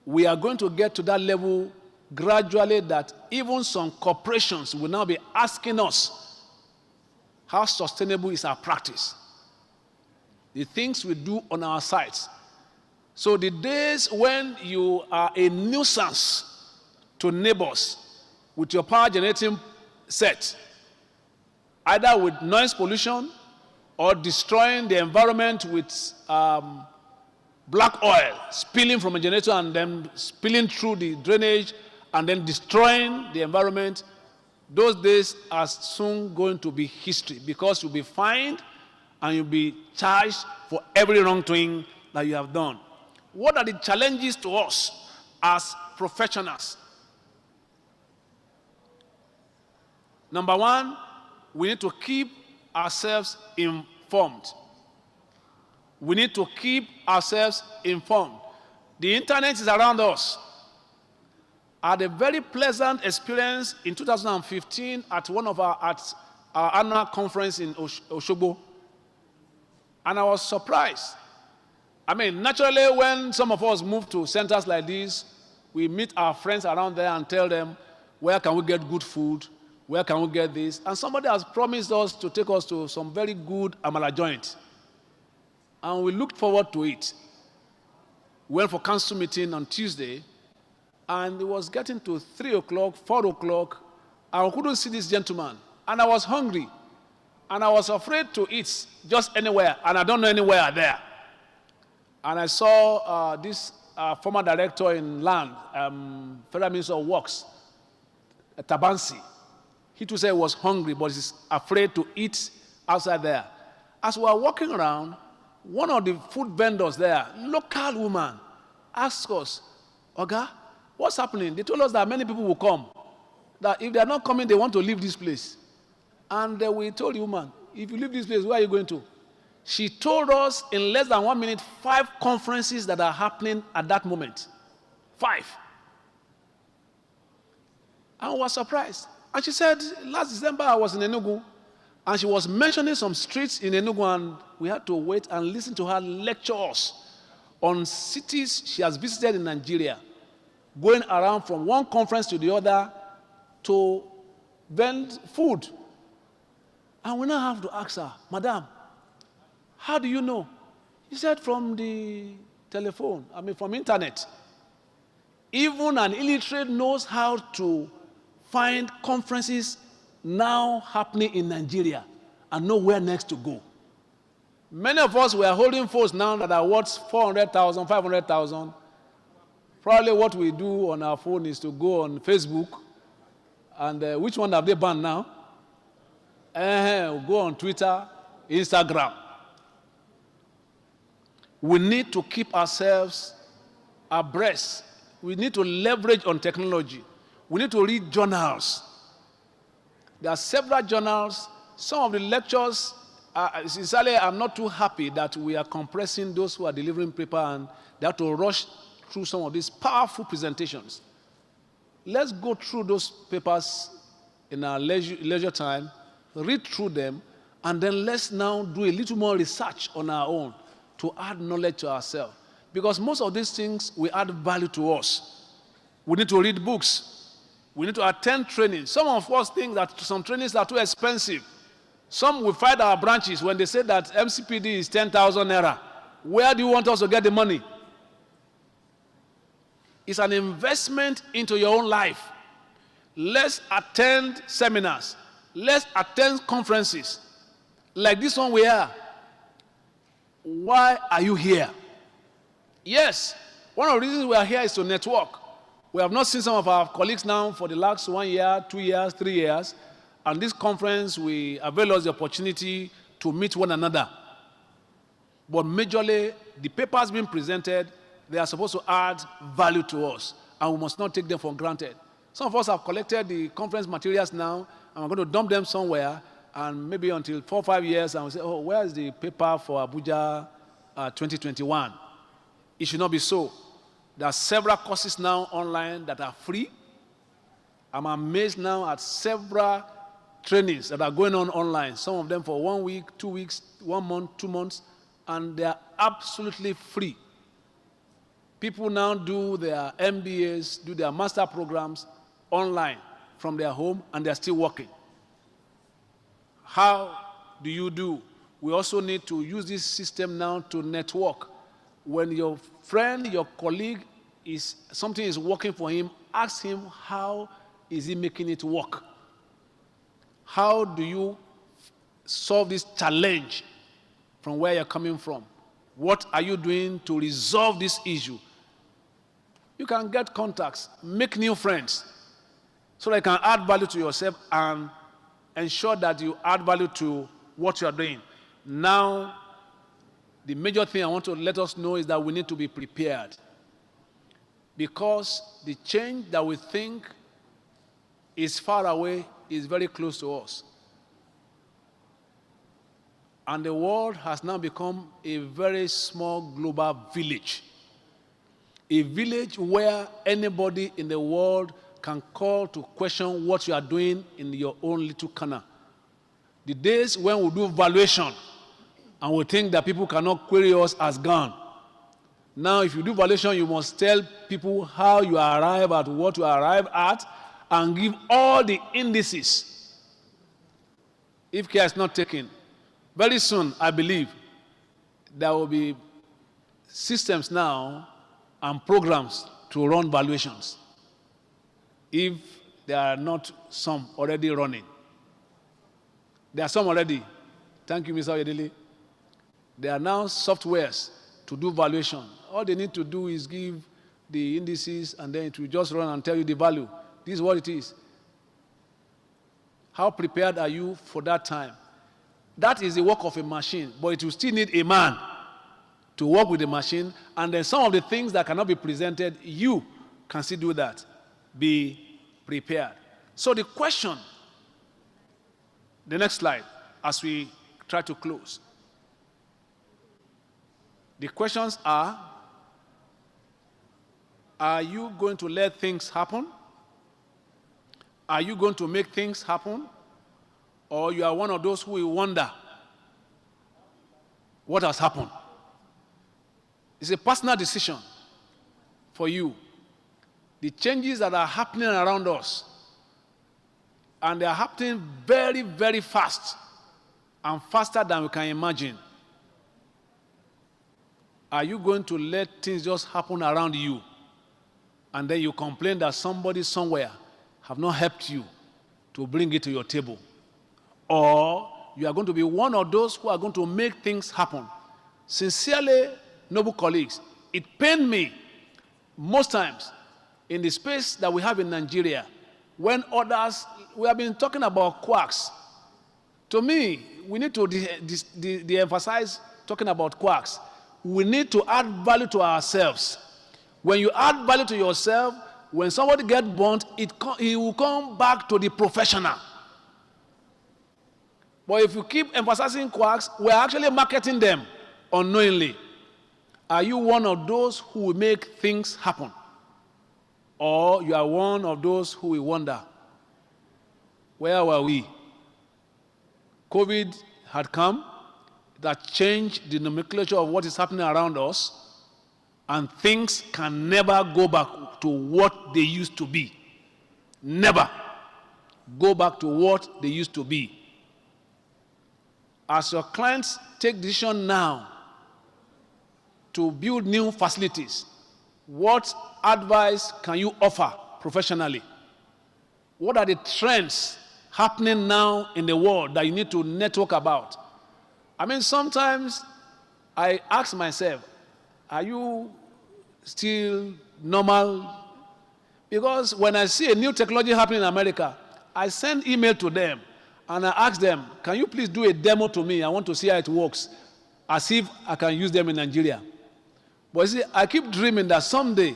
We are going to get to that level gradually that even some corporations will now be asking us how sustainable is our practice, the things we do on our sites. So the days when you are a nuisance to neighbors with your power generating set, either with noise pollution or destroying the environment with black oil spilling from a generator and then spilling through the drainage and then destroying the environment, Those days are soon going to be history because you'll be fined and you'll be charged for every wrongdoing that you have done. What are the challenges to us as professionals? Number one, we need to keep ourselves informed. We need to keep ourselves informed. The internet is around us. I had a very pleasant experience in 2015 at our annual conference in Osogbo. And I was surprised. I mean, naturally, when some of us move to centers like this, we meet our friends around there and tell them, where can we get good food? Where can we get this? And somebody has promised us to take us to some very good amala joint. And we looked forward to it. We went for council meeting on Tuesday, and it was getting to 3 o'clock, 4 o'clock, and I couldn't see this gentleman. And I was hungry, and I was afraid to eat just anywhere, and I don't know anywhere there. And I saw this former director in land, Federal Minister of Works, Tabansi. He too said he was hungry, but he's afraid to eat outside there. As we were walking around, one of the food vendors there, local woman, asked us, Oga, what's happening? They told us that many people will come, that if they are not coming, they want to leave this place. And we told the woman, if you leave this place, where are you going to? She told us in less than 1 minute, 5 conferences that are happening at that moment. 5. And we were surprised. And she said, last December I was in Enugu, and she was mentioning some streets in Enugu, and we had to wait and listen to her lecture us on cities she has visited in Nigeria, going around from one conference to the other to vend food. And we now have to ask her, Madam, how do you know? She said, from the telephone, from internet. Even an illiterate knows how to find conferences now happening in Nigeria and know where next to go. Many of us were holding phones now that are worth 400,000, 500,000. Probably what we do on our phone is to go on Facebook, and which one have they banned now? We'll go on Twitter, Instagram. We need to keep ourselves abreast. We need to leverage on technology. We need to read journals. There are several journals. Some of the lectures, sincerely, I'm not too happy that we are compressing those who are delivering paper and they have to rush through some of these powerful presentations. Let's go through those papers in our leisure time, read through them, and then let's now do a little more research on our own to add knowledge to ourselves. Because most of these things will add value to us. We need to read books. We need to attend training. Some of us think that some trainings are too expensive. Some will fight our branches when they say that MCPD is 10,000 naira. Where do you want us to get the money? It's an investment into your own life. Let's attend seminars. Let's attend conferences. Like this one we are. Why are you here? Yes, one of the reasons we are here is to network. We have not seen some of our colleagues now for the last 1 year, 2 years, 3 years. And this conference, we avail us the opportunity to meet one another. But majorly, the papers being presented, they are supposed to add value to us. And we must not take them for granted. Some of us have collected the conference materials now, and we're going to dump them somewhere, and maybe until 4 or 5 years, and we'll say, oh, where is the paper for Abuja 2021? It should not be so. There are several courses now online that are free. I'm amazed now at several trainings that are going on online, some of them for 1 week, 2 weeks, 1 month, 2 months, and they are absolutely free. People now do their MBAs, do their master programs online from their home, and they're still working. How do you do? We also need to use this system now to network. When your friend, your colleague, something is working for him, ask him how is he making it work? How do you solve this challenge from where you're coming from? What are you doing to resolve this issue? You can get contacts, make new friends. so that you can add value to yourself and ensure that you add value to what you are doing. Now, the major thing I want to let us know is that we need to be prepared, because the change that we think is far away is very close to us. And the world has now become a very small global village. A village where anybody in the world can call to question what you are doing in your own little corner. The days when we do valuation and we think that people cannot query us has gone. Now, if you do valuation, you must tell people how you arrive at what you arrive at and give all the indices. If care is not taken, very soon, I believe, there will be systems now and programs to run valuations, if there are not some already running. There are some already. Thank you, Mr. Oyedele. There are now softwares to do valuation. All they need to do is give the indices, and then it will just run and tell you the value. This is what it is. How prepared are you for that time? That is the work of a machine, but it will still need a man to work with the machine, and then some of the things that cannot be presented, you can still do that. Be prepared. So the question, the next slide, as we try to close. The questions are you going to let things happen? Are you going to make things happen? Or you are one of those who will wonder what has happened? It's a personal decision for you. The changes that are happening around us, and they are happening very, very fast, and faster than we can imagine. Are you going to let things just happen around you, and then you complain that somebody somewhere have not helped you to bring it to your table? Or you are going to be one of those who are going to make things happen? Sincerely, noble colleagues, it pained me most times in the space that we have in Nigeria, when others, we have been talking about quacks. To me, we need to de-emphasize talking about quacks. We need to add value to ourselves. When you add value to yourself, when somebody gets burnt, it will come back to the professional. But if you keep emphasizing quacks, we're actually marketing them unknowingly. Are you one of those who will make things happen? Or you are one of those who will wonder, where were we? COVID had come, that changed the nomenclature of what is happening around us, and things can never go back to what they used to be. Never go back to what they used to be. As your clients take decision now to build new facilities, what advice can you offer professionally? What are the trends happening now in the world that you need to network about? I mean, sometimes I ask myself, are you still normal? Because when I see a new technology happening in America, I send email to them and I ask them, can you please do a demo to me? I want to see how it works, as if I can use them in Nigeria. But you see, I keep dreaming that someday,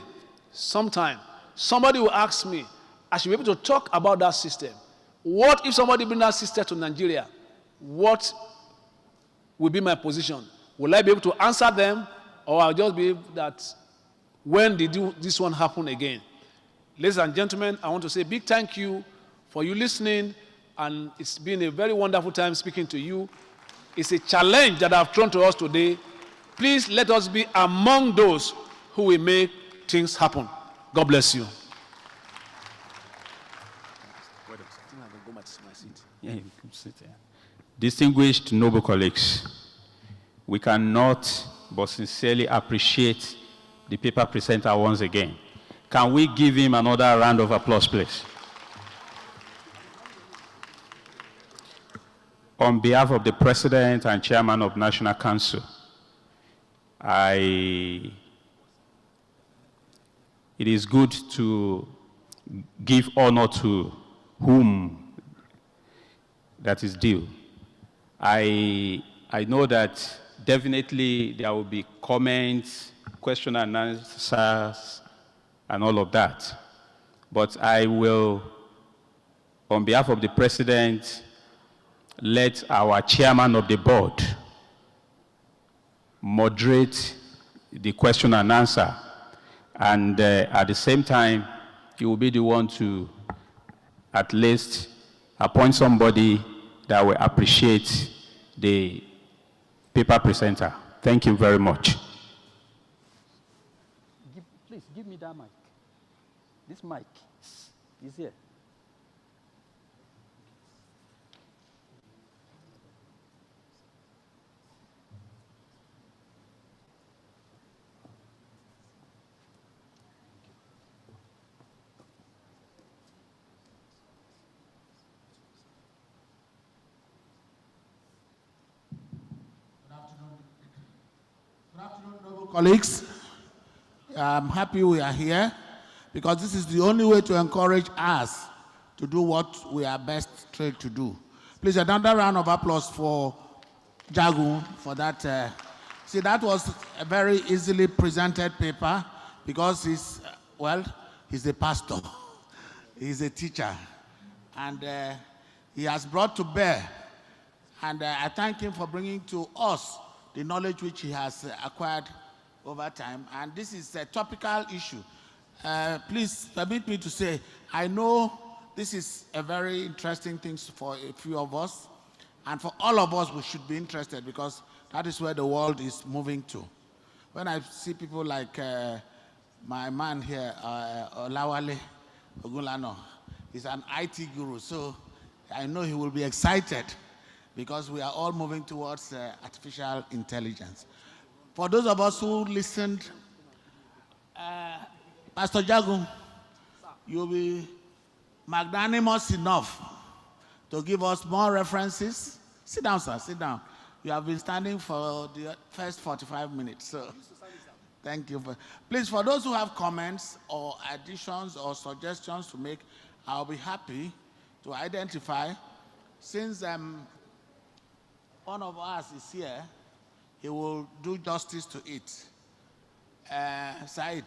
sometime, somebody will ask me, I should be able to talk about that system. What if somebody brings that system to Nigeria? What will be my position? Will I be able to answer them, or I'll just be that, when did this one happen again? Ladies and gentlemen, I want to say a big thank you for you listening, and it's been a very wonderful time speaking to you. It's a challenge that I've thrown to us today. Please let us be among those who will make things happen. God bless you. Yeah, you can sit there. Distinguished noble colleagues, we cannot but sincerely appreciate the paper presenter once again. Can we give him another round of applause, please? On behalf of the President and Chairman of National Council, it is good to give honor to whom that is due. I know that definitely there will be comments, question and answers, and all of that. But I will, on behalf of the president, let our chairman of the board moderate the question and answer. And at the same time, he will be the one to at least appoint somebody that will appreciate the paper presenter. Thank you very much. Please give me that mic. This mic is here. Good afternoon, noble colleagues. I'm happy we are here because this is the only way to encourage us to do what we are best trained to do. Please, another round of applause for Jagun for that. See, that was a very easily presented paper because he's, well, he's a pastor, he's a teacher, and he has brought to bear, and I thank him for bringing to us the knowledge which he has acquired over time. And this is a topical issue. Please permit me to say, I know this is a very interesting thing for a few of us, and for all of us, we should be interested because that is where the world is moving to. When I see people like my man here, Olawale Ogulano, he's an IT guru, so I know he will be excited because we are all moving towards artificial intelligence. For those of us who listened, Pastor Jagun, you'll be magnanimous enough to give us more references. Sit down, sir, sit down. You have been standing for the first 45 minutes, so thank you. Please, for those who have comments or additions or suggestions to make, I'll be happy to identify. Since one of us is here, he will do justice to it. Said,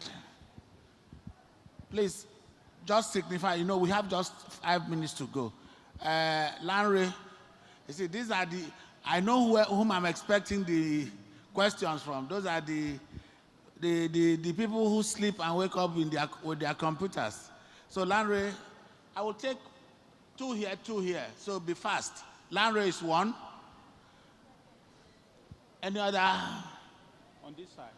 please, just signify, you know, we have just 5 minutes to go. Lanre, you see, these are the, I know whom I'm expecting the questions from. Those are the people who sleep and wake up with their computers. So Lanre, I will take 2 here, so be fast. Lanre is 1. Any other? On this side.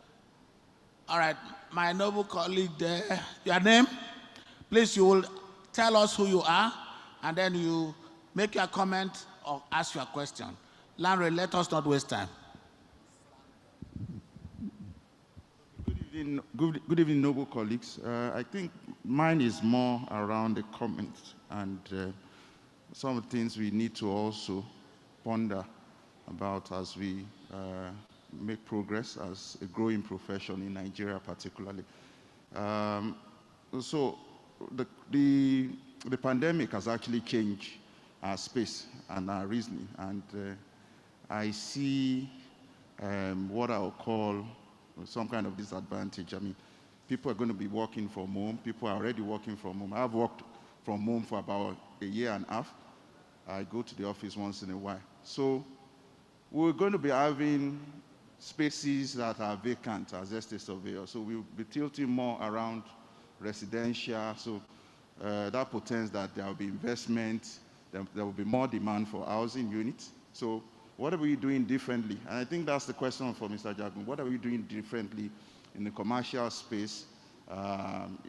All right, my noble colleague there. Your name? Please, you will tell us who you are, and then you make your comment or ask your question. Lanre, let us not waste time. Good evening, noble colleagues. I think mine is more around the comments and some of the things we need to also ponder about as we make progress as a growing profession in Nigeria particularly. So the pandemic has actually changed our space and our reasoning, and I see what I'll call some kind of disadvantage. I mean, people are going to be working from home. People are already working from home. I've worked from home for about a year and a half. I go to the office once in a while. So we're going to be having spaces that are vacant as estate surveyors. So we'll be tilting more around residential. So that portends that there will be investment, there will be more demand for housing units. So what are we doing differently? And I think that's the question for Mr. Jagun. What are we doing differently in the commercial space,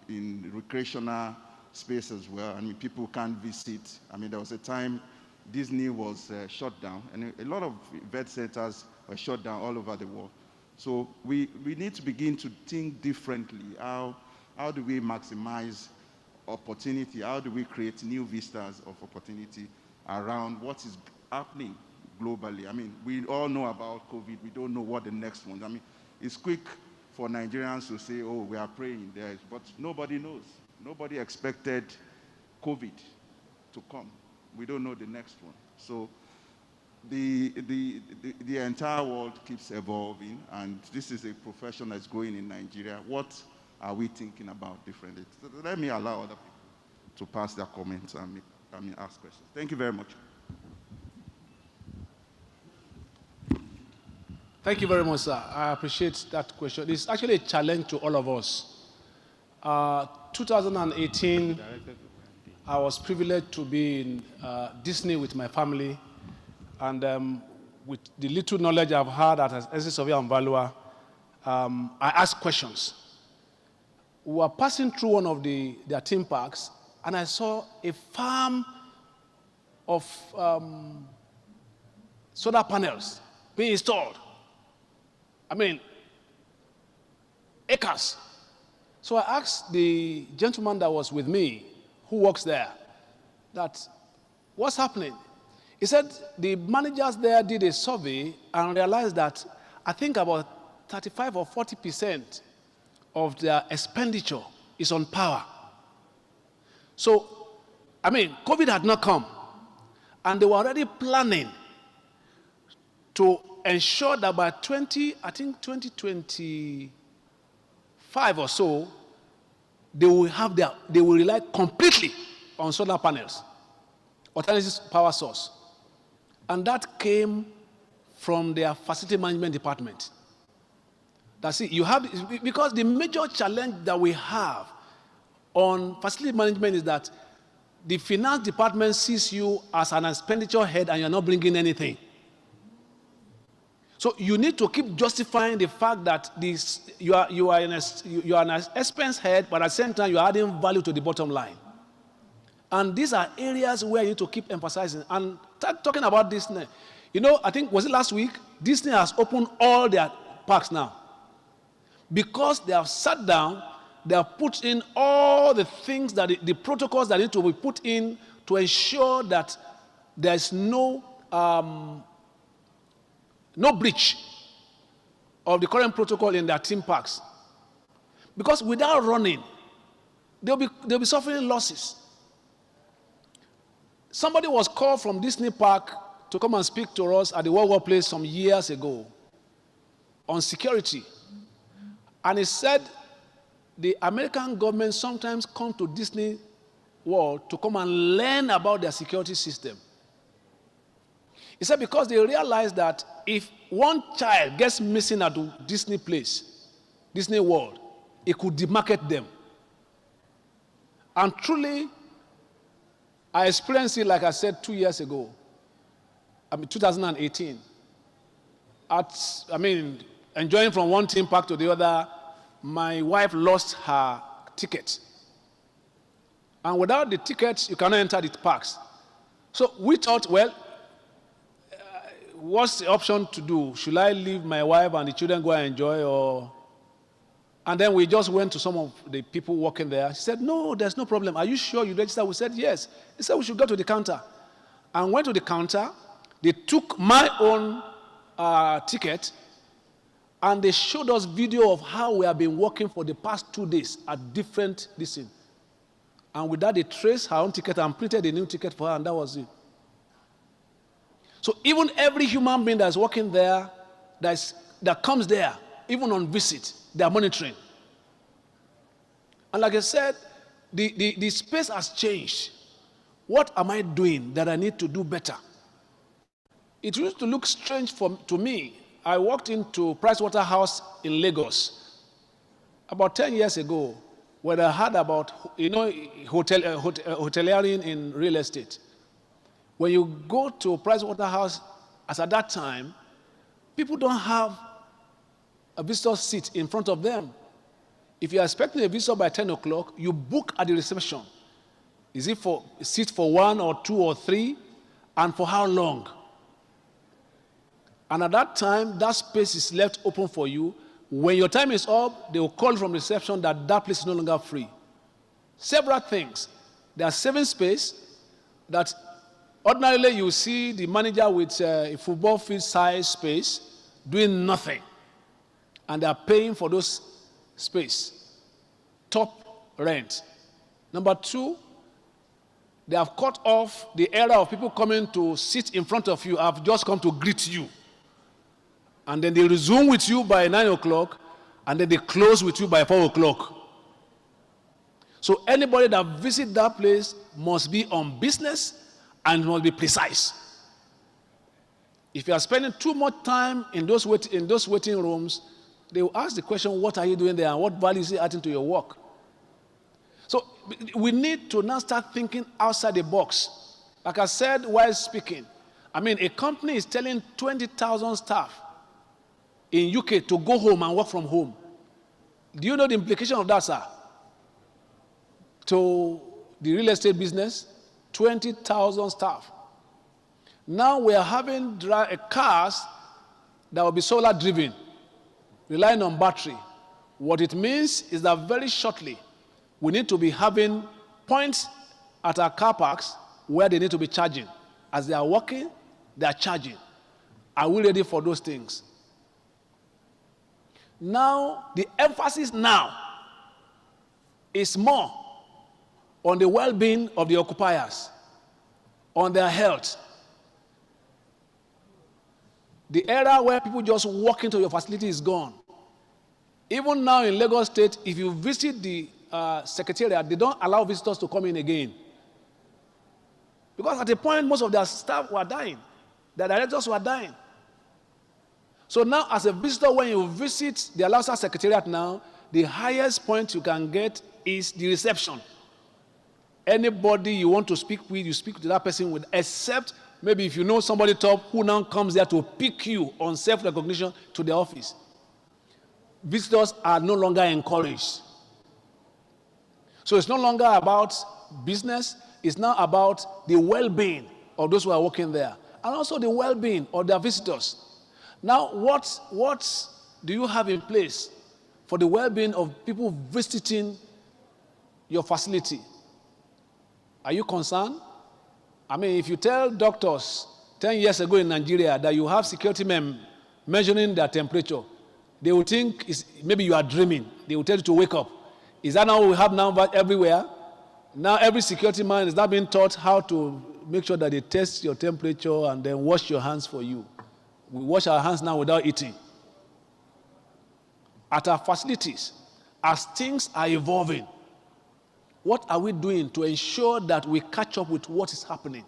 in the recreational space as well? I mean, people can't visit. I mean, there was a time Disney was shut down, and a lot of vet centers were shut down all over the world. So we need to begin to think differently. How do we maximize opportunity? How do we create new vistas of opportunity around what is happening globally? I mean, we all know about COVID. We don't know what the next one. I mean, it's quick for Nigerians to say, oh, we are praying there, but nobody knows. Nobody expected COVID to come. We don't know the next one. So the entire world keeps evolving, and this is a profession that's growing in Nigeria. What are we thinking about differently? So let me allow other people to pass their comments and ask questions. Thank you very much. Thank you very much, sir. I appreciate that question. It's actually a challenge to all of us. 2018, I was privileged to be in Disney with my family, and with the little knowledge I've had at Niesv and Valua, I asked questions. We were passing through one of their theme parks, and I saw a farm of solar panels being installed. I mean, acres. So I asked the gentleman that was with me, who works there, that what's happening? He said the managers there did a survey and realized that I think about 35 or 40% of their expenditure is on power. So, I mean, COVID had not come, and they were already planning to ensure that by 2025 or so, they will rely completely on solar panels, alternative power source. And that came from their facility management department. That's it. You have, because the major challenge that we have on facility management is that the finance department sees you as an expenditure head and you're not bringing anything. So you need to keep justifying the fact that you are an expense head, but at the same time you are adding value to the bottom line. And these are areas where you need to keep emphasizing. And talking about Disney, you know, I think, was it last week? Disney has opened all their parks now. Because they have sat down, they have put in all the things, that the protocols that need to be put in to ensure that there is no breach of the current protocol in their theme parks. Because without running, they'll be suffering losses. Somebody was called from Disney Park to come and speak to us at the World War Place some years ago on security. And he said the American government sometimes come to Disney World to come and learn about their security system. He said because they realized that if one child gets missing at Disney Place, Disney World, it could demarket them. And truly, I experienced it, like I said, 2 years ago, 2018. Enjoying from one theme park to the other, my wife lost her ticket. And without the tickets, you cannot enter the parks. So we thought, well, what's the option to do? Should I leave my wife and the children go and enjoy, or? And then we just went to some of the people working there. She said, no, there's no problem. Are you sure you registered? We said, yes. He said, we should go to the counter. And went to the counter. They took my own ticket, and they showed us video of how we have been working for the past 2 days at different listings. And with that, they traced her own ticket and printed a new ticket for her, and that was it. So even every human being that's working there, that comes there, even on visit, they are monitoring. And like I said, the space has changed. What am I doing that I need to do better? It used to look strange to me. I walked into Pricewaterhouse in Lagos about 10 years ago, when I heard about, hoteliering in real estate. When you go to Pricewaterhouse, as at that time, people don't have a visitor seat in front of them. If you are expecting a visitor by 10 o'clock, you book at the reception. Is it for a seat for 1 or 2 or 3? And for how long? And at that time, that space is left open for you. When your time is up, they will call from reception that that place is no longer free. Several things. They are saving space that ordinarily you see the manager with a football field size space doing nothing. And they are paying for those space, top rent. Number two, they have cut off the era of people coming to sit in front of you, have just come to greet you. And then they resume with you by 9 o'clock, and then they close with you by 4 o'clock. So anybody that visits that place must be on business and must be precise. If you are spending too much time in those waiting rooms, they will ask the question, what are you doing there and what value is it adding to your work? So we need to now start thinking outside the box. Like I said while speaking, I mean, a company is telling 20,000 staff in UK to go home and work from home. Do you know the implication of that, sir? To the real estate business, 20,000 staff. Now we are having cars that will be solar driven, relying on battery. What it means is that very shortly, we need to be having points at our car parks where they need to be charging. As they are working, they are charging. Are we ready for those things? Now, the emphasis now is more on the well-being of the occupiers, on their health. The era where people just walk into your facility is gone. Even now in Lagos State, if you visit the secretariat, they don't allow visitors to come in again. Because at a point, most of their staff were dying. Their directors were dying. So now, as a visitor, when you visit the Alausa Secretariat now, the highest point you can get is the reception. Anybody you want to speak with, you speak to that person with, except maybe if you know somebody top who now comes there to pick you on self-recognition to the office. Visitors are no longer encouraged. So it's no longer about business, it's now about the well-being of those who are working there, and also the well-being of their visitors. Now, what do you have in place for the well-being of people visiting your facility? Are you concerned? I mean, if you tell doctors 10 years ago in Nigeria that you have security men measuring their temperature, they will think maybe you are dreaming. They will tell you to wake up. Is that now what we have now everywhere? Now every security man is now being taught how to make sure that they test your temperature and then wash your hands for you. We wash our hands now without eating. At our facilities, as things are evolving, what are we doing to ensure that we catch up with what is happening?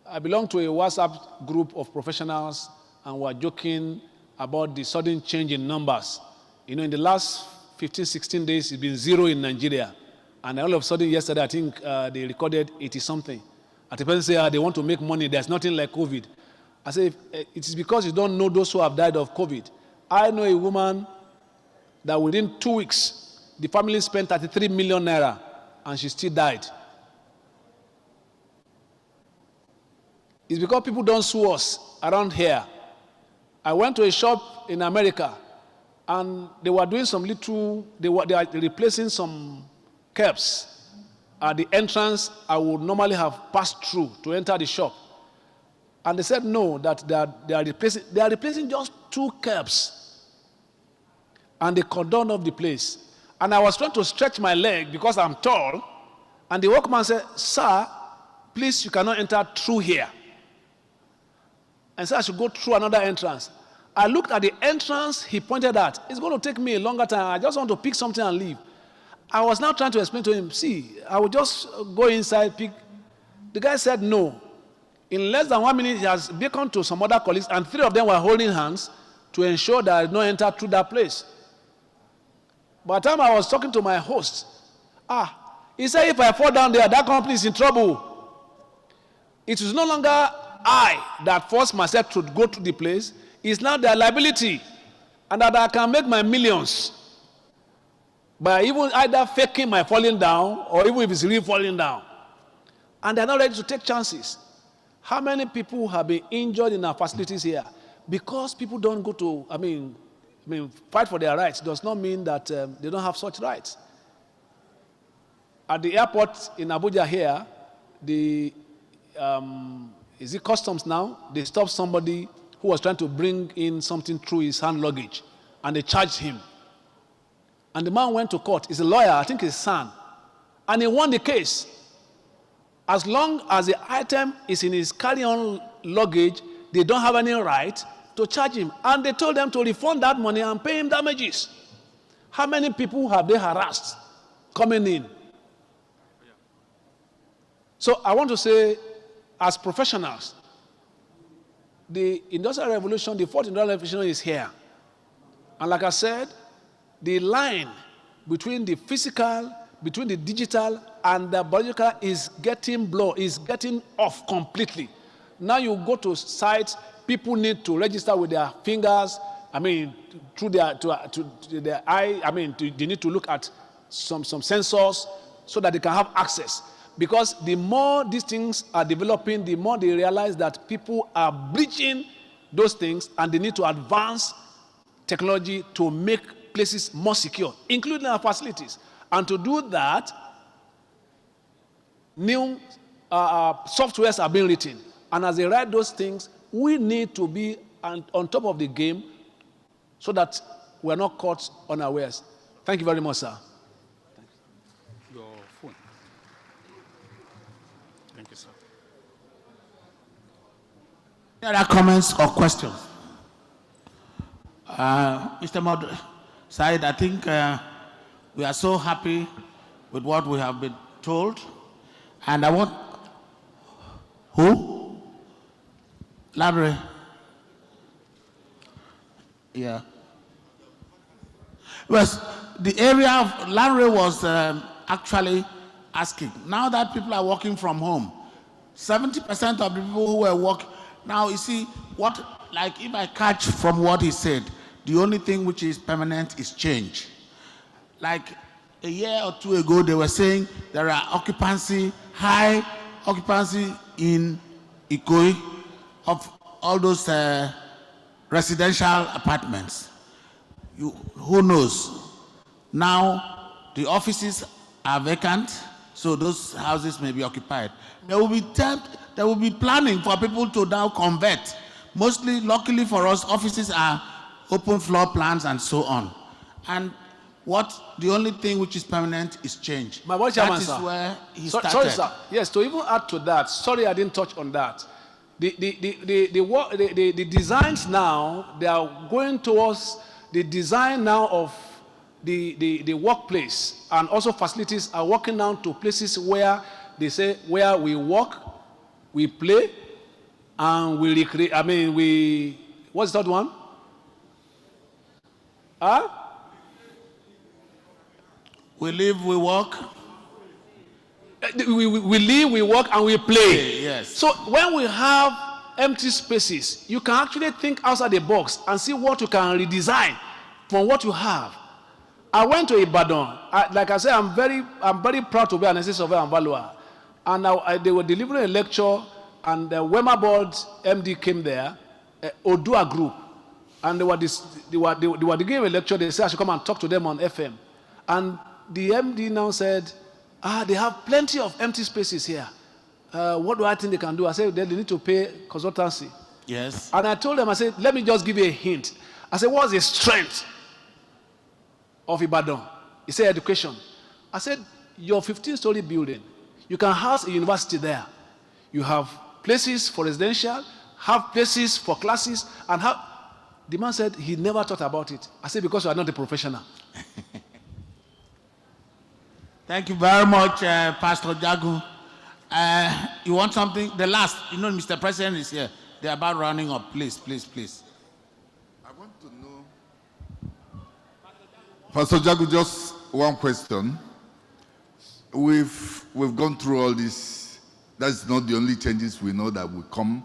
I belong to a WhatsApp group of professionals, and we're joking about the sudden change in numbers. You know, in the last 15, 16 days, it's been 0 in Nigeria. And all of a sudden, yesterday, I think they recorded 80-something. And the person say, they want to make money. There's nothing like COVID. I say, it is because you don't know those who have died of COVID. I know a woman that within 2 weeks, the family spent 33 million naira, and she still died. It's because people don't sue us around here. I went to a shop in America, and they were doing some little, they are replacing some curbs at the entrance I would normally have passed through to enter the shop. And they said no, that they are replacing just 2 curbs. And they cordoned off the place. And I was trying to stretch my leg because I'm tall. And the workman said, sir, please, you cannot enter through here. And so I should go through another entrance. I looked at the entrance he pointed at. It's going to take me a longer time. I just want to pick something and leave. I was now trying to explain to him, see, I will just go inside, pick. The guy said no. In less than 1 minute, he has beckoned to some other colleagues, and 3 of them were holding hands to ensure that I did not enter through that place. By the time I was talking to my host, he said, if I fall down there, that company is in trouble. It is no longer I that forced myself to go to the place. It's now their liability, and that I can make my millions by even either faking my falling down or even if it's really falling down. And they're not ready to take chances. How many people have been injured in our facilities here? Because people don't go to, fight for their rights does not mean that they don't have such rights. At the airport in Abuja here, is it customs now? They stopped somebody who was trying to bring in something through his hand luggage, and they charged him. And the man went to court. He's a lawyer, I think his son. And he won the case. As long as the item is in his carry-on luggage, they don't have any right to charge him. And they told them to refund that money and pay him damages. How many people have they harassed coming in? So I want to say, as professionals, the Industrial Revolution, the fourth Industrial Revolution is here. And like I said, the line between the physical, between the digital and the biological is getting blurred, is getting off completely. Now you go to sites, people need to register with their fingers, through their, to their eye, they need to look at some sensors so that they can have access. Because the more these things are developing, the more they realize that people are breaching those things and they need to advance technology to make places more secure, including our facilities. And to do that, new softwares are being written. And as they write those things, we need to be on top of the game so that we're not caught unawares. Thank you very much, sir. Your phone. Thank you, sir. Any other comments or questions? Mr. Said, I think we are so happy with what we have been told. And I want... Who? Larry. Yeah. Yes, the area of Larry was actually asking. Now that people are working from home, 70% of the people who were working, now you see what, like if I catch from what he said, the only thing which is permanent is change. Like a year or two ago, they were saying there are high occupancy in Ikoyi of all those residential apartments. Who knows? Now the offices are vacant, so those houses may be occupied. There will be planning for people to now convert. Mostly, luckily for us, offices are open floor plans and so on. And the only thing which is permanent is change. My boy, Chairman, that is sir. where he started. Sorry, sir. Yes, to even add to that, sorry I didn't touch on that. The designs now, they are going towards the design now of the workplace, and also facilities are working now to places where they say where we work, we play, and we recreate. What's that one? We live, we work. We live, we work, and we play. Yes. So when we have empty spaces, you can actually think outside the box and see what you can redesign from what you have. I went to Ibadan. Like I said, I'm very proud to be an assistant surveyor and valuer. And they were delivering a lecture, and the Wema Board MD came there, Odua Group, and they were giving a lecture. They said I should come and talk to them on FM. And the MD now said, they have plenty of empty spaces here. What do I think they can do? I said, they need to pay consultancy. Yes. And I told them, I said, let me just give you a hint. I said, what's the strength of Ibadan? He said, education. I said, your 15-story building, you can house a university there. You have places for residential, have places for classes, and have... The man said he never thought about it. I said, because you are not a professional. Thank you very much, Pastor Jagu. You want something? The last, Mr. President is here. They're about running up. Please, please, please. I want to know, Pastor Jagu, just one question. We've gone through all this. That's not the only changes we know that will come.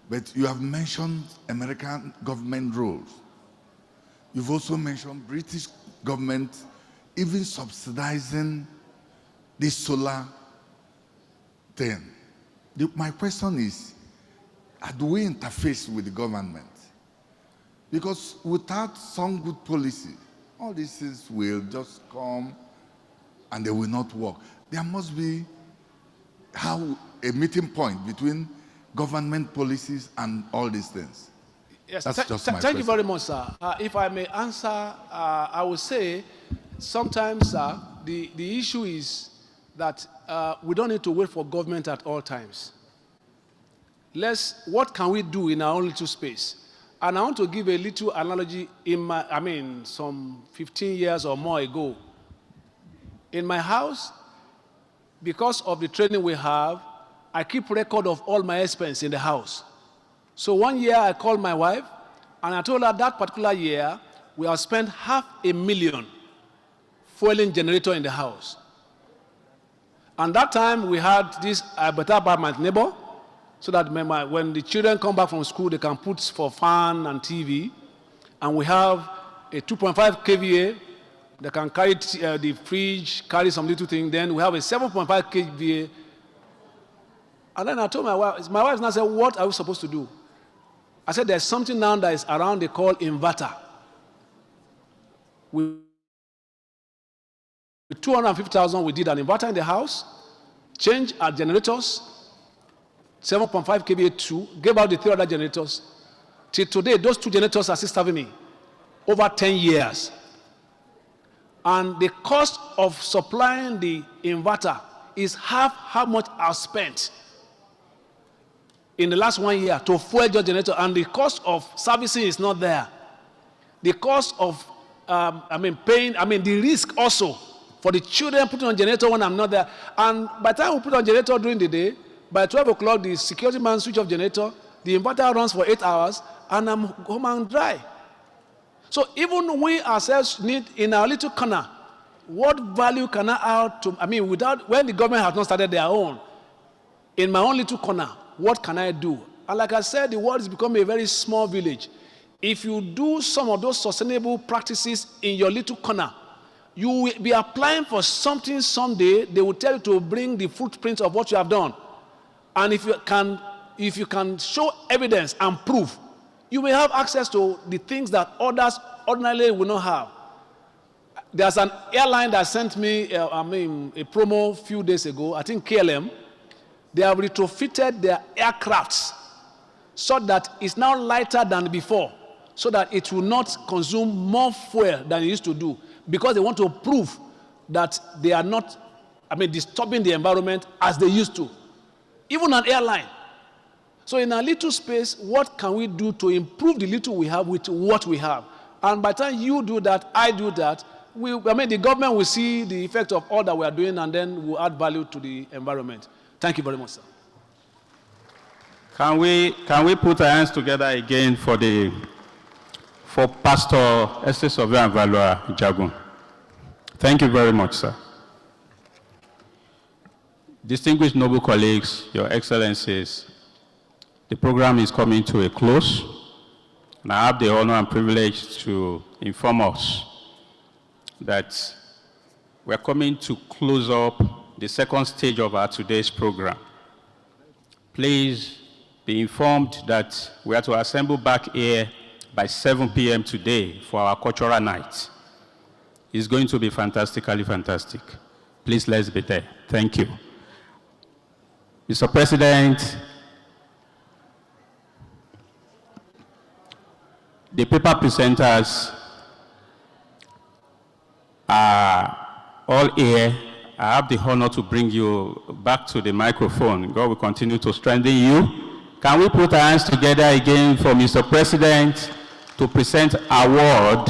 But you have mentioned American government roles. You've also mentioned British government even subsidizing this solar thing. My question is, how do we interface with the government? Because without some good policy, all these things will just come and they will not work. There must be a meeting point between government policies and all these things. Yes, That's just my thank you question. very much, sir. If I may answer, I would say sometimes the issue is that we don't need to wait for government at all times. What can we do in our own little space? And I want to give a little analogy some 15 years or more ago. In my house, because of the training we have, I keep record of all my expenses in the house. So one year I called my wife and I told her that particular year we have spent $500,000 fueling generator in the house. And that time we had this better apartment neighbor, so that when the children come back from school, they can put for fan and TV. And we have a 2.5 kVA that can carry the fridge, carry some little thing. Then we have a 7.5 kVA. And then I told my wife now said, what are we supposed to do? I said, there's something now that is around they call inverter. With 250,000, we did an inverter in the house, changed our generators, 7.5 kVA 2, gave out the 3 other generators. Till today, those 2 generators are still serving me over 10 years. And the cost of supplying the inverter is half how much I've spent in the last 1 year to fuel your generator, and the cost of servicing is not there. The cost of the risk also for the children putting on generator when I'm not there. And by the time we put on generator during the day, by 12 o'clock, the security man switch off generator, the inverter runs for 8 hours, and I'm home and dry. So even we ourselves need, in our little corner, what value can I add to, when the government has not started their own, in my own little corner, what can I do? And like I said, the world is becoming a very small village. If you do some of those sustainable practices in your little corner, you will be applying for something someday. They will tell you to bring the footprint of what you have done. And if you can show evidence and proof, you will have access to the things that others ordinarily will not have. There's an airline that sent me a promo a few days ago, I think KLM. They have retrofitted their aircrafts so that it's now lighter than before, so that it will not consume more fuel than it used to do, because they want to prove that they are not disturbing the environment as they used to. Even an airline. So in a little space, what can we do to improve the little we have with what we have? And by the time you do that, I do that, the government will see the effect of all that we are doing, and then we'll add value to the environment. Thank you very much, sir. Can we put our hands together again for Pastor Estate Surveyor and Valuer Jagun? Thank you very much, sir. Distinguished noble colleagues, Your Excellencies, the program is coming to a close, and I have the honor and privilege to inform us that we're coming to close up the second stage of our today's program. Please be informed that we are to assemble back here by 7 p.m. today for our cultural night. It's going to be fantastically fantastic. Please, let's be there. Thank you. Mr. President, the paper presenters are all here. I have the honor to bring you back to the microphone. God will continue to strengthen you. Can we put our hands together again for Mr. President to present award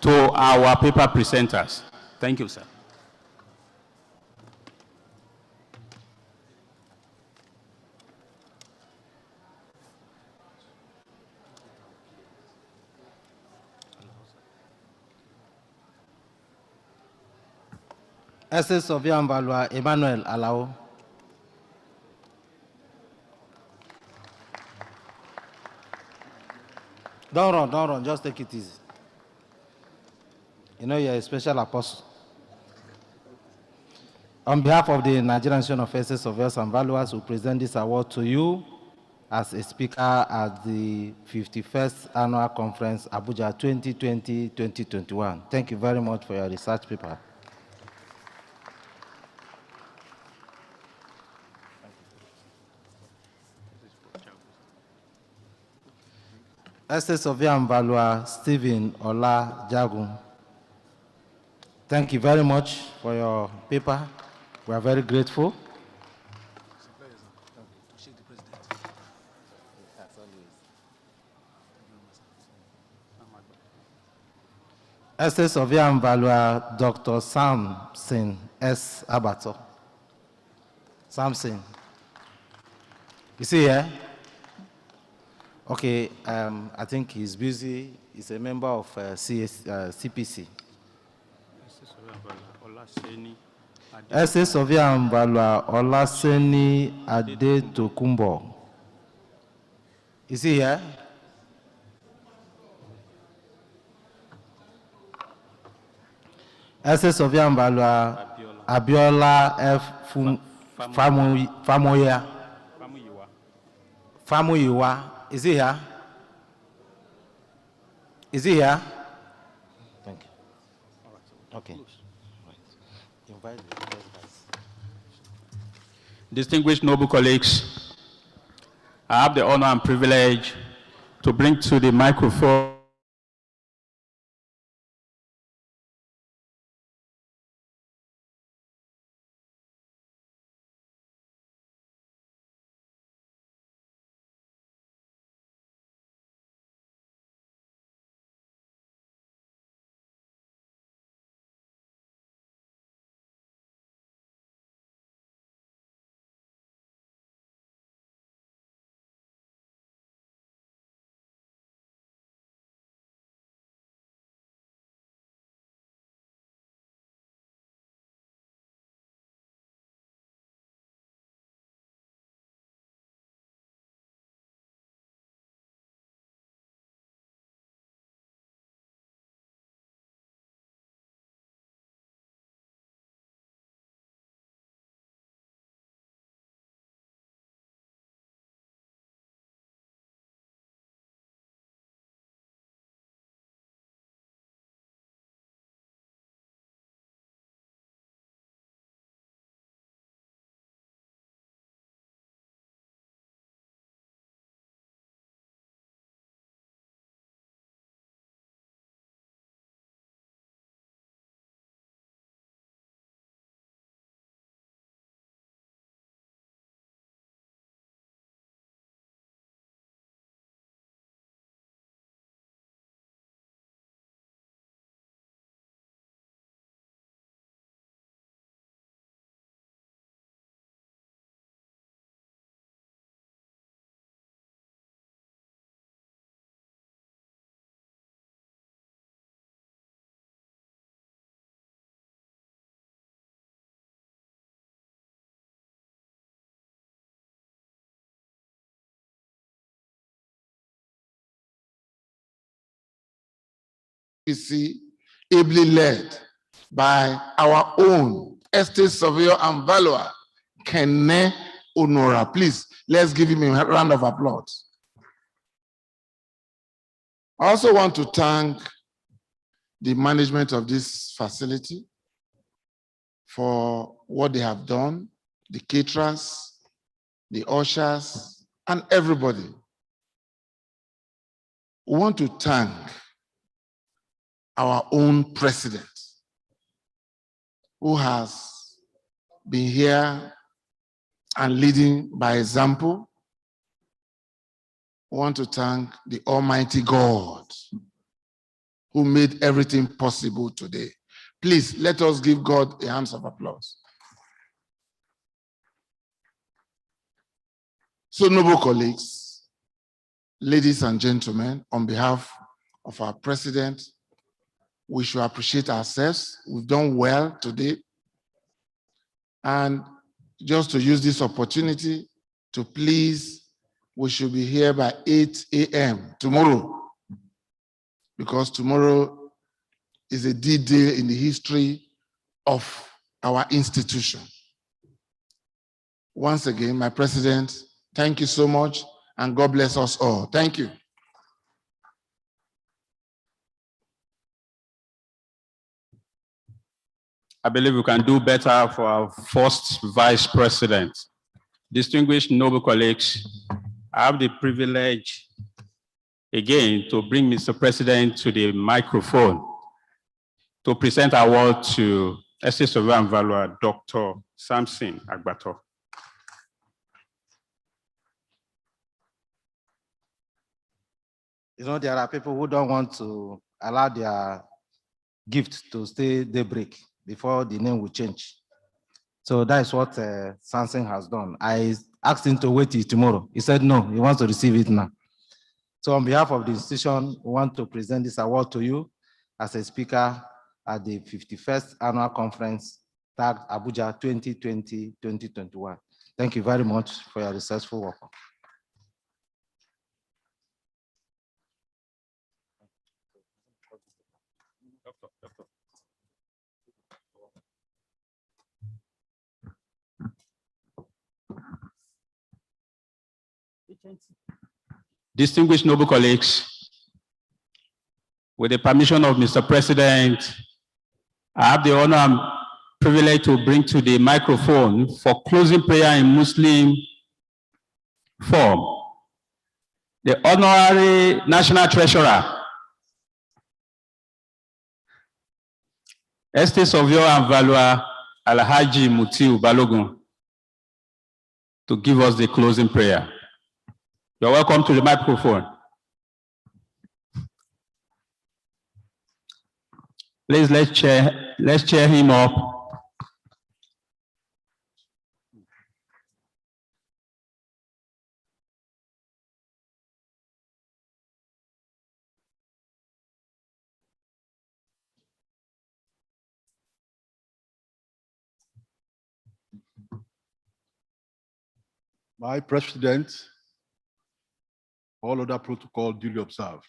to our paper presenters? Thank you, sir. Estate Surveyor and Valuer Emmanuel Alao. Don't run, just take it easy. You know you're a special apostle. On behalf of the Nigerian Association of Estate Surveyors and Valuers, we present this award to you as a speaker at the 51st Annual Conference, Abuja 2020-2021. Thank you very much for your research paper. Estate Surveyor and Valuer Stephen Ola Jagun. Thank you very much for your paper. We are very grateful. Estate Surveyor and Valuer, Dr. Samson S. Abato. Samson. Is he here? Okay, I think he's busy. He's a member of CPC. Estate Surveyor and Valuer, Olaseni Adetokumbo. Is he here? Estate Surveyor and Valuer, Abiola F. Famuyiwa. Famuyiwa. Is he here? Is he here? Thank you. Okay. Right. Invite the guys. Distinguished noble colleagues, I have the honor and privilege to bring to the microphone ably led by our own estate surveyor and valuer, Kenne Honora. Please, let's give him a round of applause. I also want to thank the management of this facility for what they have done, the caterers, the ushers, and everybody. We want to thank our own president, who has been here and leading by example. We want to thank the Almighty God who made everything possible today. Please, let us give God a hand of applause. So, noble colleagues, ladies and gentlemen, on behalf of our president, we should appreciate ourselves. We've done well today. And just to use this opportunity to please, we should be here by 8 a.m. tomorrow, because tomorrow is a D-Day in the history of our institution. Once again, my president, thank you so much, and God bless us all. Thank you. I believe we can do better for our first vice president. Distinguished noble colleagues, I have the privilege again to bring Mr. President to the microphone to present award to Estate Surveyor and Valuer, Dr. Samson Agbato. You know, there are people who don't want to allow their gift to stay daybreak before the name will change. So that is what Samson has done. I asked him to wait till tomorrow. He said no, he wants to receive it now. So on behalf of the institution, we want to present this award to you as a speaker at the 51st Annual Conference tagged Abuja 2020-2021. Thank you very much for your successful work. Distinguished noble colleagues, with the permission of Mr. President, I have the honor and privilege to bring to the microphone for closing prayer in Muslim form the Honorary National Treasurer, Estate Surveyor and Valuer Alhaji Mutiu Balogun, to give us the closing prayer. You're welcome to the microphone. Please let's cheer him up. My President, all other protocol duly observed.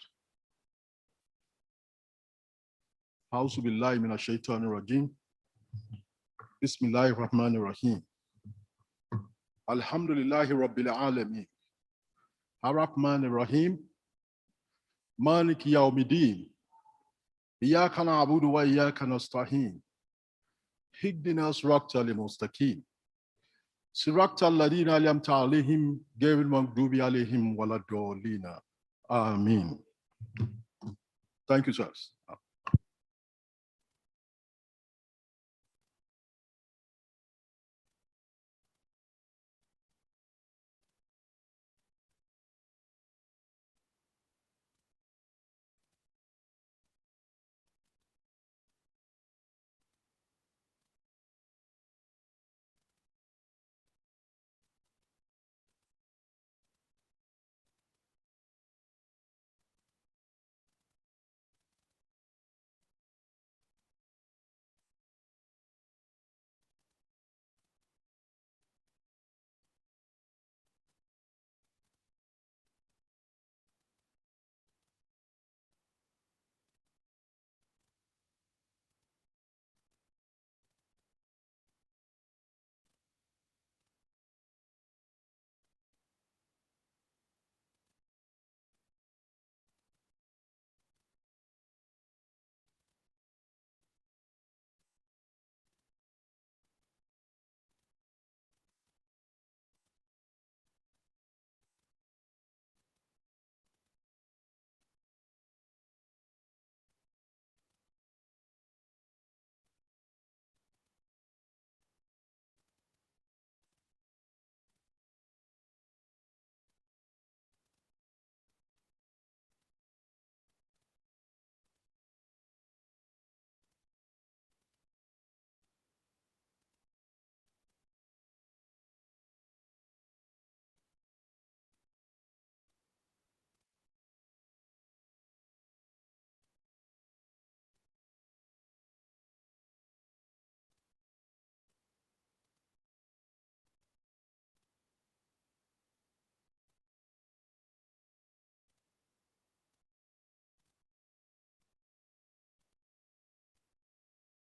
A'udhu billahi minash shaitanir rajim. Bismillahir rahmanir rahim. Alhamdulillahi rabbil alamin. Ar-Rahmanir Rahim. Maliki yawmiddin. Iyyaka na'budu wa iyyaka nasta'in. Ihdina as-siratal mustaqim. Siratal ladina an'amta alayhim ghayril maghdubi alayhim waladdallin. Amen. Thank you, sirs.